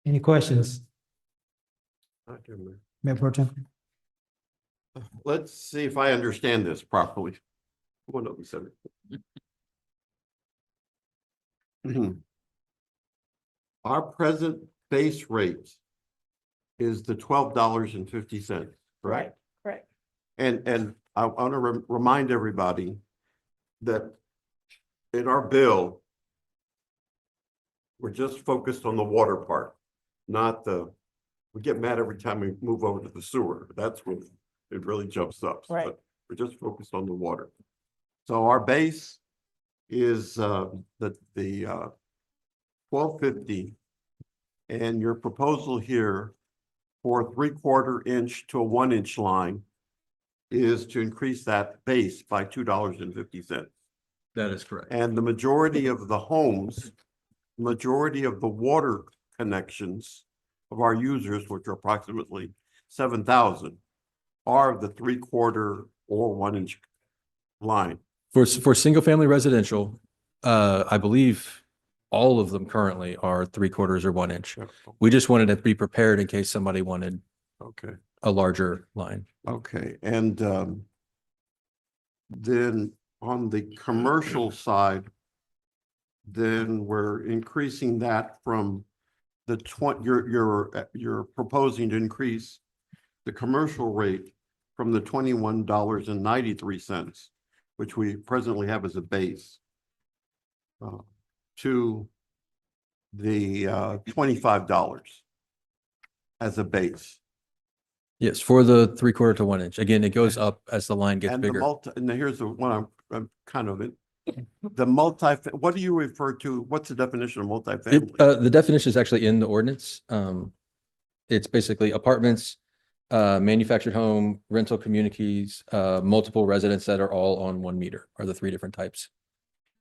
Any questions, Mayor Pro Tem? Let's see if I understand this properly. One of them said it. Our present base rate is the $12.50, right? Correct. And I want to remind everybody that in our bill, we're just focused on the water part, not we get mad every time we move over to the sewer. That's when it really jumps up. Right. But we're just focused on the water. So our base is the $12.50, and your proposal here for a 3/4 inch to a 1 inch line is to increase that base by $2.50. That is correct. And the majority of the homes, majority of the water connections of our users, which are approximately 7,000, are the 3/4 or 1 inch line. For single family residential, I believe all of them currently are 3/4 or 1 inch. We just wanted to be prepared in case somebody wanted a larger line. Okay, and then on the commercial side, then we're increasing that from the you're proposing to increase the commercial rate from the $21.93, which we presently have as a base, to the $25 as a base. Yes, for the 3/4 to 1 inch. Again, it goes up as the line gets And bigger. and here's the one I'm kind of what do you refer to? What's the definition of multifamily? The definition is actually in the ordinance. It's basically apartments, manufactured home, rental communities, multiple residents that are all on 1 meter are the 3 different types.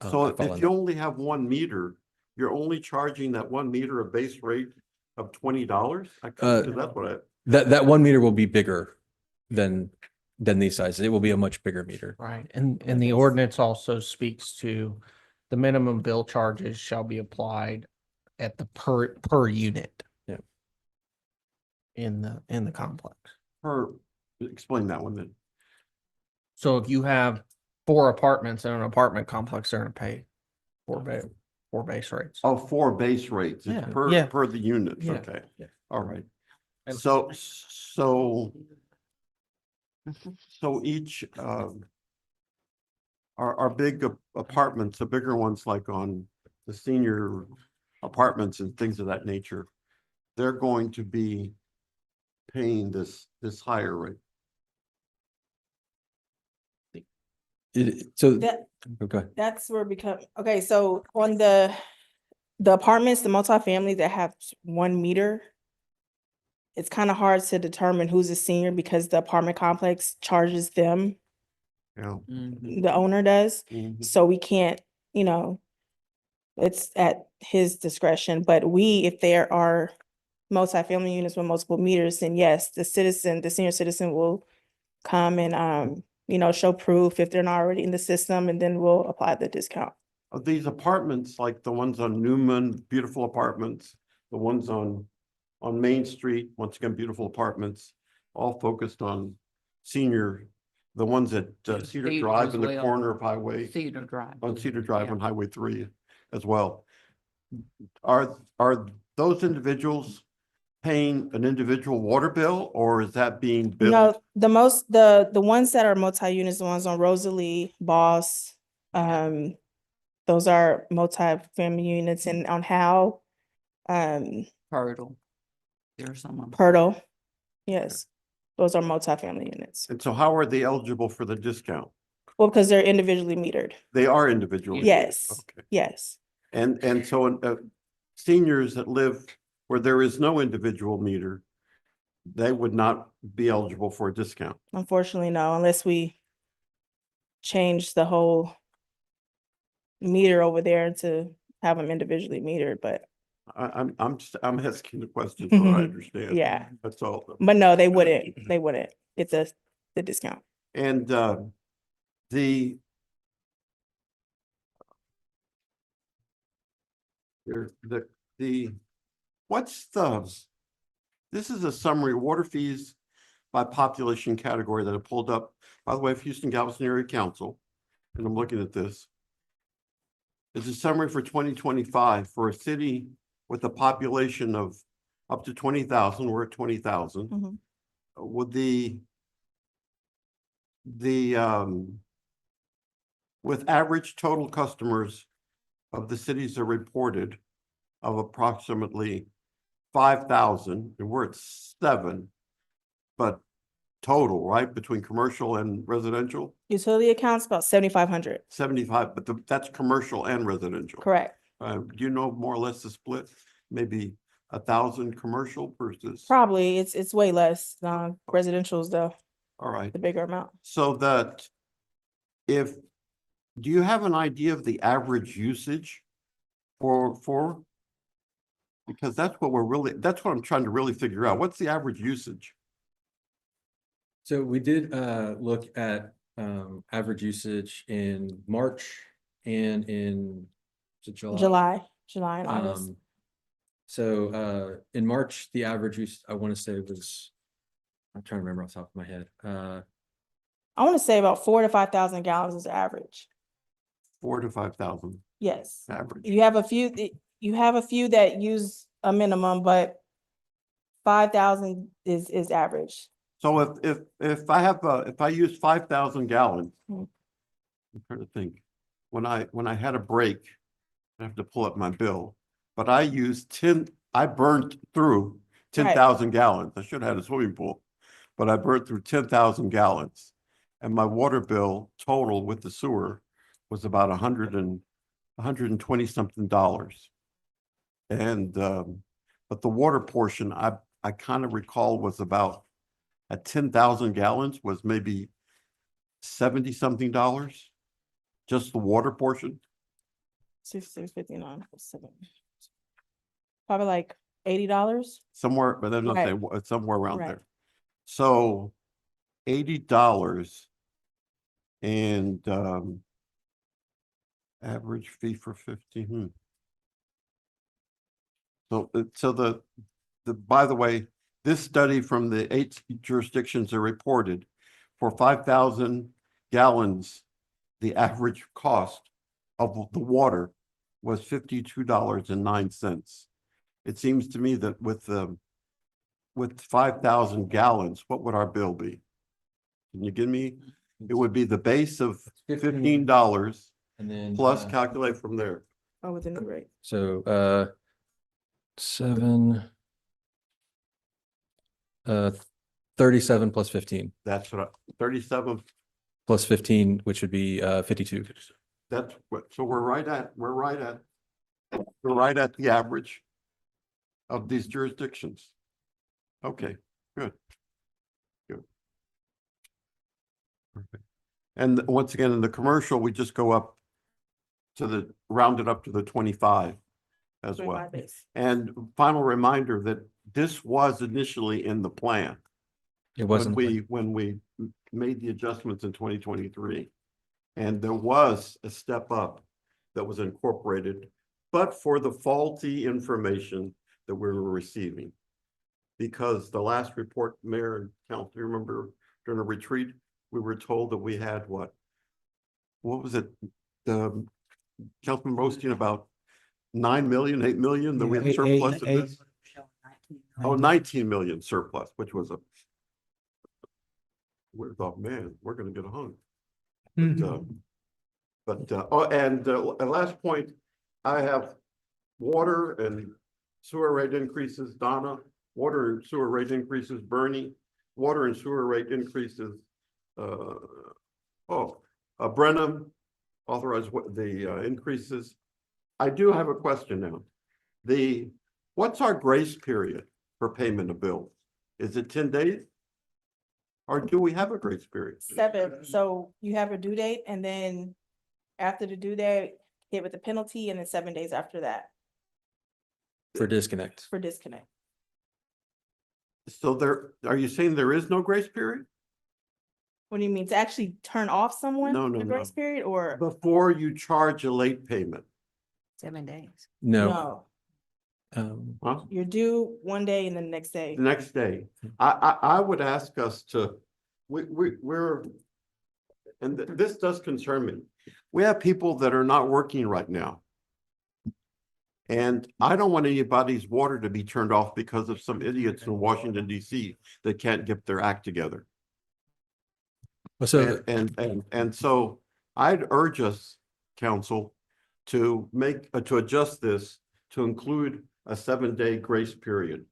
So if you only have 1 meter, you're only charging that 1 meter a base rate of $20? That's what that 1 meter will be bigger than these sizes. It will be a much bigger meter. Right, and the ordinance also speaks to the minimum bill charges shall be applied at the per unit. Yeah. In the complex. Explain that one then. So if you have 4 apartments in an apartment complex, they're gonna pay 4 base rates. Oh, 4 base rates. It's Yeah, yeah. per the units. Yeah, Okay. yeah. All right. And- So each, our big apartments, the bigger ones like on the senior apartments and things of that nature, they're going to be paying this higher rate. So, That, okay. that's where okay, so on the apartments, the multifamily that have 1 meter, it's kind of hard to determine who's a senior because the apartment complex charges them, Yeah. the owner does. Mhm. So we can't, it's at his discretion, but if there are multifamily units with multiple meters, then yes, the senior citizen will come and, show proof if they're not already in the system, and then we'll apply the discount. Of these apartments, like the ones on Newman, beautiful apartments, the ones on Main Street, once again, beautiful apartments, all focused on senior, the ones at Cedar Cedar Drive as in the well. corner of Highway, Cedar Drive. on Cedar Drive Yeah. on Highway 3 as well. Are those individuals paying an individual water bill, or is that being billed? No, the ones that are multi-units, the ones on Rosalie, Boss, those are multi-family units, and on Howe, Hurdle. There's some. Purtle, yes, those are multi-family units. And so how are they eligible for the discount? Well, because they're individually metered. They are individually. Yes, Okay. yes. And so seniors that live where there is no individual meter, they would not be eligible for a discount. Unfortunately, no, unless we change the whole meter over there to have them individually metered, but I'm asking the question so I understand. yeah. That's all. But no, they wouldn't. They wouldn't. It's the discount. And the what's this is a summary water fees by population category that I pulled up, by the way, of Houston Galveston Area Council. And I'm looking at this. It's a summary for 2025 for a city with a population of up to 20,000. We're at 20,000. Mhm. With with average total customers of the cities are reported of approximately 5,000, and we're at 7, but total, right, between commercial and residential, Utility accounts about 7,500. 75, but that's commercial and residential. Correct. Do you know more or less the split? Maybe 1,000 commercial versus, Probably it's way less. Residential's the all right. bigger amount. So that do you have an idea of the average usage for? Because that's what I'm trying to really figure out. What's the average usage? So we did look at average usage in March and in July. July and August. So in March, the average use, I want to say was, I'm trying to remember off the top of my head. I want to say about 4,000 to 5,000 gallons is average. 4,000 to 5,000 Yes. average. You have a few that use a minimum, but 5,000 is average. So if I use 5,000 gallons, Hmm. I'm trying to think, when I had a break, I have to pull up my bill, but I burned through 10,000 gallons. I should have had a swimming pool, but I burned through 10,000 gallons. And my water bill total with the sewer was about $120 something. And, but the water portion, I kind of recall was about at 10,000 gallons was maybe $70 something, just the water portion. 659, 7. Probably like $80. Somewhere, but I'm not Right. saying it's somewhere around Right. there. So $80 and Average fee for 15. So by the way, this study from the 8 jurisdictions are reported for 5,000 gallons, the average cost of the water was $52.09. It seems to me that with 5,000 gallons, what would our bill be? Can you give me? It would be the base of $15 And then plus calculate from there. Oh, within the rate. So 37 plus 15 That's what 37. plus 15, which would be 52. That's what, so we're right at the average of these jurisdictions. Okay, good. Good. Perfect. And once again, in the commercial, we just go up to round it up to the 25 as well. 25 base. And final reminder that this was initially in the plan. It wasn't. When we made the adjustments in 2023. And there was a step up that was incorporated, but for the faulty information that we were receiving. Because the last report, Mayor and Council, you remember during a retreat, we were told that we had what was it? Councilman Roasting about 9 million, 8 million that we had surplus in this. Oh, 19 million surplus, which was we thought, man, we're gonna get hung. And last point, I have water and sewer rate increases, Donna, water and sewer rate increases, Bernie, water and sewer rate increases. Brenham authorized the increases. I do have a question now. What's our grace period for payment of bills? Is it 10 days? Or do we have a grace period? 7. So you have a due date, and then after the due date, hit with the penalty, and then 7 days after that For disconnect. for disconnect. So are you saying there is no grace period? What do you mean, to actually turn off someone? No, The grace period, or? Before you charge a late payment? 7 days. No. Huh? You're due one day and then the next day. The next day, I would ask us to, this does concern me. We have people that are not working right now. And I don't want anybody's water to be turned off because of some idiots in Washington DC that can't get their act together. So And so I'd urge us, council, to adjust this to include a 7-day grace period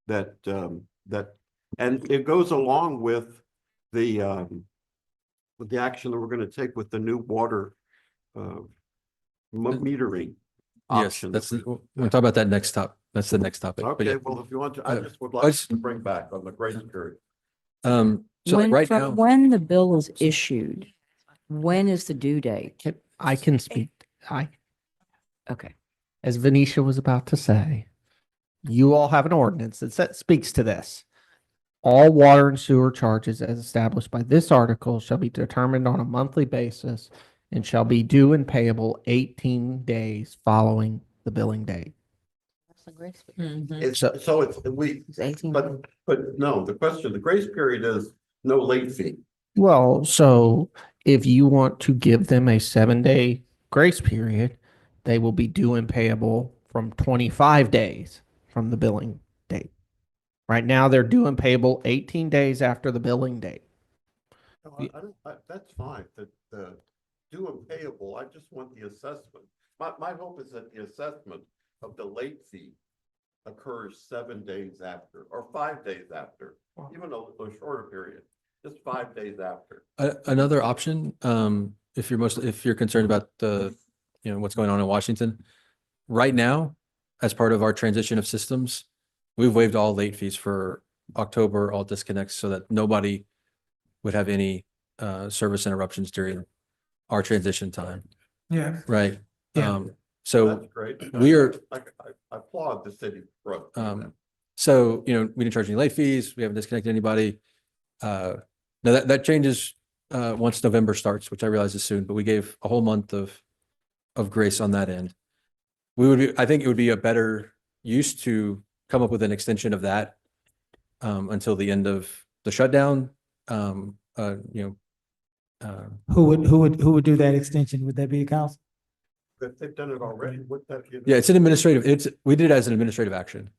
and it goes along with the action that we're going to take with the new water metering yes, option. we'll talk about that next top. That's the next topic. But Okay, yeah. well, if you want to, I just would like to bring back on the grace period. So right now, When the bill is issued, when is the due date? I can speak. Okay. As Venetia was about to say, you all have an ordinance that speaks to this. All water and sewer charges as established by this article shall be determined on a monthly basis and shall be due and payable 18 days following the billing date. That's a grace. But no, the grace period is no late fee. Well, so if you want to give them a 7-day grace period, they will be due and payable from 25 days from the billing date. Right now, they're due and payable 18 days after the billing date. No, that's fine, the due and payable, I just want the assessment. My hope is that the assessment of the late fee occurs 7 days after, or 5 days after, even a shorter period, just 5 days after. another option, if you're concerned about what's going on in Washington, right now, as part of our transition of systems, we've waived all late fees for October, all disconnects, so that nobody would have any service interruptions during our transition time. Yeah. Right. Yeah. So That's great. I applaud the city for so we didn't charge any late fees. We haven't disconnected anybody. Now that changes once November starts, which I realize is soon, but we gave a whole month of of grace on that end. I think it would be a better use to come up with an extension of that until the end of the shutdown. Who would do that extension? Would that be the council? If they've done it already, would that be? Yeah, we did it as an administrative action.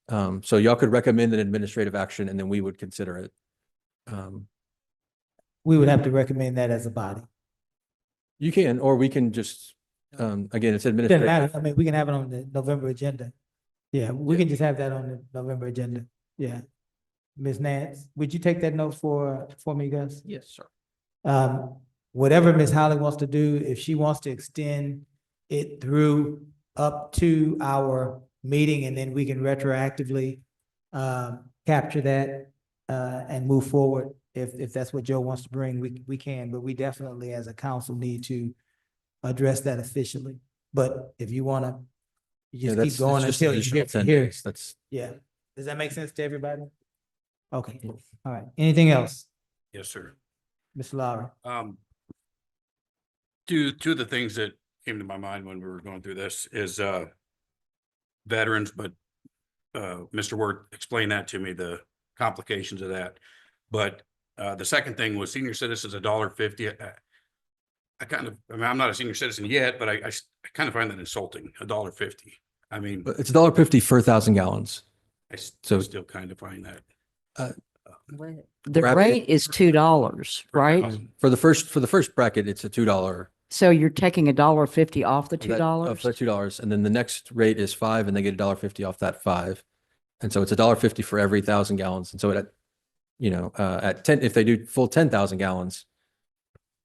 So y'all could recommend an administrative action and then we would consider it. We would have to recommend that as a body. You can, or we can just, again, it's Doesn't administrative. matter. I mean, we can have it on the November agenda. Yeah, we can just have that on the November agenda. Yeah. Ms. Nance, would you take that note for me, Gus? Yes, sir. Whatever Ms. Holly wants to do, if she wants to extend it through up to our meeting, and then we can retroactively capture that and move forward. If that's what Joe wants to bring, we can, but we definitely as a council need to address that officially. But if you wanna, you just keep going until you get to here. That's, Yeah. Does that make sense to everybody? Okay, all right. Anything else, Yes, sir. Mr. Lowry? Two of the things that came to my mind when we were going through this is veterans, but Mr. Word explained that to me, the complications of that. But the second thing was senior citizens, $1.50. I mean, I'm not a senior citizen yet, but I kind of find that insulting, $1.50. I mean, but it's $1.50 per 1,000 gallons. I So- still kind of find that. The Bracket. rate is $2, right? For the first bracket, it's a $2. So you're taking $1.50 off the Of $2? that $2, and then the next rate is $5, and they get $1.50 off that $5, and so it's $1.50 for every 1,000 gallons. And so at, at 10, if they do full 10,000 gallons,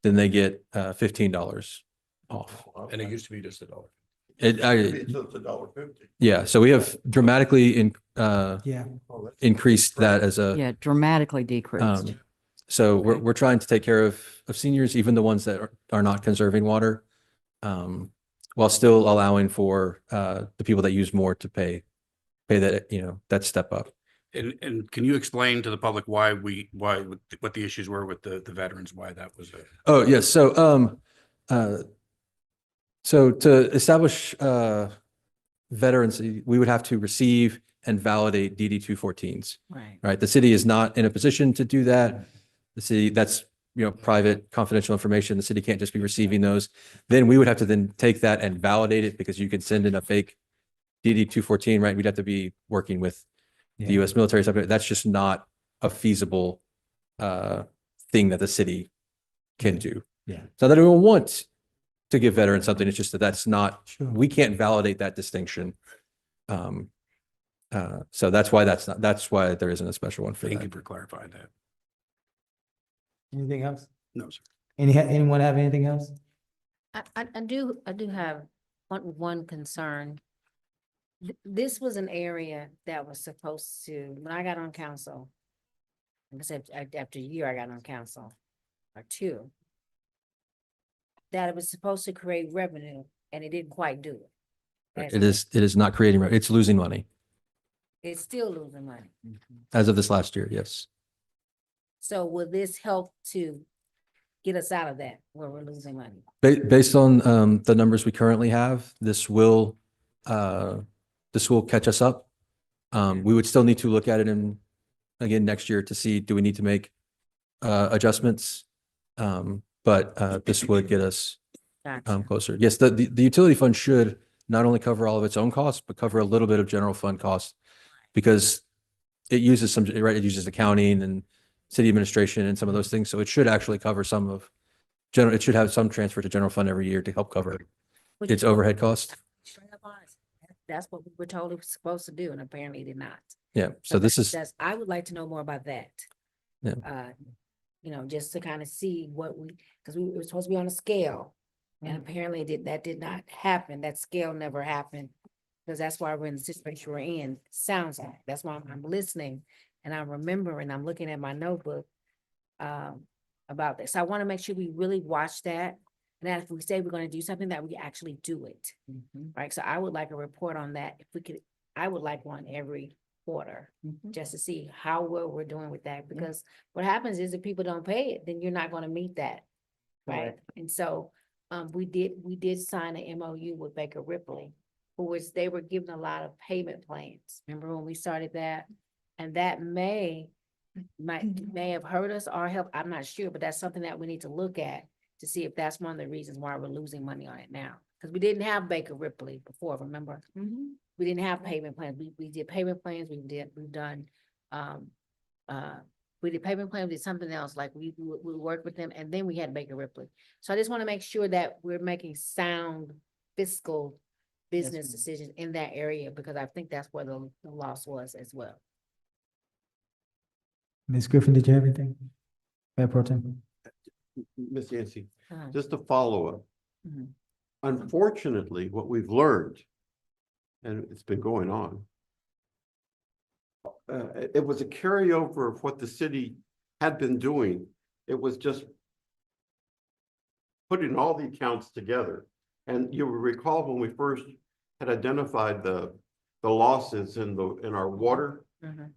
then they get $15 off. And it used to be just $1. It's $1.50. Yeah, so we have dramatically Yeah. increased that as a. Yeah, dramatically decreased. So we're trying to take care of seniors, even the ones that are not conserving water, while still allowing for the people that use more to pay that, that step up. And can you explain to the public why what the issues were with the veterans, why that was? Oh, yes. So to establish veterans, we would have to receive and validate DD 214s. Right. The city is not in a position to do that. The city, that's, private confidential information. The city can't just be receiving those. Then we would have to then take that and validate it, because you could send in a fake DD 214, right? We'd have to be working with the US military stuff. That's just not a feasible thing that the city can do. Yeah. So that everyone wants to give veterans something. It's just that's not, Sure. we can't validate that distinction. So that's why that's why there isn't a special one for Thank that. you for clarifying that. Anything else? No, sir. Anyone have anything else? I do have one concern. This was an area that was supposed to, when I got on council, like I said, after a year I got on council, or 2, that it was supposed to create revenue, and it didn't quite do it. It is not creating, it's losing money It's still losing money. as of this last year. Yes. So will this help to get us out of that, where we're losing money? Based on the numbers we currently have, this will catch us up. We would still need to look at it again next year to see, do we need to make adjustments? But this would get us Gotcha. closer. Yes, the utility fund should not only cover all of its own costs, but cover a little bit of general fund costs, because it uses it uses accounting and city administration and some of those things. So it should actually cover some of it should have some transfer to general fund every year to help cover its overhead costs. Straight up honest. That's what we were told it was supposed to do, and apparently it did not. Yeah. So this is, I would like to know more about that. Yeah. Just to kind of see because we were supposed to be on a scale, and apparently that did not happen. That scale never happened, because that's why we're in the situation we're in. Sounds like that's why I'm listening, and I'm remembering. I'm looking at my notebook about this. I want to make sure we really watch that, and that if we say we're going to do something, that we actually do it. Right. So I would like a report on that. If we could, I would like one every quarter, just to see how well we're doing with that. Because what happens is if people don't pay it, then you're not going to meet that. Right. And so we did sign an MOU with Baker Ripley, for which they were given a lot of payment plans. Remember when we started that? And that may have hurt us or helped, I'm not sure, but that's something that we need to look at to see if that's one of the reasons why we're losing money on it now. Because we didn't have Baker Ripley before, remember? We didn't have payment plans. We did payment plans, we did payment plans, we did something else, like we worked with them, and then we had Baker Ripley. So I just want to make sure that we're making sound fiscal business decisions in that area, because I think that's where the loss was as well. Ms. Griffin, did you have anything? Mayor Pro Tem? Ms. Yancey, Uh-huh. just a follow-up. Mhm. Unfortunately, what we've learned, and it's been going on, it was a carryover of what the city had been doing. It was just putting all the accounts together. And you will recall when we first had identified the losses in our water,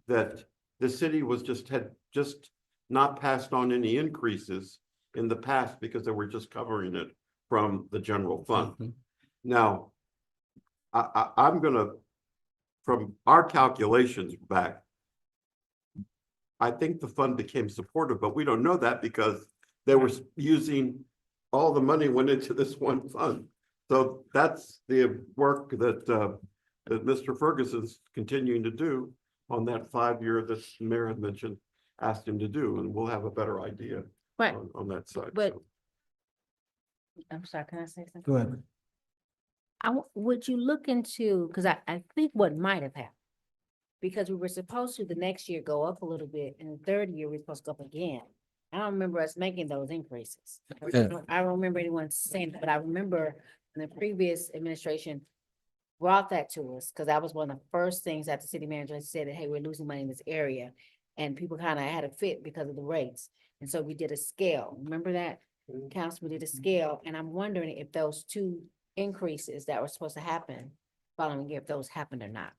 that the city had just not passed on any increases in the past because they were just covering it from the general fund. Now, I'm gonna, from our calculations back, I think the fund became supportive, but we don't know that because they were using, all the money went into this one fund. So that's the work that that Mr. Ferguson's continuing to do on that 5-year that the mayor had mentioned, asked him to do, and we'll have a better idea But, on that side. but, I'm sorry, can I say something? Go ahead. Would you look into, because I think what might have happened, because we were supposed to the next year go up a little bit, and the third year we're supposed to go up again. I don't remember us making those increases. Yeah. I don't remember anyone saying that, but I remember in the previous administration brought that to us, because that was one of the first things that the city manager said, that, hey, we're losing money in this area. And people kind of had a fit because of the rates. And so we did a scale. Remember that, council? We did a scale, and I'm wondering if those two increases that were supposed to happen following year, if those happened or not.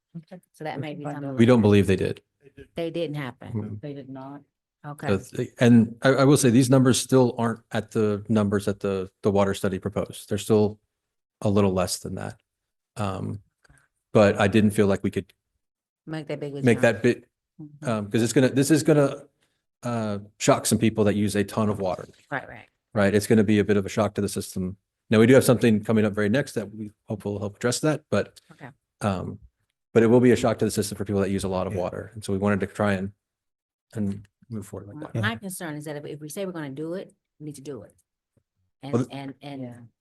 So that may be something. We don't believe they did. They didn't happen. Mhm. They did not. Okay. And I will say, these numbers still aren't at the numbers that the water study proposed. They're still a little less than that. But I didn't feel like we could Make that big. of a make jump. that bit, because this is gonna shock some people that use a ton of water, Right, right. right? It's gonna be a bit of a shock to the system. Now, we do have something coming up very next that we hope will help address that, but Okay. but it will be a shock to the system for people that use a lot of water. And so we wanted to try and move forward like that. My concern is that if we say we're gonna do it, we need to do it. Well, And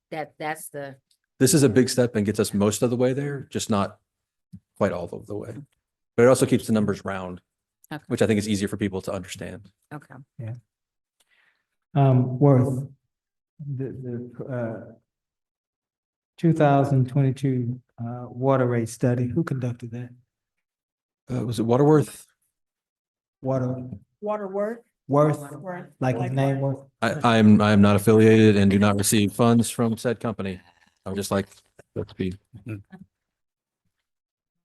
that's the, This is a big step and gets us most of the way there, just not quite all of the way. But it also keeps the numbers round, Okay. which I think is easier for people to understand. okay. Worth, the 2022 water rate study, who conducted that? Was it Waterworth? Worth, Worth. like his name Worth? I am not affiliated and do not receive funds from said company. I'm just like, let's be. I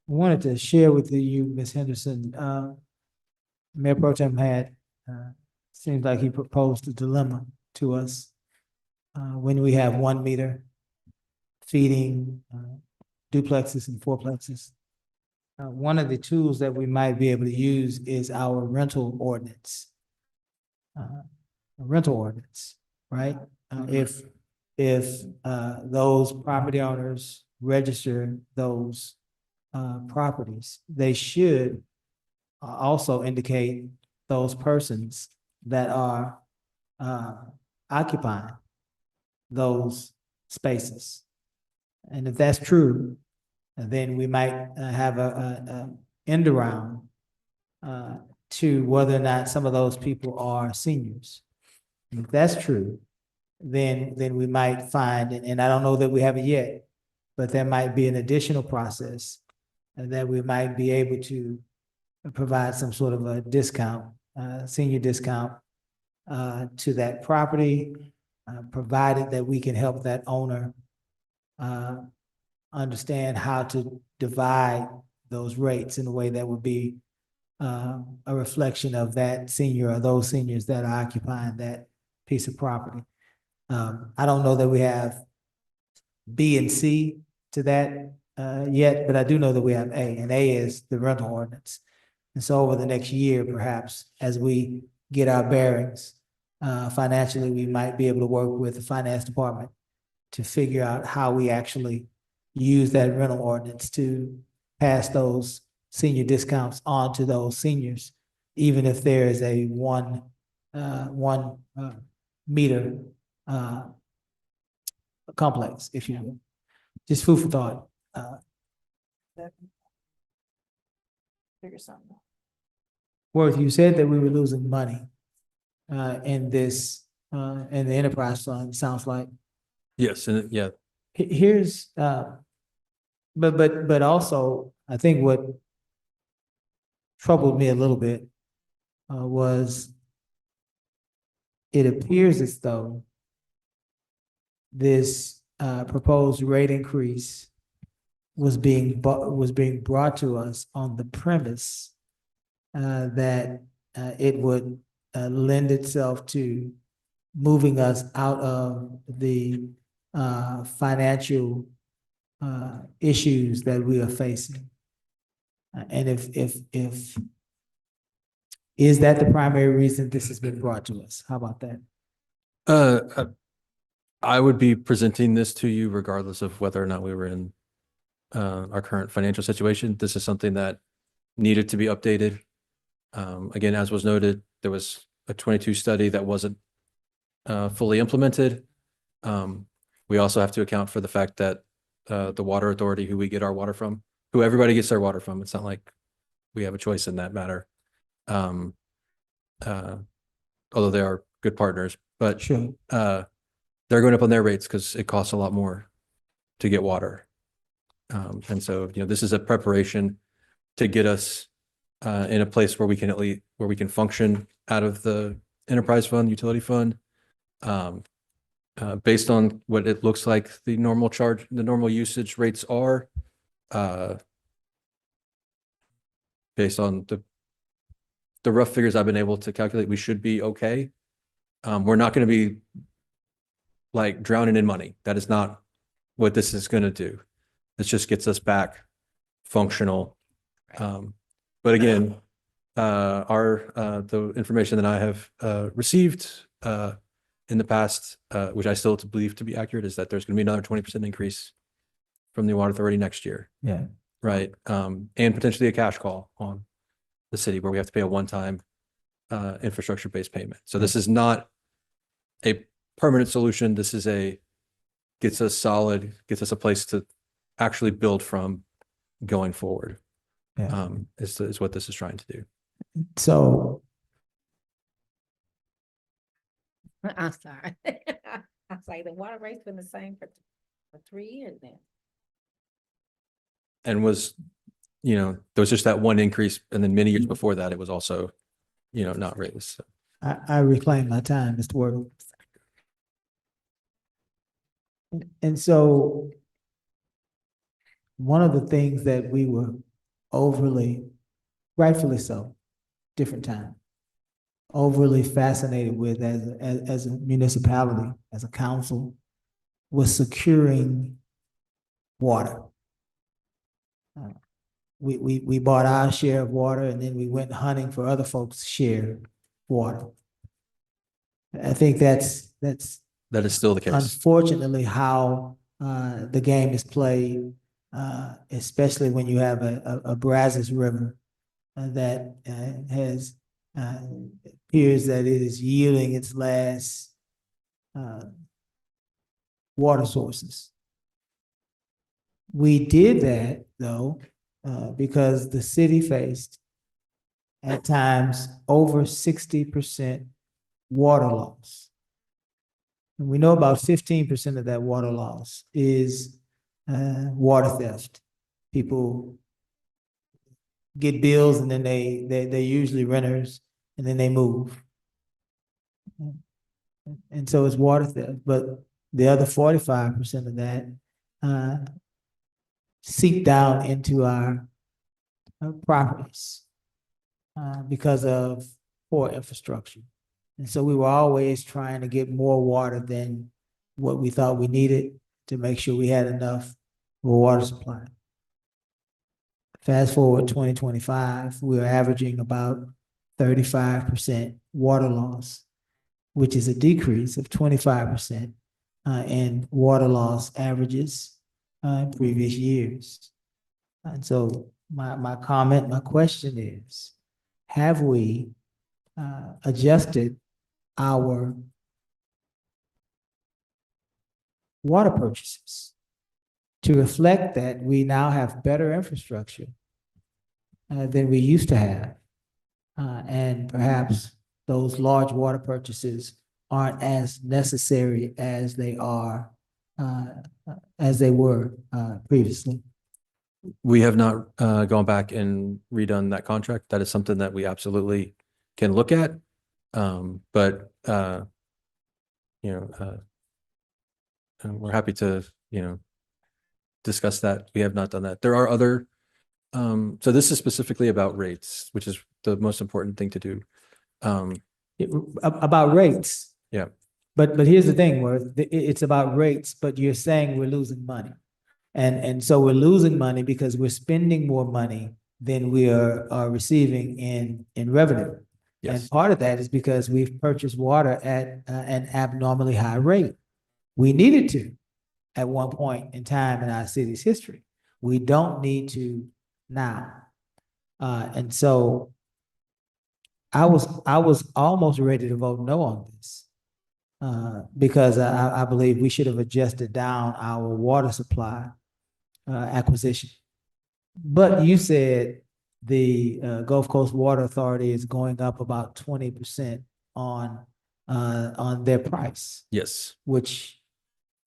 wanted to share with you, Ms. Henderson, Mayor Pro Tem had, seems like he proposed a dilemma to us. When we have 1 meter feeding duplexes and fourplexes. One of the tools that we might be able to use is our rental ordinance. Right? If those property owners register those properties, they should also indicate those persons that are occupying those spaces. And if that's true, then we might have a end around to whether or not some of those people are seniors. And if that's true, then we might find, and I don't know that we have it yet, but there might be an additional process and that we might be able to provide some sort of a discount, senior discount to that property, provided that we can help that owner understand how to divide those rates in a way that would be a reflection of that senior or those seniors that are occupying that piece of property. I don't know that we have B and C to that yet, but I do know that we have A, and A is the rental ordinance. And so over the next year, perhaps, as we get our bearings, financially, we might be able to work with the finance department to figure out how we actually use that rental ordinance to pass those senior discounts on to those seniors, even if there is a one meter complex, if you will. Just food for thought. Figure something out. Worth, you said that we were losing money in this in the enterprise fund, sounds like. Yes, and yeah, Here's but also I think what troubled me a little bit was it appears as though this proposed rate increase was being brought to us on the premise that it would lend itself to moving us out of the financial issues that we are facing. And if is that the primary reason this has been brought to us? How about that? I would be presenting this to you regardless of whether or not we were in our current financial situation. This is something that needed to be updated. Again, as was noted, there was a 22 study that wasn't fully implemented. We also have to account for the fact that the water authority, who we get our water from, who everybody gets their water from, it's not like we have a choice in that matter. Although they are good partners, but Sure. They're going up on their rates because it costs a lot more to get water. And so, this is a preparation to get us in a place where we can function out of the enterprise fund, utility fund, based on what it looks like the normal usage rates are, based on the rough figures I've been able to calculate, we should be okay. We're not going to be like drowning in money. That is not what this is going to do. This just gets us back functional. But again, the information that I have received in the past, which I still believe to be accurate, is that there's going to be another 20% increase from the water authority next year. Yeah. Right. And potentially a cash call on the city where we have to pay a one-time infrastructure-based payment. So this is not a permanent solution. This is gets us a place to actually build from going forward. Yeah. Is what this is trying to do. So I'm sorry. I was like, the water rate's been the same for 3 years now. And there was just that one increase, and then many years before that, it was also, not raised. So. I reclaim my time, Mr. Wordle. And so one of the things that we were rightfully so, different time, overly fascinated with as a municipality, as a council, was securing water. We bought our share of water, and then we went hunting for other folks' share of water. I think that is still the case. Unfortunately, how the game is played, especially when you have a Brazos River that appears that it is yielding its last water sources. We did that though because the city faced at times over 60% water loss. And we know about 15% of that water loss is water theft. People get bills and then they're usually renters and then they move. And so it's water theft. But the other 45% of that seep down into our properties because of poor infrastructure. And so we were always trying to get more water than what we thought we needed to make sure we had enough for water supply. Fast forward 2025, we're averaging about 35% water loss, which is a decrease of 25% in water loss averages in previous years. And so my question is, have we adjusted our water purchases to reflect that we now have better infrastructure than we used to have? And perhaps those large water purchases aren't as necessary as they were previously. We have not gone back and redone that contract. That is something that we absolutely can look at. But we're happy to, discuss that. We have not done that. There are other, so this is specifically about rates, which is the most important thing to do. About rates. Yeah. But here's the thing, where it's about rates, but you're saying we're losing money. And so we're losing money because we're spending more money than we are receiving in revenue. Yes. And part of that is because we've purchased water at an abnormally high rate. We needed to at one point in time in our city's history. We don't need to now. And so I was almost ready to vote no on this because I believe we should have adjusted down our water supply acquisition. But you said the Gulf Coast Water Authority is going up about 20% on their price. Yes. Which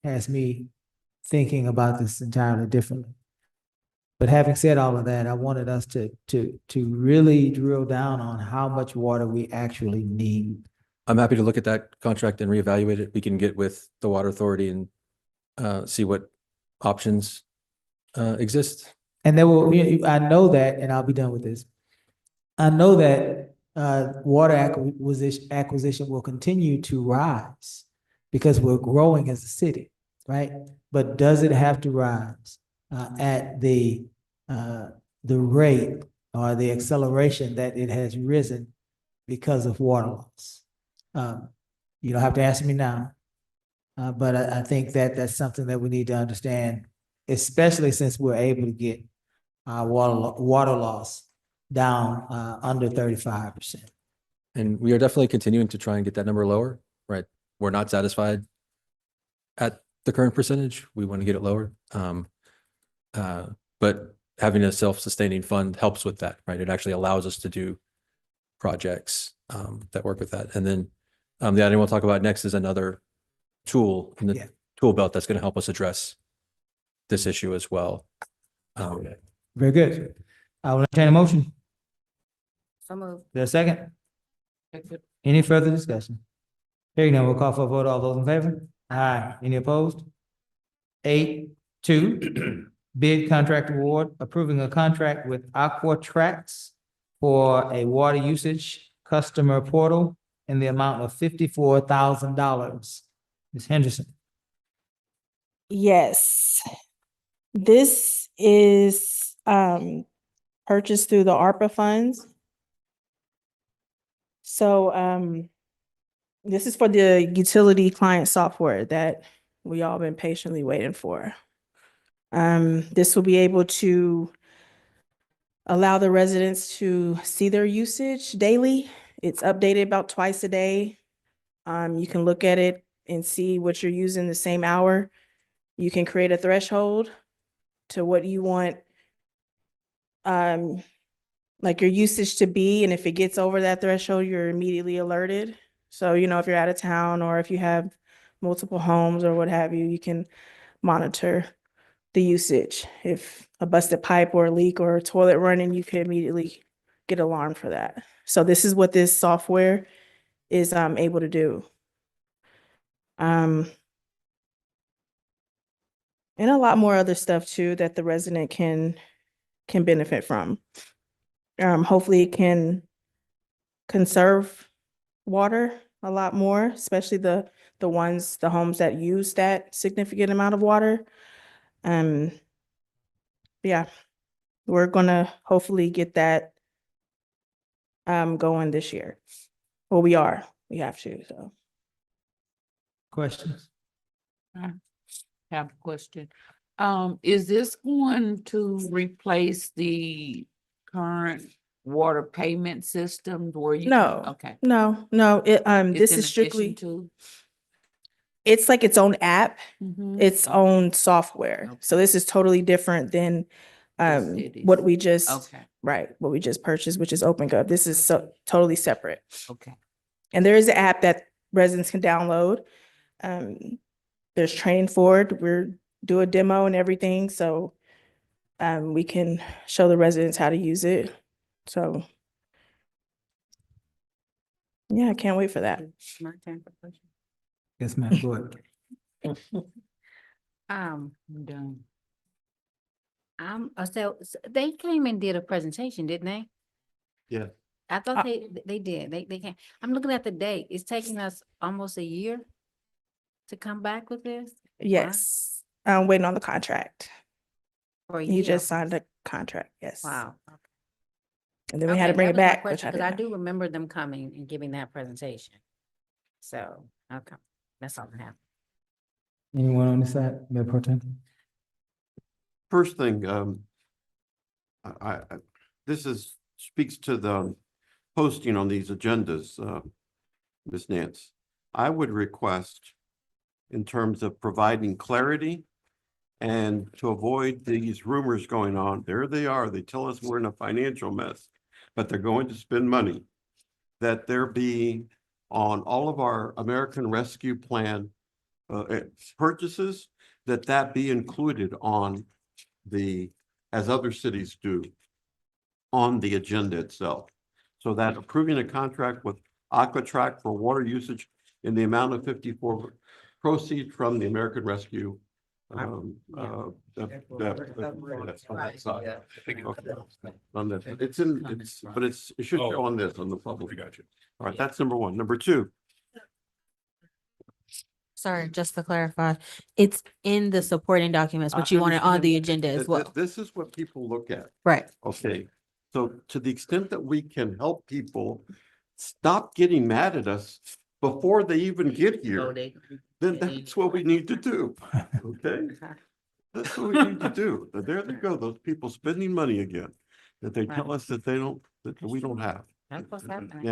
has me thinking about this entirely differently. But having said all of that, I wanted us to really drill down on how much water we actually need. I'm happy to look at that contract and reevaluate it. We can get with the Water Authority and see what options exist. And there will, I know that, and I'll be done with this. I know that water acquisition will continue to rise because we're growing as a city, right? But does it have to rise at the rate or the acceleration that it has risen because of water loss? You don't have to ask me now, but I think that that's something that we need to understand, especially since we're able to get our water loss down under 35%. And we are definitely continuing to try and get that number lower, right? We're not satisfied at the current percentage. We want to get it lower. But having a self-sustaining fund helps with that, right? It actually allows us to do projects that work with that. And then the item we'll talk about next is another tool in the tool belt that's going to help us address this issue as well. Very good. I will entertain a motion. So moved. There's a second? Any further discussion? Hearing none, we'll call for a vote. All those in favor? Aye. Any opposed? 8-2, bid contract award, approving a contract with Aqua Tracks for a water usage customer portal in the amount of $54,000. Ms. Henderson. Yes. This is purchased through the ARPA funds. So this is for the utility client software that we all been patiently waiting for. This will be able to allow the residents to see their usage daily. It's updated about twice a day. You can look at it and see what you're using the same hour. You can create a threshold to what you want like your usage to be, and if it gets over that threshold, you're immediately alerted. So, if you're out of town or if you have multiple homes or what have you, you can monitor the usage. If a busted pipe or a leak or a toilet running, you can immediately get alarmed for that. So this is what this software is able to do. And a lot more other stuff too that the resident can benefit from. Hopefully it can conserve water a lot more, especially the the homes that use that significant amount of water. Yeah, we're gonna hopefully get that going this year. Well, we have to, so. Questions? I have a question. Is this going to replace the current water payment system where you? No, Okay. no, It's this in is strictly, addition to? it's like its own app, Mhm. its own software. So this is totally different than what we just, Okay. right, what we just purchased, which is OpenGov. This is so totally separate. Okay. And there is an app that residents can download. There's training for it. We're do a demo and everything, so we can show the residents how to use it. So yeah, I can't wait for that. My turn for question. Yes, ma'am, go ahead. I'm done. So they came and did a presentation, didn't they? Yeah. I thought they did. They came. I'm looking at the date. It's taking us almost a year to come back with this. Yes, I'm waiting on the contract. For a He year. just signed a contract, yes. Wow. And then we had to bring it back, which I Because I didn't know. do remember them coming and giving that presentation. So, okay, that's all I have. Anyone on this side, Mayor Pro Tem? First thing, this speaks to the posting on these agendas, Ms. Nance. I would request, in terms of providing clarity and to avoid these rumors going on, there they are, they tell us we're in a financial mess, but they're going to spend money, that there be on all of our American Rescue Plan purchases, that be included on as other cities do, on the agenda itself. So that approving a contract with Aquatrack for water usage in the amount of 54 proceeds from the American Rescue. On this, it should show on this, on the public. I got you. All right, that's number one. Number two, Sorry, just to clarify, it's in the supporting documents, but you want it on the agenda as well. this is what people look at. Right. Okay, so to the extent that we can help people stop getting mad at us before they even get here, then that's what we need to do, okay? That's what we need to do. There they go, those people spending money again, that they tell us that that we don't have. That's what's happening.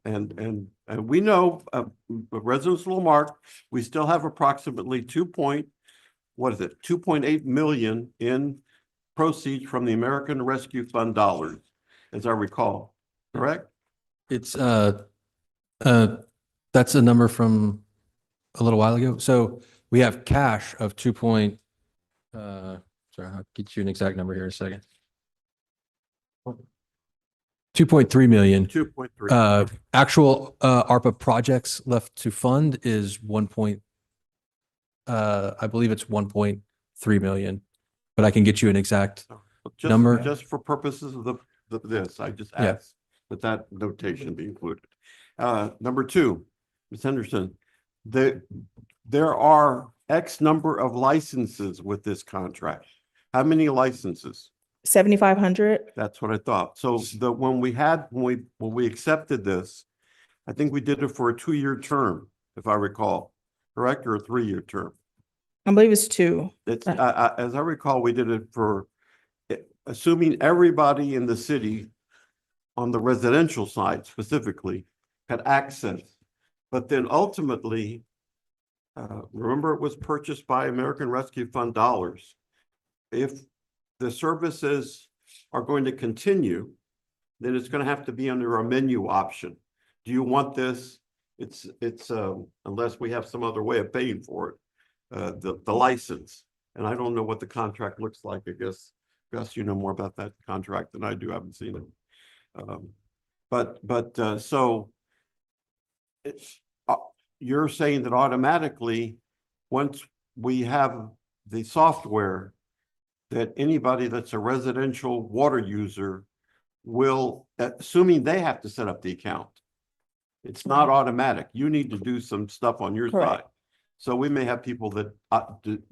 And we know, residents of Lamarck, we still have approximately 2.8 million in proceeds from the American Rescue Fund dollars, as I recall, correct? It's, that's a number from a little while ago. So we have cash of sorry, I'll get you an exact number here in a second. 2.3 million. 2.3. Actual ARPA projects left to fund is I believe it's 1.3 million, but I can get you an exact number. Just for purposes of this, I just asked that notation be included. Number two, Ms. Henderson, there are X number of licenses with this contract. How many licenses? 7,500. That's what I thought. So when we accepted this, I think we did it for a 2-year term, if I recall, correct, or a 3-year term? I believe it's 2. It's, as I recall, we did it for, assuming everybody in the city on the residential side specifically had access. But then ultimately, remember, it was purchased by American Rescue Fund dollars. If the services are going to continue, then it's going to have to be under a menu option. Do you want this? It's unless we have some other way of paying for it, the license. And I don't know what the contract looks like. I guess, Gus, you know more about that contract than I do. I haven't seen it. So it's, you're saying that automatically, once we have the software, that anybody that's a residential water user will, assuming they have to set up the account, It's not automatic. You need to do some stuff on your Correct. side. So we may have people that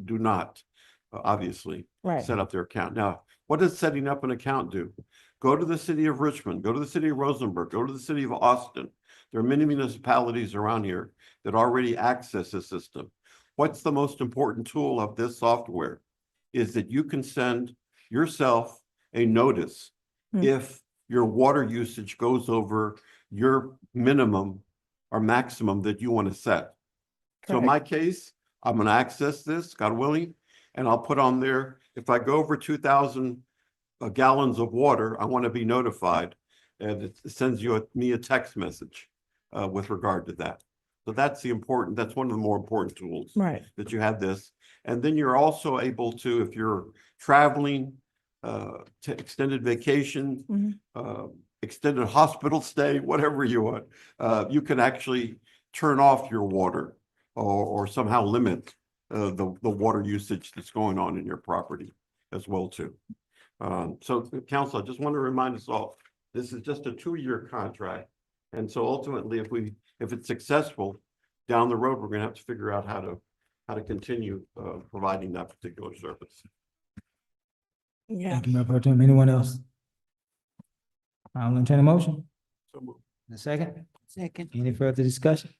do not, obviously, Right. set up their account. Now, what does setting up an account do? Go to the city of Richmond, go to the city of Rosenberg, go to the city of Austin. There are many municipalities around here that already access the system. What's the most important tool of this software is that you can send yourself a notice if your water usage goes over your minimum or maximum that you want to set. So in my case, I'm going to access this, God willing, and I'll put on there, if I go over 2,000 gallons of water, I want to be notified. And it sends me a text message with regard to that. So that's that's one of the more important tools. Right. That you have this. And then you're also able to, if you're traveling, to extended vacation, extended hospital stay, whatever you want, you can actually turn off your water or somehow limit the water usage that's going on in your property as well too. So council, I just want to remind us all, this is just a 2-year contract. And so ultimately, if it's successful down the road, we're going to have to figure out how to continue providing that particular service. Yeah. Thank you, Mayor Pro Tem. Anyone else? I'll entertain a motion. So moved. A second? Second. Any further discussion?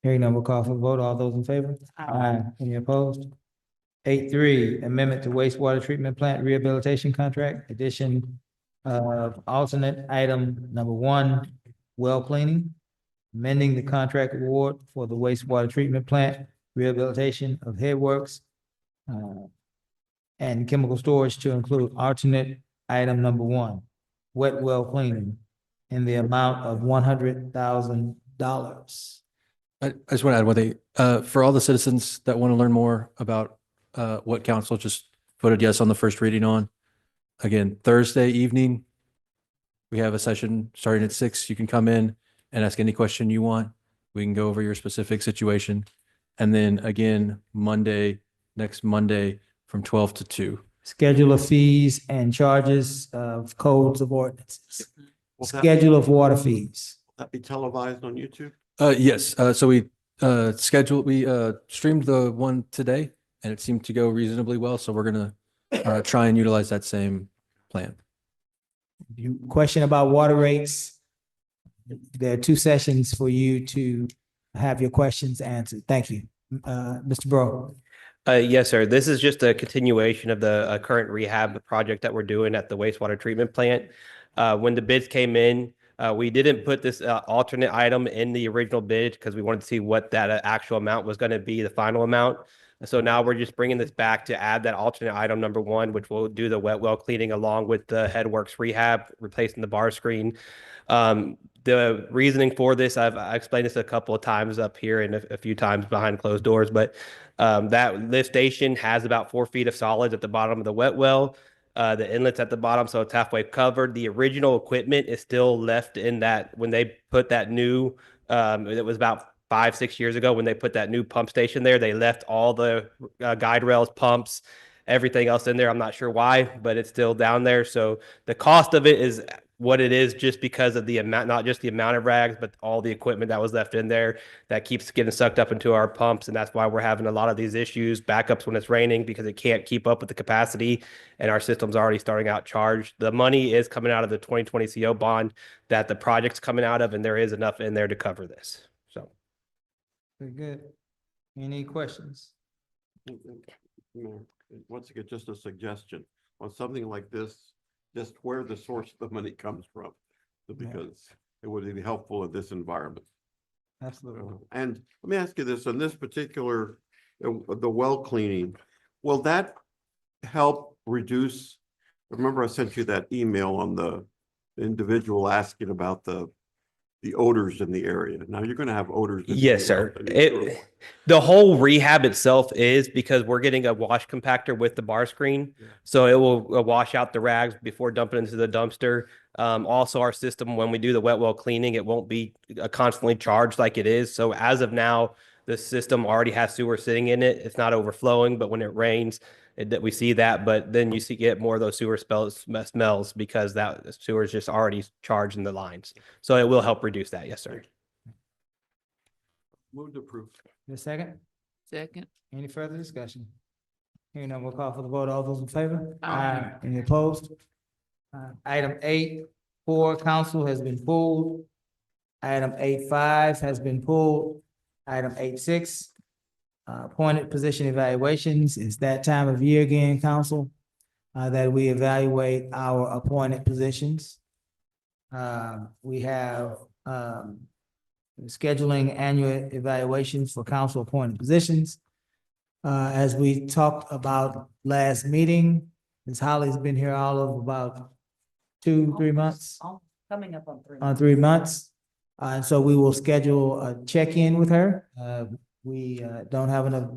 Hearing none, we'll call for the vote. All those in favor? Aye. Any opposed? 8.3, amendment to wastewater treatment plant rehabilitation contract, addition of alternate item number 1, well cleaning, amending the contract award for the wastewater treatment plant rehabilitation of headworks and chemical storage to include alternate item number 1, wet well cleaning, in the amount of $100,000. I just want to add one thing. For all the citizens that want to learn more about what council just voted yes on the first reading on, again, Thursday evening, we have a session starting at 6. You can come in and ask any question you want. We can go over your specific situation. And then again, next Monday from 12 to 2. Schedule of fees and charges of codes of ordinances. Will that- Schedule of water fees. Will that be televised on YouTube? Yes. So we streamed the one today and it seemed to go reasonably well. So we're going to try and utilize that same plan. You question about water rates, there are 2 sessions for you to have your questions answered. Thank you. Mr. Bro. Yes, sir. This is just a continuation of the current rehab project that we're doing at the wastewater treatment plant. When the bids came in, we didn't put this alternate item in the original bid because we wanted to see what that actual amount was going to be, the final amount. So now we're just bringing this back to add that alternate item number 1, which will do the wet well cleaning along with the headworks rehab, replacing the bar screen. The reasoning for this, I've explained this a couple of times up here and a few times behind closed doors, but that lift station has about 4 feet of solids at the bottom of the wet well. The inlet's at the bottom, so it's halfway covered. The original equipment is still left in that when they put that new, it was about 5-6 years ago when they put that new pump station there, they left all the guide rails, pumps, everything else in there. I'm not sure why, but it's still down there. So the cost of it is what it is just because of the amount, not just the amount of rags, but all the equipment that was left in there that keeps getting sucked up into our pumps. And that's why we're having a lot of these issues, backups when it's raining, because it can't keep up with the capacity and our system's already starting out charged. The money is coming out of the 2020 CO bond that the project's coming out of, and there is enough in there to cover this. So. Very good. Any questions? Once again, just a suggestion on something like this, just where the source of the money comes from, because it would be helpful in this environment. Absolutely. And let me ask you this, on this particular, the well cleaning, will that help reduce? Remember I sent you that email on the individual asking about the odors in the area. Now you're going to have odors. Yes, sir. The whole rehab itself is because we're getting a wash compactor with the bar screen. So it will wash out the rags before dumping into the dumpster. Also our system, when we do the wet well cleaning, it won't be constantly charged like it is. So as of now, the system already has sewer sitting in it. It's not overflowing, but when it rains, we see that. But then you get more of those sewer smells because that sewer is just already charged in the lines. So it will help reduce that. Yes, sir. Move to approve. The second, Second. any further discussion? Hearing none, we'll call for the vote. All those in favor? Aye. Any opposed? Item 8.4, council has been pulled. Item 8.5 has been pulled. Item 8.6, appointed position evaluations. It's that time of year again, council, that we evaluate our appointed positions. We have, scheduling annual evaluations for council appointed positions. As we talked about last meeting, Ms. Holly's been here all of about 2-3 months, Coming up on 3. on 3 months. And so we will schedule a check-in with her. We don't have enough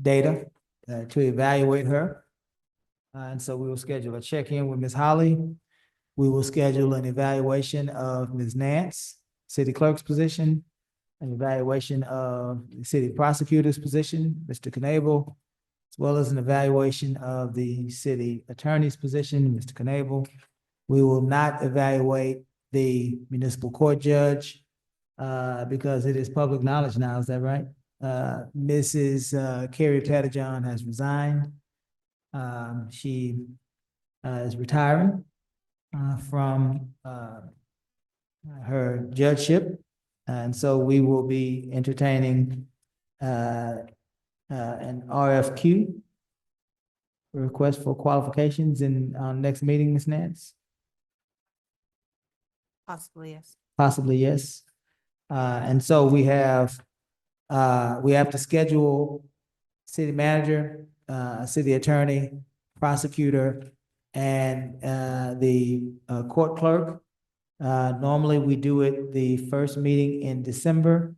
data to evaluate her. And so we will schedule a check-in with Ms. Holly. We will schedule an evaluation of Ms. Nance, city clerk's position, an evaluation of the city prosecutor's position, Mr. Knable, as well as an evaluation of the city attorney's position, Mr. Knable. We will not evaluate the municipal court judge because it is public knowledge now, is that right? Mrs. Carrie Tattajohn has resigned. She is retiring from her judgeship. And so we will be entertaining an RFQ, request for qualifications in our next meeting, Ms. Nance? Possibly, yes. Possibly, yes. And so we have to schedule city manager, city attorney, prosecutor, and the court clerk. Normally, we do it the first meeting in December,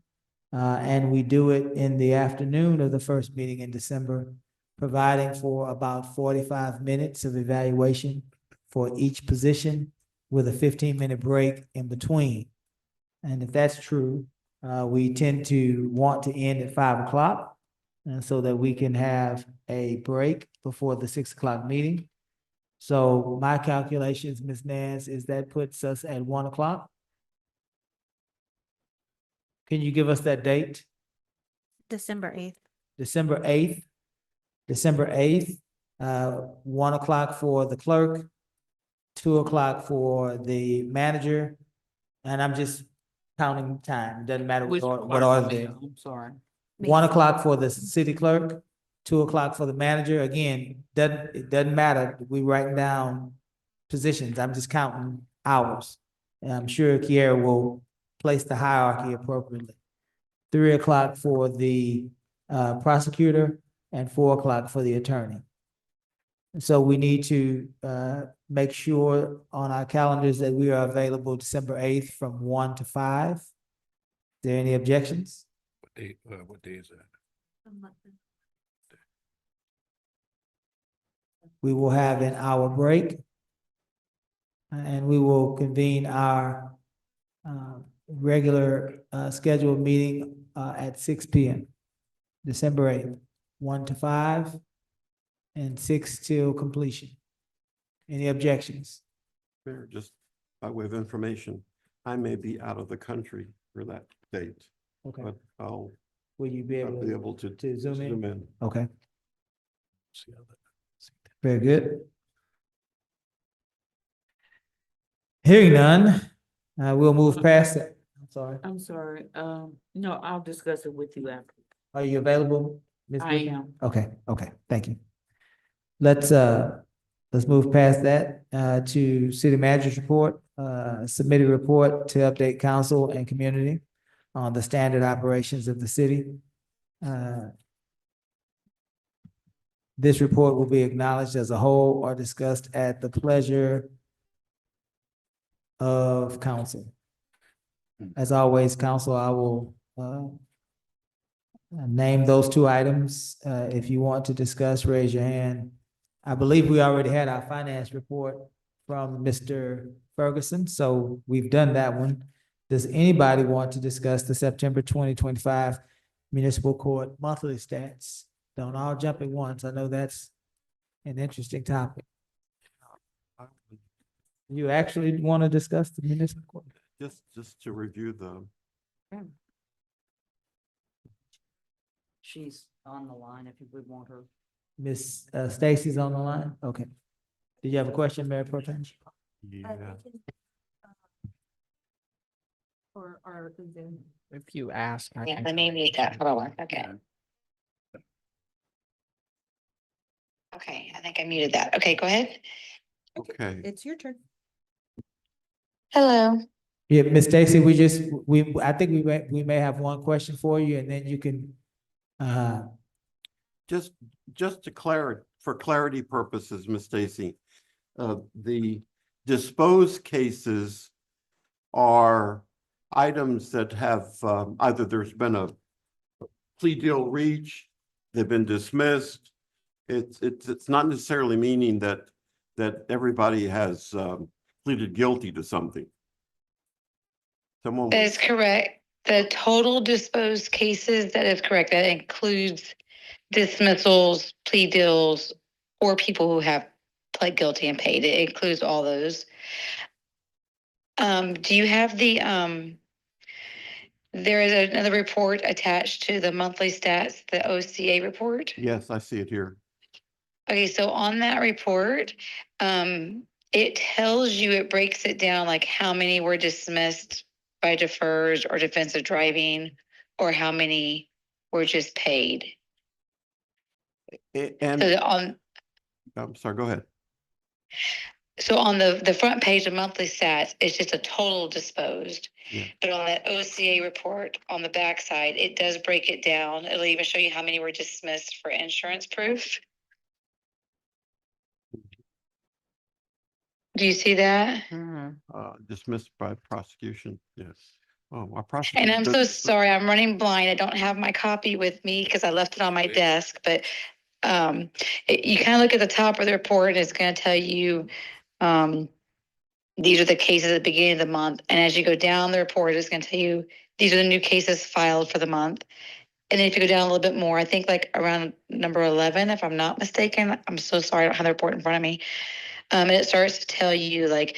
and we do it in the afternoon of the first meeting in December, providing for about 45 minutes of evaluation for each position with a 15-minute break in between. And if that's true, we tend to want to end at 5 o'clock, so that we can have a break before the 6 o'clock meeting. So my calculations, Ms. Nance, is that puts us at 1 o'clock. Can you give us that date? December 8th. December 8th. December 8th, 1 o'clock for the clerk, 2 o'clock for the manager, and I'm just counting time. Doesn't matter Which what part order of they it? I'm sorry. 1 o'clock for the city clerk, 2 o'clock for the manager. Again, it doesn't matter. We write down positions. I'm just counting hours. And I'm sure Kiera will place the hierarchy appropriately. 3 o'clock for the prosecutor and 4 o'clock for the attorney. So we need to make sure on our calendars that we are available December 8th from 1 to 5. Is there any objections? What day is that? We will have an hour break. And we will convene our regular scheduled meeting at 6 p.m. December 8th, 1 to 5 and 6 till completion. Any objections? Mayor, just by way of information, I may be out of the country for that date, Okay. but I'll Will you be be able to zoom in? zoom in. Okay. Very good. Hearing none, we'll move past that. I'm sorry. I'm sorry. No, I'll discuss it with you after. Are you available, Ms. I Griffin? am. Okay, thank you. Let's move past that to city manager's report, submitted report to update council and community on the standard operations of the city. This report will be acknowledged as a whole or discussed at the pleasure of council. As always, council, I will name those 2 items. If you want to discuss, raise your hand. I believe we already had our finance report from Mr. Ferguson, so we've done that one. Does anybody want to discuss the September 2025 municipal court monthly stats? Don't all jump at once. I know that's an interesting topic. You actually want to discuss the municipal court? Just to review the She's on the line if you would want her. Miss Stacy's on the line? Okay. Did you have a question, Mayor Pro Tem? Yeah. Or Zoom. If you ask, I Yeah, can. let me mute that. Hold on one second. Okay, I think I muted that. Okay, go ahead. Okay. It's your turn. Hello. Yeah, Miss Stacy, I think we may have one question for you and then you can, Just for clarity purposes, Ms. Stacy, the disposed cases are items that have, either there's been a plea deal reached, they've been dismissed. It's not necessarily meaning that everybody has, pleaded guilty to something. Someone. That is correct. The total disposed cases, that is correct. That includes dismissals, plea deals, or people who have pled guilty and paid. It includes all those. Do you have there is another report attached to the monthly stats, the OCA report? Yes, I see it here. Okay, so on that report, it tells you, it breaks it down like how many were dismissed by deferred or defensive driving, or how many were just paid. And So I'm sorry, go ahead. So on the front page of monthly stats, it's just a total disposed. Yeah. But on that OCA report on the backside, it does break it down. It'll even show you how many were dismissed for insurance proof. Do you see that? Dismissed by prosecution, yes. Oh, our And prosecutor. I'm so sorry, I'm running blind. I don't have my copy with me because I left it on my desk, but you kind of look at the top of the report and it's going to tell you these are the cases at the beginning of the month. And as you go down the report, it's going to tell you these are the new cases filed for the month. And then if you go down a little bit more, I think like around number 11, if I'm not mistaken, I'm so sorry, I don't have the report in front of me. And it starts to tell you like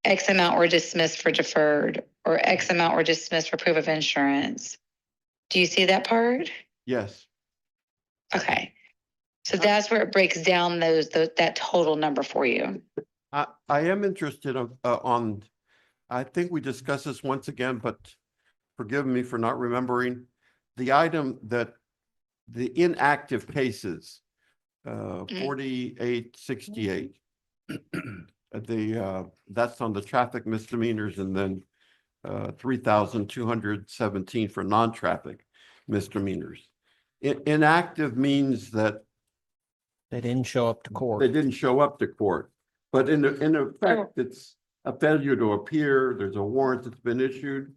X amount were dismissed for deferred, or X amount were dismissed for proof of insurance. Do you see that part? Yes. Okay. So that's where it breaks down that total number for you. I am interested on, I think we discussed this once again, but forgive me for not remembering the item that the inactive cases, 4868. That's on the traffic misdemeanors, and then 3,217 for non-traffic misdemeanors. Inactive means that They didn't show up to court. they didn't show up to court. But in effect, it's a failure to appear. There's a warrant that's been issued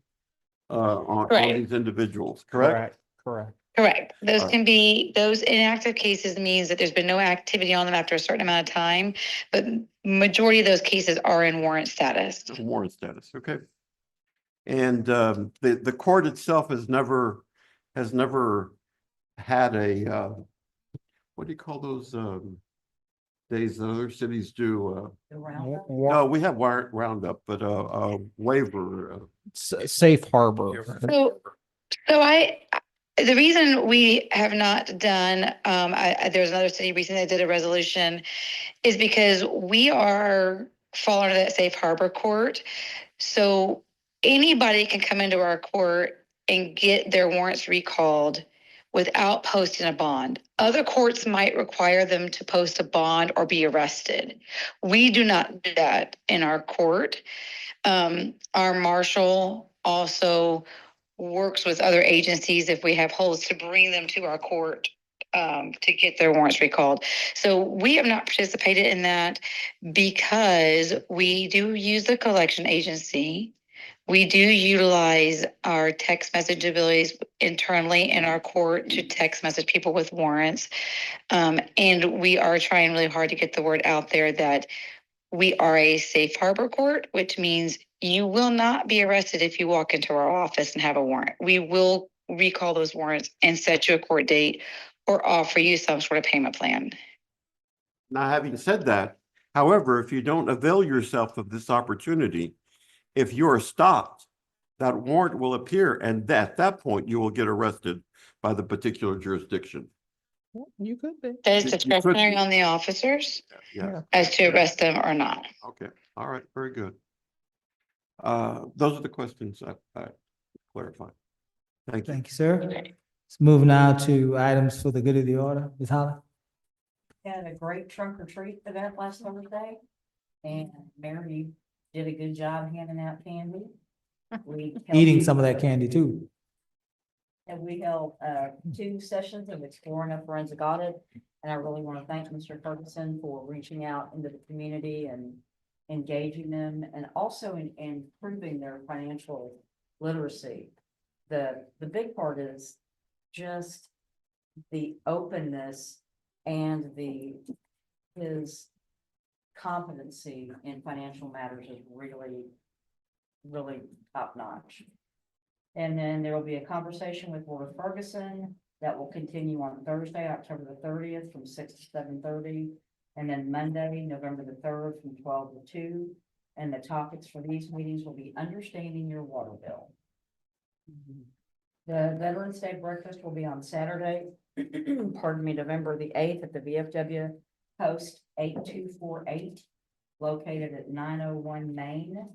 on these individuals, correct? Correct. Correct. Those All right. can be, those inactive cases means that there's been no activity on them after a certain amount of time, but majority of those cases are in warrant status. Warrant status, okay. And the court itself has never had a what do you call those days that other cities do? No, we have roundup, but waiver. Safe harbor. So the reason we have not done, there's another city recently that did a resolution, is because we are fall under that safe harbor court. So anybody can come into our court and get their warrants recalled without posting a bond. Other courts might require them to post a bond or be arrested. We do not do that in our court. Our marshal also works with other agencies if we have holds to bring them to our court to get their warrants recalled. So we have not participated in that because we do use the collection agency. We do utilize our text message abilities internally in our court to text message people with warrants. And we are trying really hard to get the word out there that we are a safe harbor court, which means you will not be arrested if you walk into our office and have a warrant. We will recall those warrants and set you a court date or offer you some sort of payment plan. Now, having said that, however, if you don't avail yourself of this opportunity, if you are stopped that warrant will appear, and at that point, you will get arrested by the particular jurisdiction. You could be. That is discretionary on the officers Yeah, as to arrest them or not. okay, all right, very good. Those are the questions I clarified. Thank you. Thank you, sir. Let's move now to items for the good of the order. Ms. Holly? Had a great trunk or treat event last Thursday, and Mary did a good job handing out candy. We held- Eating some of that candy too. And we held 2 sessions of exploring a forensic audit. And I really want to thank Mr. Ferguson for reaching out into the community and engaging them, and also in improving their financial literacy. The big part is just the openness and his competency in financial matters is really, really top notch. And then there will be a conversation with Laura Ferguson that will continue on Thursday, October the 30th from 6 to 7:30. And then Monday, November the 3rd from 12 to 2. And the topics for these meetings will be understanding your water bill. The Veterans Day breakfast will be on Saturday, pardon me, November the 8th at the VFW Post 8248, located at 901 Main.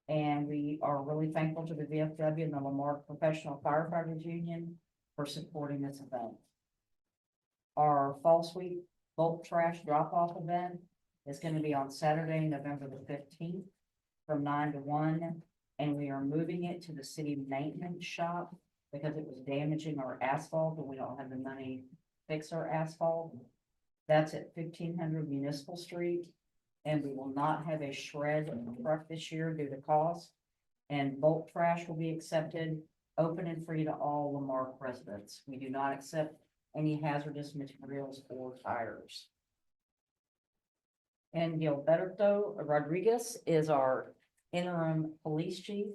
And we are really thankful to the VFW and the Lamarque Professional Firefighters Union for supporting this event. Our Fall Sweep bulk trash drop-off event is going to be on Saturday, November the 15th from 9 to 1. And we are moving it to the city maintenance shop because it was damaging our asphalt and we don't have the money to fix our asphalt. That's at 1500 Municipal Street. And we will not have a shred truck this year due to cost. And bulk trash will be accepted, open and free to all Lamarque residents. We do not accept any hazardous materials or tires. And Gilberto Rodriguez is our interim police chief.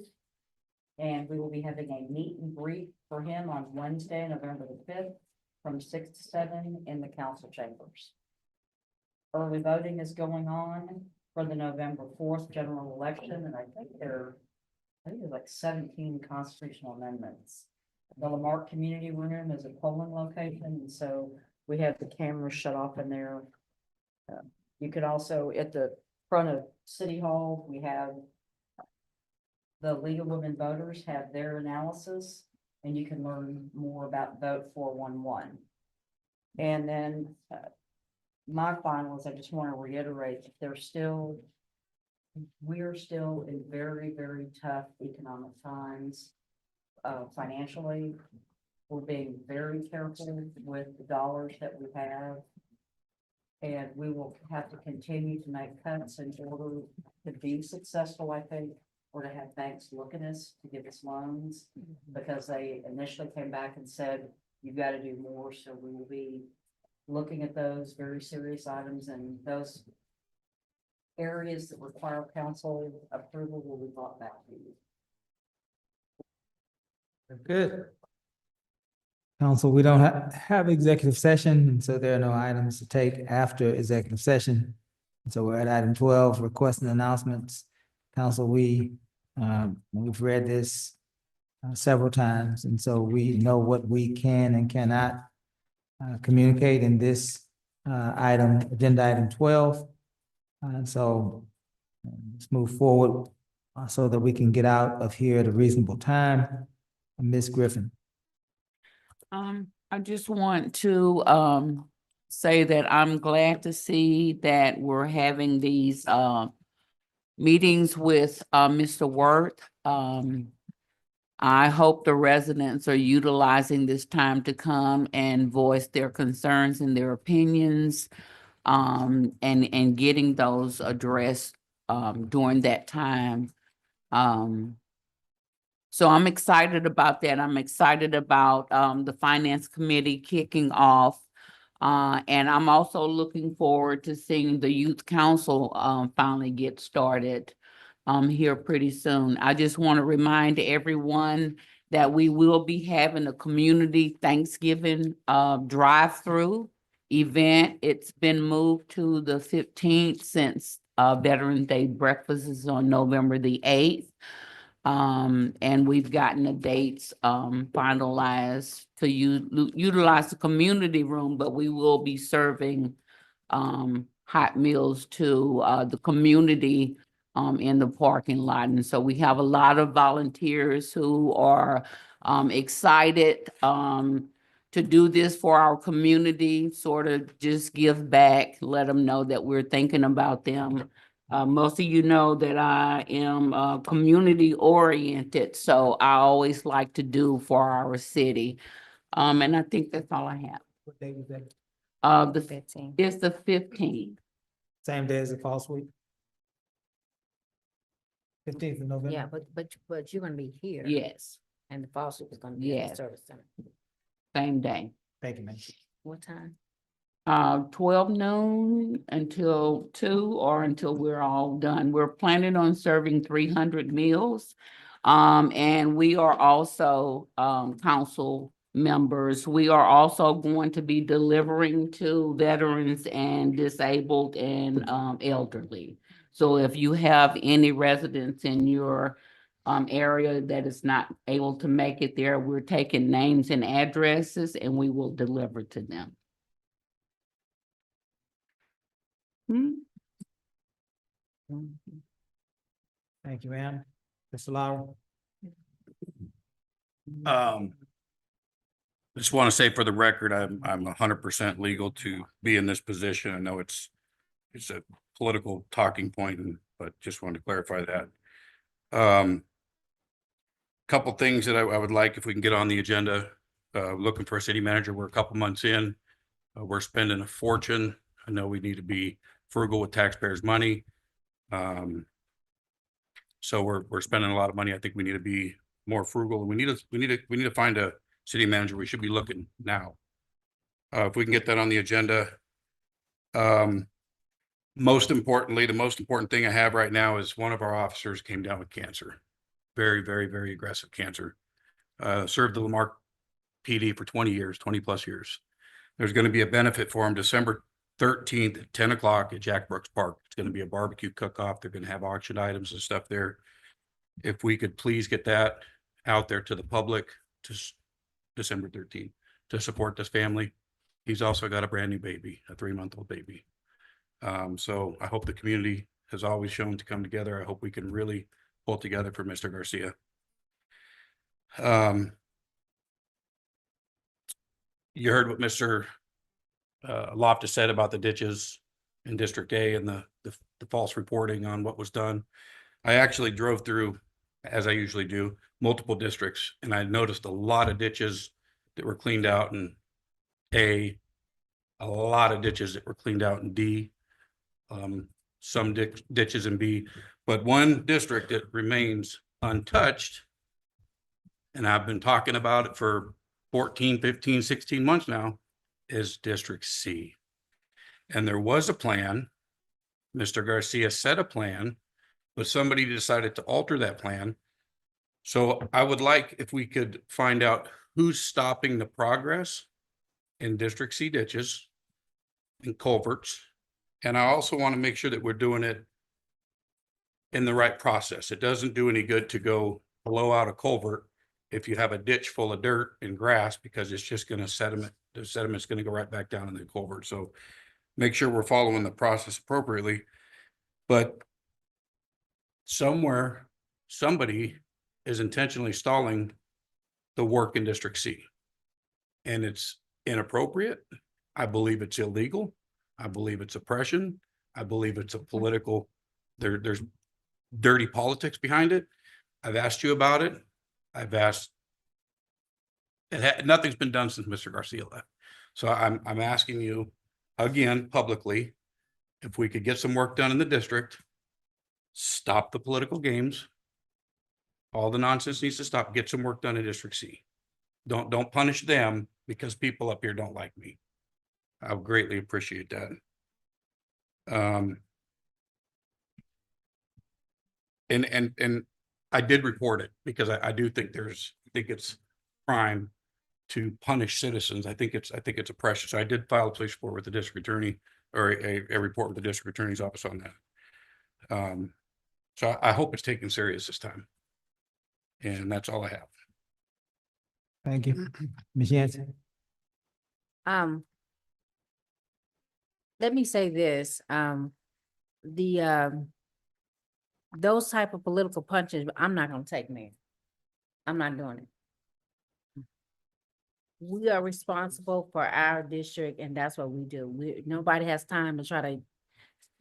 And we will be having a meet and greet for him on Wednesday, November the 5th from 6 to 7 in the council chambers. Early voting is going on for the November 4th general election, and I think there's like 17 constitutional amendments. The Lamarque Community Room is a polling location, and so we have the cameras shut off in there. You could also, at the front of City Hall, we have the League of Women Voters have their analysis, and you can learn more about Vote 411. And then my final is I just want to reiterate that we're still in very, very tough economic times. Financially, we're being very careful with the dollars that we have. And we will have to continue to make cuts in order to be successful, I think, or to have banks look at us to give us loans, because they initially came back and said, you've got to do more. So we will be looking at those very serious items, and those areas that require council approval will be brought back to you. Good. Council, we don't have executive session, and so there are no items to take after executive session. And so we're at item 12, requesting announcements. Council, we've read this several times, and so we know what we can and cannot communicate in this agenda item 12. So let's move forward so that we can get out of here at a reasonable time. Ms. Griffin. I just want to say that I'm glad to see that we're having these meetings with Mr. Worth. I hope the residents are utilizing this time to come and voice their concerns and their opinions, and getting those addressed during that time. So I'm excited about that. I'm excited about the Finance Committee kicking off. And I'm also looking forward to seeing the Youth Council finally get started here pretty soon. I just want to remind everyone that we will be having a community Thanksgiving drive-through event. It's been moved to the 15th since Veterans Day breakfast is on November the 8th. And we've gotten the dates, finalized to utilize the community room, but we will be serving, hot meals to, the community, in the parking lot. And so we have a lot of volunteers who are, excited, to do this for our community, sort of just give back, let them know that we're thinking about them. Most of you know that I am, community oriented, so I always like to do for our city. And I think that's all I have. What day was that? The 15. It's the 15th. Same day as the fall sweep? 15th of November? Yeah, but you're gonna be here. Yes, And the fall soup is gonna be at the Yes. service center. same day. Thank you, man. What time? 12 noon until 2 or until we're all done. We're planning on serving 300 meals. And we are also, council members. We are also going to be delivering to veterans and disabled and, elderly. So if you have any residents in your, area that is not able to make it there, we're taking names and addresses and we will deliver to them. Thank you, ma'am. Mr. Lara? Just want to say for the record, I'm 100% legal to be in this position. I know it's a political talking point, but just wanted to clarify that. Couple things that I would like if we can get on the agenda. Looking for a city manager. We're a couple months in. We're spending a fortune. I know we need to be frugal with taxpayers' money. So we're spending a lot of money. I think we need to be more frugal, and we need to find a city manager. We should be looking now. If we can get that on the agenda. Most importantly, the most important thing I have right now is one of our officers came down with cancer. Very, very, very aggressive cancer. Served the Marque PD for 20 years, 20 plus years. There's going to be a benefit for him December 13th at 10 o'clock at Jack Brooks Park. It's going to be a barbecue cook-off. They're going to have auction items and stuff there. If we could please get that out there to the public to December 13th to support this family. He's also got a brand new baby, a 3-month-old baby. So I hope the community has always shown to come together. I hope we can really pull together for Mr. Garcia. You heard what Mr. Loftus said about the ditches in District A and the false reporting on what was done. I actually drove through, as I usually do, multiple districts, and I noticed a lot of ditches that were cleaned out in A, a lot of ditches that were cleaned out in D, some ditches in B, but one district that remains untouched, and I've been talking about it for 14, 15, 16 months now, is District C. And there was a plan. Mr. Garcia set a plan, but somebody decided to alter that plan. So I would like if we could find out who's stopping the progress in District C ditches and culverts. And I also want to make sure that we're doing it in the right process. It doesn't do any good to go blow out a culvert if you have a ditch full of dirt and grass, because it's just going to sediment. The sediment's going to go right back down in the culvert. So make sure we're following the process appropriately. But somewhere, somebody is intentionally stalling the work in District C. And it's inappropriate. I believe it's illegal. I believe it's oppression. I believe it's a political, there's dirty politics behind it. I've asked you about it. I've asked, nothing's been done since Mr. Garcia left. So I'm asking you again, publicly, if we could get some work done in the district, stop the political games. All the nonsense needs to stop. Get some work done in District C. Don't punish them because people up here don't like me. I would greatly appreciate that. And I did report it because I do think it's crime to punish citizens. I think it's oppression. So I did file a police report with the district attorney, or a report with the district attorney's office on that. So I hope it's taken serious this time. And that's all I have. Thank you. Ms. Yancey? Let me say this, those type of political punches, I'm not gonna take, man. I'm not doing it. We are responsible for our district, and that's what we do. Nobody has time to try to,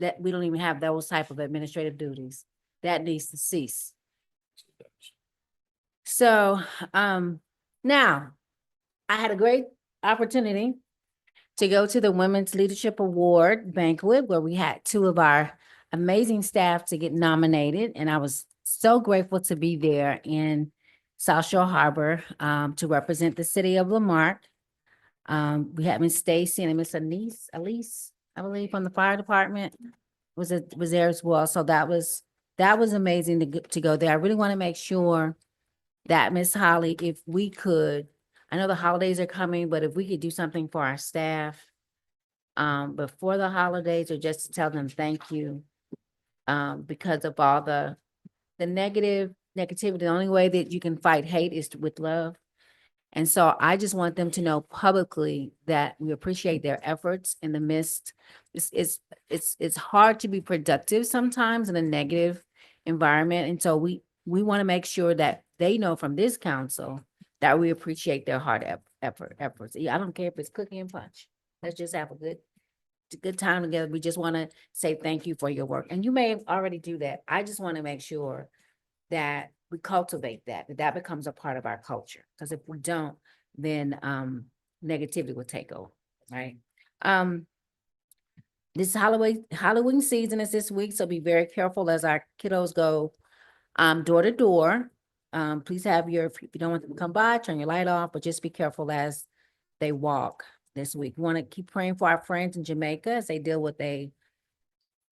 that, we don't even have those type of administrative duties. That needs to cease. So, now, I had a great opportunity to go to the Women's Leadership Award banquet where we had two of our amazing staff to get nominated. And I was so grateful to be there in South Shore Harbor to represent the city of Lamarque. We had Miss Stacy and Miss Elise, I believe, from the fire department was there as well. So that was amazing to go there. I really want to make sure that Miss Holly, if we could, I know the holidays are coming, but if we could do something for our staff before the holidays, or just to tell them thank you because of all the negativity. The only way that you can fight hate is with love. And so I just want them to know publicly that we appreciate their efforts in the midst. It's hard to be productive sometimes in a negative environment. And so we want to make sure that they know from this council that we appreciate their hard efforts. I don't care if it's cookie and punch. Let's just have a good time together. We just want to say thank you for your work. And you may already do that. I just want to make sure that we cultivate that becomes a part of our culture. Because if we don't, then negativity will take over, right? This Halloween season is this week, so be very careful as our kiddos go door to door. Please have if you don't want them to come by, turn your light off, but just be careful as they walk this week. We want to keep praying for our friends in Jamaica as they deal with a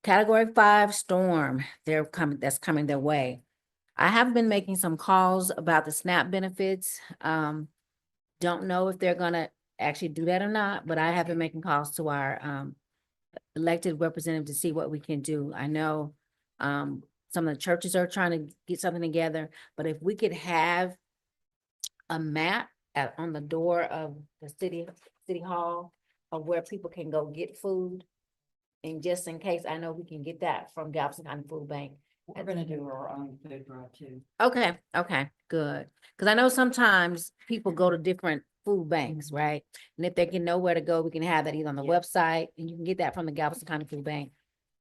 Category 5 storm that's coming their way. I have been making some calls about the SNAP benefits. Don't know if they're gonna actually do that or not, but I have been making calls to our elected representative to see what we can do. I know some of the churches are trying to get something together, but if we could have a map on the door of the city hall of where people can go get food, and just in case, I know we can get that from Galveston County Food Bank. We're gonna do our own food drive too. Okay, good. Because I know sometimes people go to different food banks, right? And if they can know where to go, we can have that either on the website, and you can get that from the Galveston County Food Bank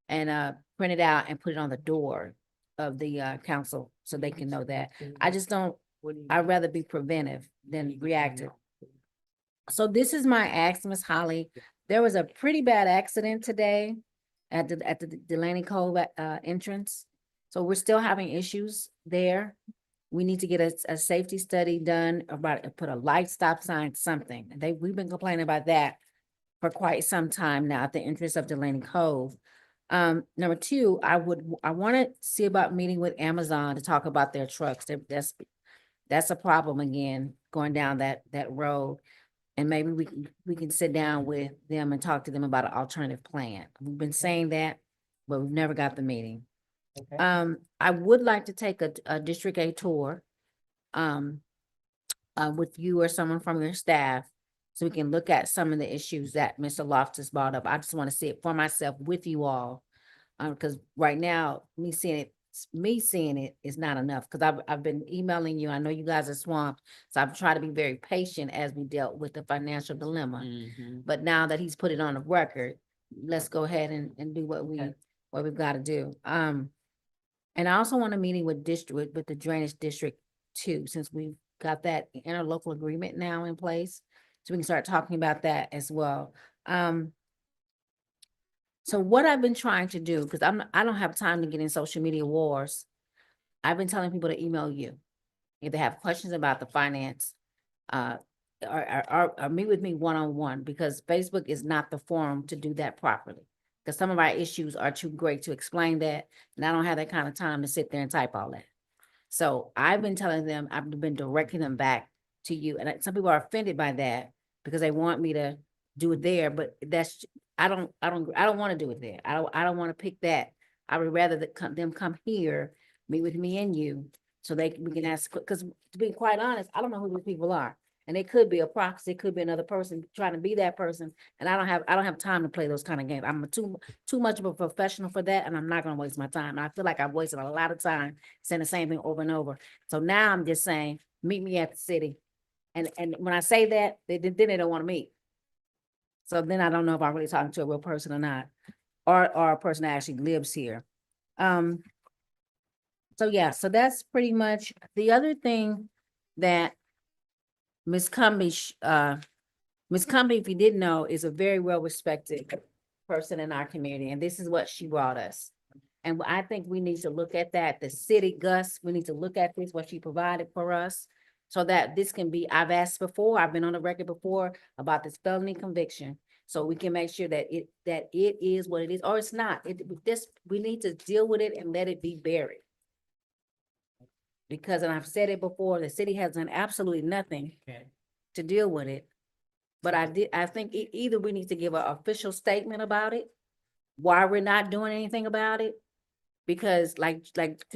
and print it out and put it on the door of the council so they can know that. I'd rather be preventive than reactive. So this is my ask, Ms. Holly. There was a pretty bad accident today at the Delaney Cove entrance. So we're still having issues there. We need to get a safety study done about, put a light stop sign, something. We've been complaining about that for quite some time now at the entrance of Delaney Cove. Number two, I want to see about meeting with Amazon to talk about their trucks. That's a problem again, going down that road. And maybe we can sit down with them and talk to them about an alternative plan. We've been saying that, but we've never got the meeting. Okay. I would like to take a District A tour with you or someone from your staff so we can look at some of the issues that Mr. Loftus brought up. I just want to see it for myself with you all. Because right now, me seeing it is not enough, because I've been emailing you. I know you guys are swamped, so I've tried to be very patient as we dealt with the financial dilemma. But now that he's put it on the record, let's go ahead and do what we've got to do. And I also want a meeting with the Drainage District too, since we've got that interlocal agreement now in place, so we can start talking about that as well. So what I've been trying to do, because I don't have time to get in social media wars, I've been telling people to email you if they have questions about the finance, or meet with me one-on-one, because Facebook is not the forum to do that properly. Because some of our issues are too great to explain that, and I don't have that kind of time to sit there and type all that. So I've been telling them, I've been directing them back to you, and some people are offended by that because they want me to do it there, but I don't want to do it there. I don't want to pick that. I would rather them come here, meet with me and you, So we can ask, because to be quite honest, I don't know who these people are. And it could be a proxy, it could be another person trying to be that person. And I don't have time to play those kind of games. I'm too much of a professional for that, and I'm not gonna waste my time. And I feel like I've wasted a lot of time saying the same thing over and over. So now I'm just saying, meet me at the city. And when I say that, then they don't want to meet. So then I don't know if I'm really talking to a real person or not, or a person that actually lives here. So yeah, so that's pretty much the other thing that Ms. Cumbie, if you didn't know, is a very well-respected person in our community, and this is what she brought us. And I think we need to look at that, the city, Gus, we need to look at this, what she provided for us, so that this can be, I've asked before, I've been on the record before about this felony conviction, so we can make sure that it is what it is, or it's not. We need to deal with it and let it be buried. Because, and I've said it before, the city has done absolutely nothing to deal with it. But I think either we need to give an official statement about it, why we're not doing anything about it. Because like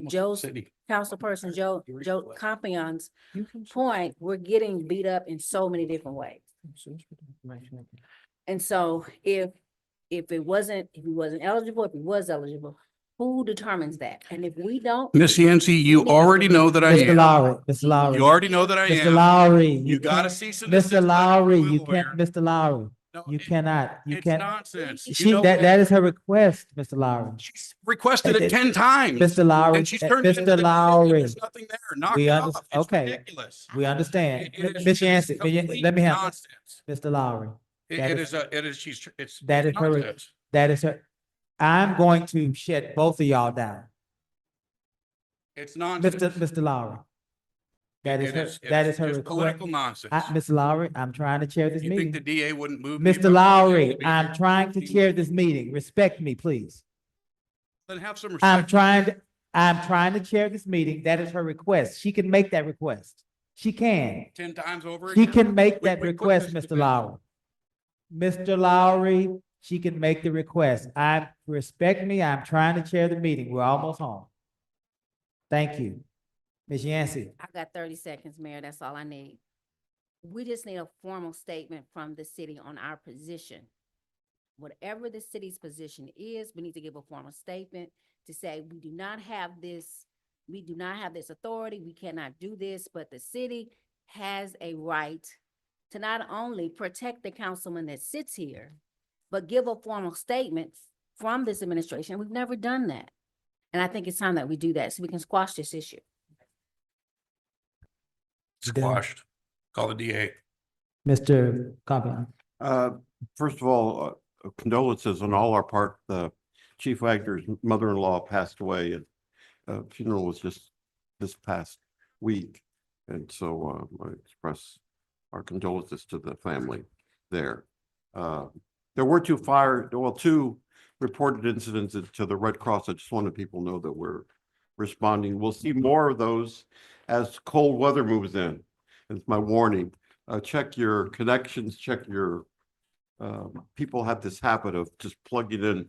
Joe's councilperson, Joe Compion's point, we're getting beat up in so many different ways. And so if he wasn't eligible, if he was eligible, who determines that? And if we don't. Miss Yancey, you already know that I Mr. am. Lowry, Mr. Lowry. You already know that I Mr. am. Lowry. You gotta can't- cease and desist. Mr. Lowry, I'm you well can't, aware. Mr. Lowry, No, you cannot, you It's can't. nonsense. You She, know that is her request, Mr. Lowry. She's requested it 10 times. Mr. Lowry, And she's turned it into Mr. the Lowry. there's nothing there. Knock We it under, off. It's okay, ridiculous. we understand. It is Ms. Yancey, complete let me have, nonsense. Mr. Lowry. It is, it's That is her, nonsense. that is her. I'm going to shut both of y'all down. It's nonsense. Mr. Lowry. That is It her, is- that it's is her just request. political nonsense. Mr. Lowry, I'm trying to chair this You think meeting. the DA wouldn't move me? if I Mr. was Lowry, able to be I'm here? trying to chair this meeting. Respect me, please. Then have some I'm respect. trying to chair this meeting. That is her request. She can make that request. She can. 10 times over She again? can make We that quit request, this Mr. debate. Lowry. Mr. Lowry, she can make the request. Respect me. I'm trying to chair the meeting. We're almost home. Thank you. Ms. Yancey. I got 30 seconds, Mayor, that's all I need. We just need a formal statement from the city on our position. Whatever the city's position is, we need to give a formal statement to say, we do not have this authority, we cannot do this, but the city has a right to not only protect the councilman that sits here, but give a formal statement from this administration. We've never done that. And I think it's time that we do that so we can squash this issue. Squashed. Call the DA. Mr. Compion. First of all, condolences on all our part. Chief Wagner's mother-in-law passed away, and funeral was just this past week. And so I express our condolences to the family there. There were two reported incidents to the Red Cross. I just wanted people to know that we're responding. We'll see more of those as cold weather moves in. It's my warning. Check your connections, check your, people have this habit of just plugging in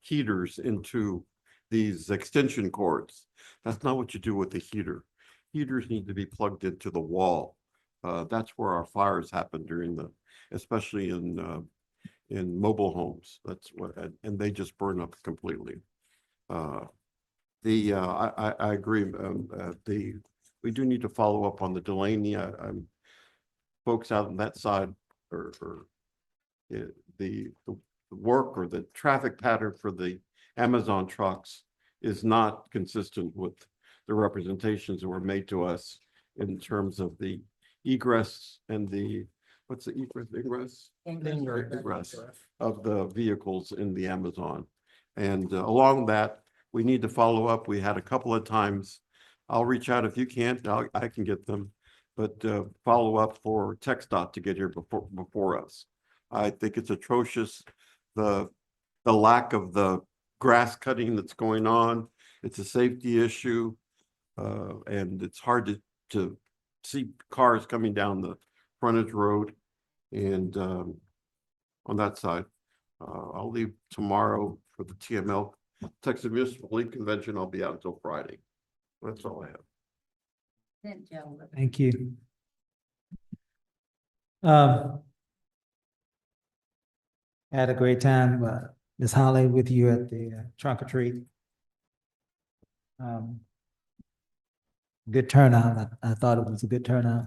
heaters into these extension cords. That's not what you do with the heater. Heaters need to be plugged into the wall. That's where our fires happen especially in mobile homes. That's what, and they just burn up completely. I agree. We do need to follow up on the Delaney. Folks out on that side, or the work or the traffic pattern for the Amazon trucks is not consistent with the representations that were made to us in terms of the egress and what's the egress? Egress of the vehicles in the Amazon. And along that, we need to follow up. We had a couple of times. I'll reach out if you can't, I can get them, but follow up for TxDOT to get here before us. I think it's atrocious, the lack of the grass cutting that's going on. It's a safety issue, and it's hard to see cars coming down the frontage road. And on that side, I'll leave tomorrow for the TML Texas Municipal League Convention. I'll be out until Friday. That's all I have. Thank you. Um, had a great time, Ms. Holly, with you at the trunk or treat. Good turnout. I thought it was a good turnout.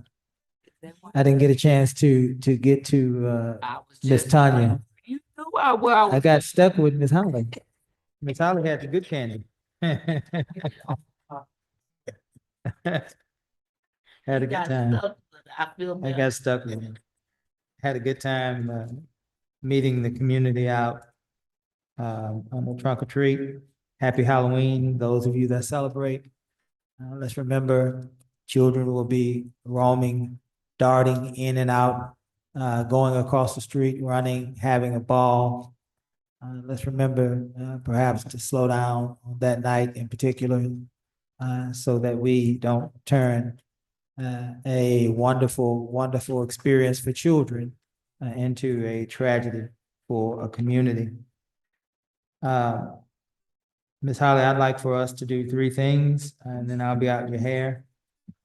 I didn't get a chance to get to Miss Tanya. I got stuck with Miss Holly. Miss Holly had the good candy. Had a good time. I got stuck with it. Had a good time meeting the community out on the trunk or treat. Happy Halloween, those of you that celebrate. Let's remember, children will be roaming, darting in and out, going across the street, running, having a ball. Let's remember perhaps to slow down on that night in particular, so that we don't turn a wonderful, wonderful experience for children into a tragedy for a community. Ms. Holly, I'd like for us to do 3 things, and then I'll be out your hair.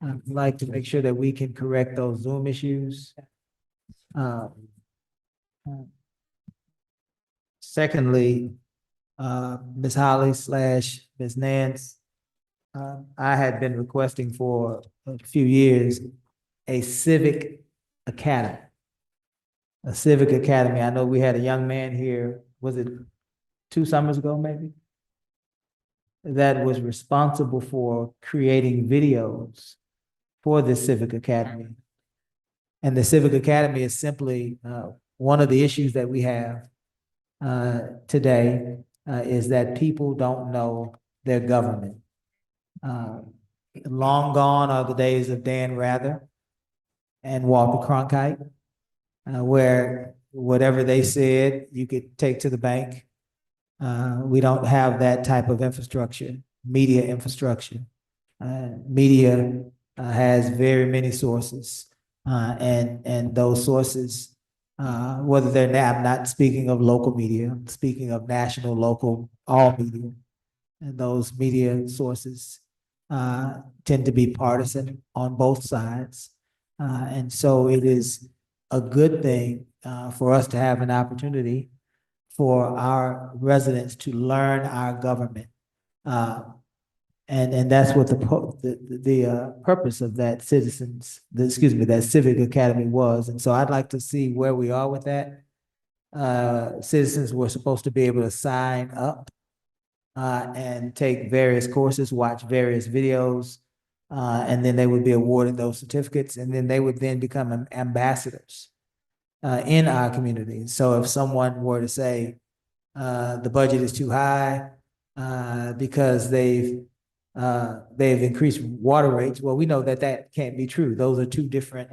I'd like to make sure that we can correct those Zoom issues. Secondly, Ms. Holly / Ms. Nance, I had been requesting for a few years a civic academy. A civic academy. I know we had a young man here, was it 2 summers ago, maybe? That was responsible for creating videos for the Civic Academy. And the Civic Academy is simply one of the issues that we have today is that people don't know their government. Long gone are the days of Dan Rather and Walter Cronkite, where whatever they said, you could take to the bank. We don't have that type of infrastructure, media infrastructure. Media has very many sources, and those sources, whether they're I'm not speaking of local media, I'm speaking of national, local, all media, and those media sources tend to be partisan on both sides, and so it is a good thing for us to have an opportunity for our residents to learn our government. And that's what the purpose of that that Civic Academy was. And so I'd like to see where we are with that. Citizens were supposed to be able to sign up and take various courses, watch various videos, and then they would be awarded those certificates, and then they would then become ambassadors in our community. So if someone were to say the budget is too high because they've increased water rates, well, we know that that can't be true. Those are two different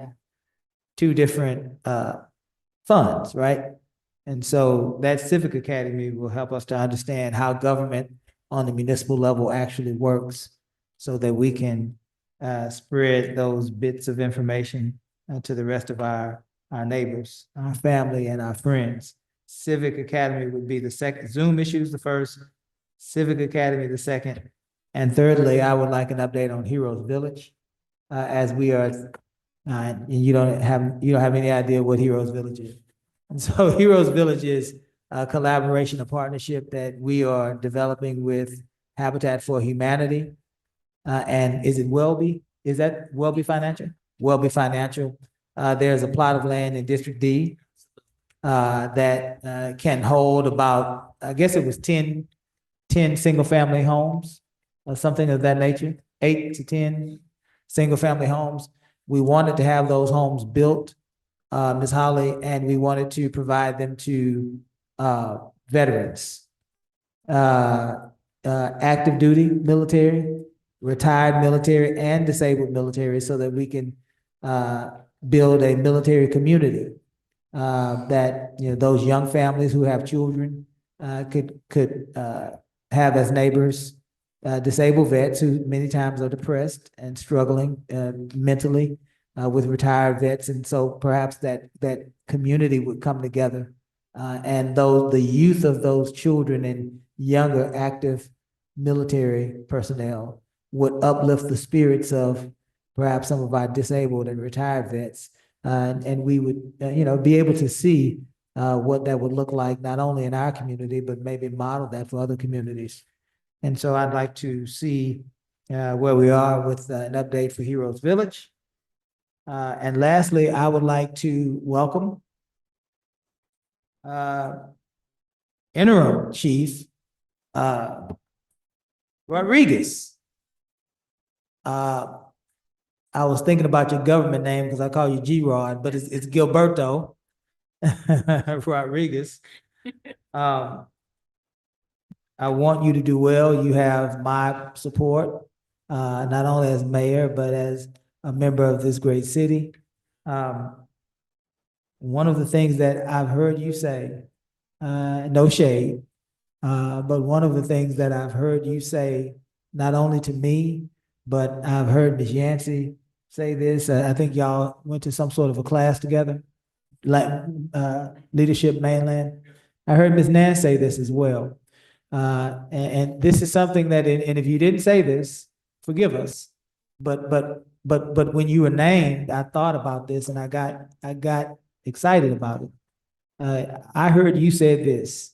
funds, right? And so that Civic Academy will help us to understand how government on the municipal level actually works, so that we can spread those bits of information to the rest of our neighbors, our family, and our friends. Civic Academy would be the second. Zoom issues the first, Civic Academy the second, and thirdly, I would like an update on Heroes Village, as we are. And you don't have any idea what Heroes Village is. And so Heroes Village is a collaboration, a partnership that we are developing with Habitat for Humanity. And is it Welby? Is that Welby Financial? Welby Financial. There's a plot of land in District D that can hold about, I guess it was 10 single-family homes or something of that nature, 8 to 10 single-family homes. We wanted to have those homes built, Ms. Holly, and we wanted to provide them to veterans, active duty military, retired military, and disabled military, so that we can build a military community that those young families who have children could have as neighbors. Disabled vets who many times are depressed and struggling mentally with retired vets, and so perhaps that community would come together, and the youth of those children and younger active military personnel would uplift the spirits of perhaps some of our disabled and retired vets. And we would, be able to see what that would look like, not only in our community, but maybe model that for other communities. And so I'd like to see where we are with an update for Heroes Village. And lastly, I would like to welcome Interim Chief Rodriguez. I was thinking about your government name because I call you G-Rod, but it's Gilberto Rodriguez. I want you to do well. You have my support, not only as mayor, but as a member of this great city. One of the things that I've heard you say, no shade, but one of the things that I've heard you say, not only to me, but I've heard Ms. Yancey say this. I think y'all went to some sort of a class together, like Leadership Mainland. I heard Ms. Nance say this as well. And this is something that, and if you didn't say this, forgive us. But when you were named, I thought about this and I got excited about it. I heard you said this.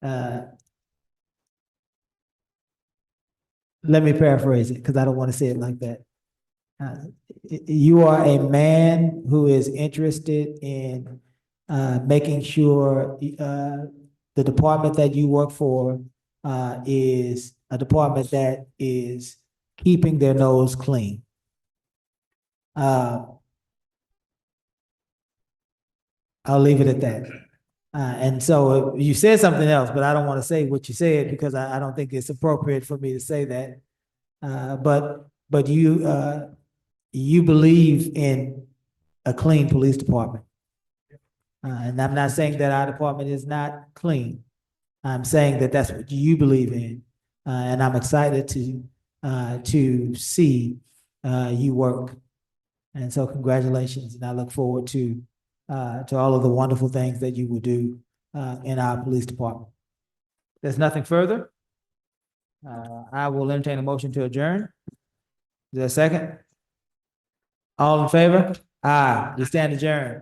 Let me paraphrase it because I don't want to say it like that. You are a man who is interested in making sure the department that you work for is a department that is keeping their nose clean. I'll leave it at that. And so you said something else, but I don't want to say what you said because I don't think it's appropriate for me to say that. But you believe in a clean police department. And I'm not saying that our department is not clean. I'm saying that that's what you believe in. And I'm excited to see you work. And so congratulations. And I look forward to all of the wonderful things that you will do in our police department. There's nothing further. I will entertain a motion to adjourn. Is there a second? All in favor? Aye. We stand adjourned.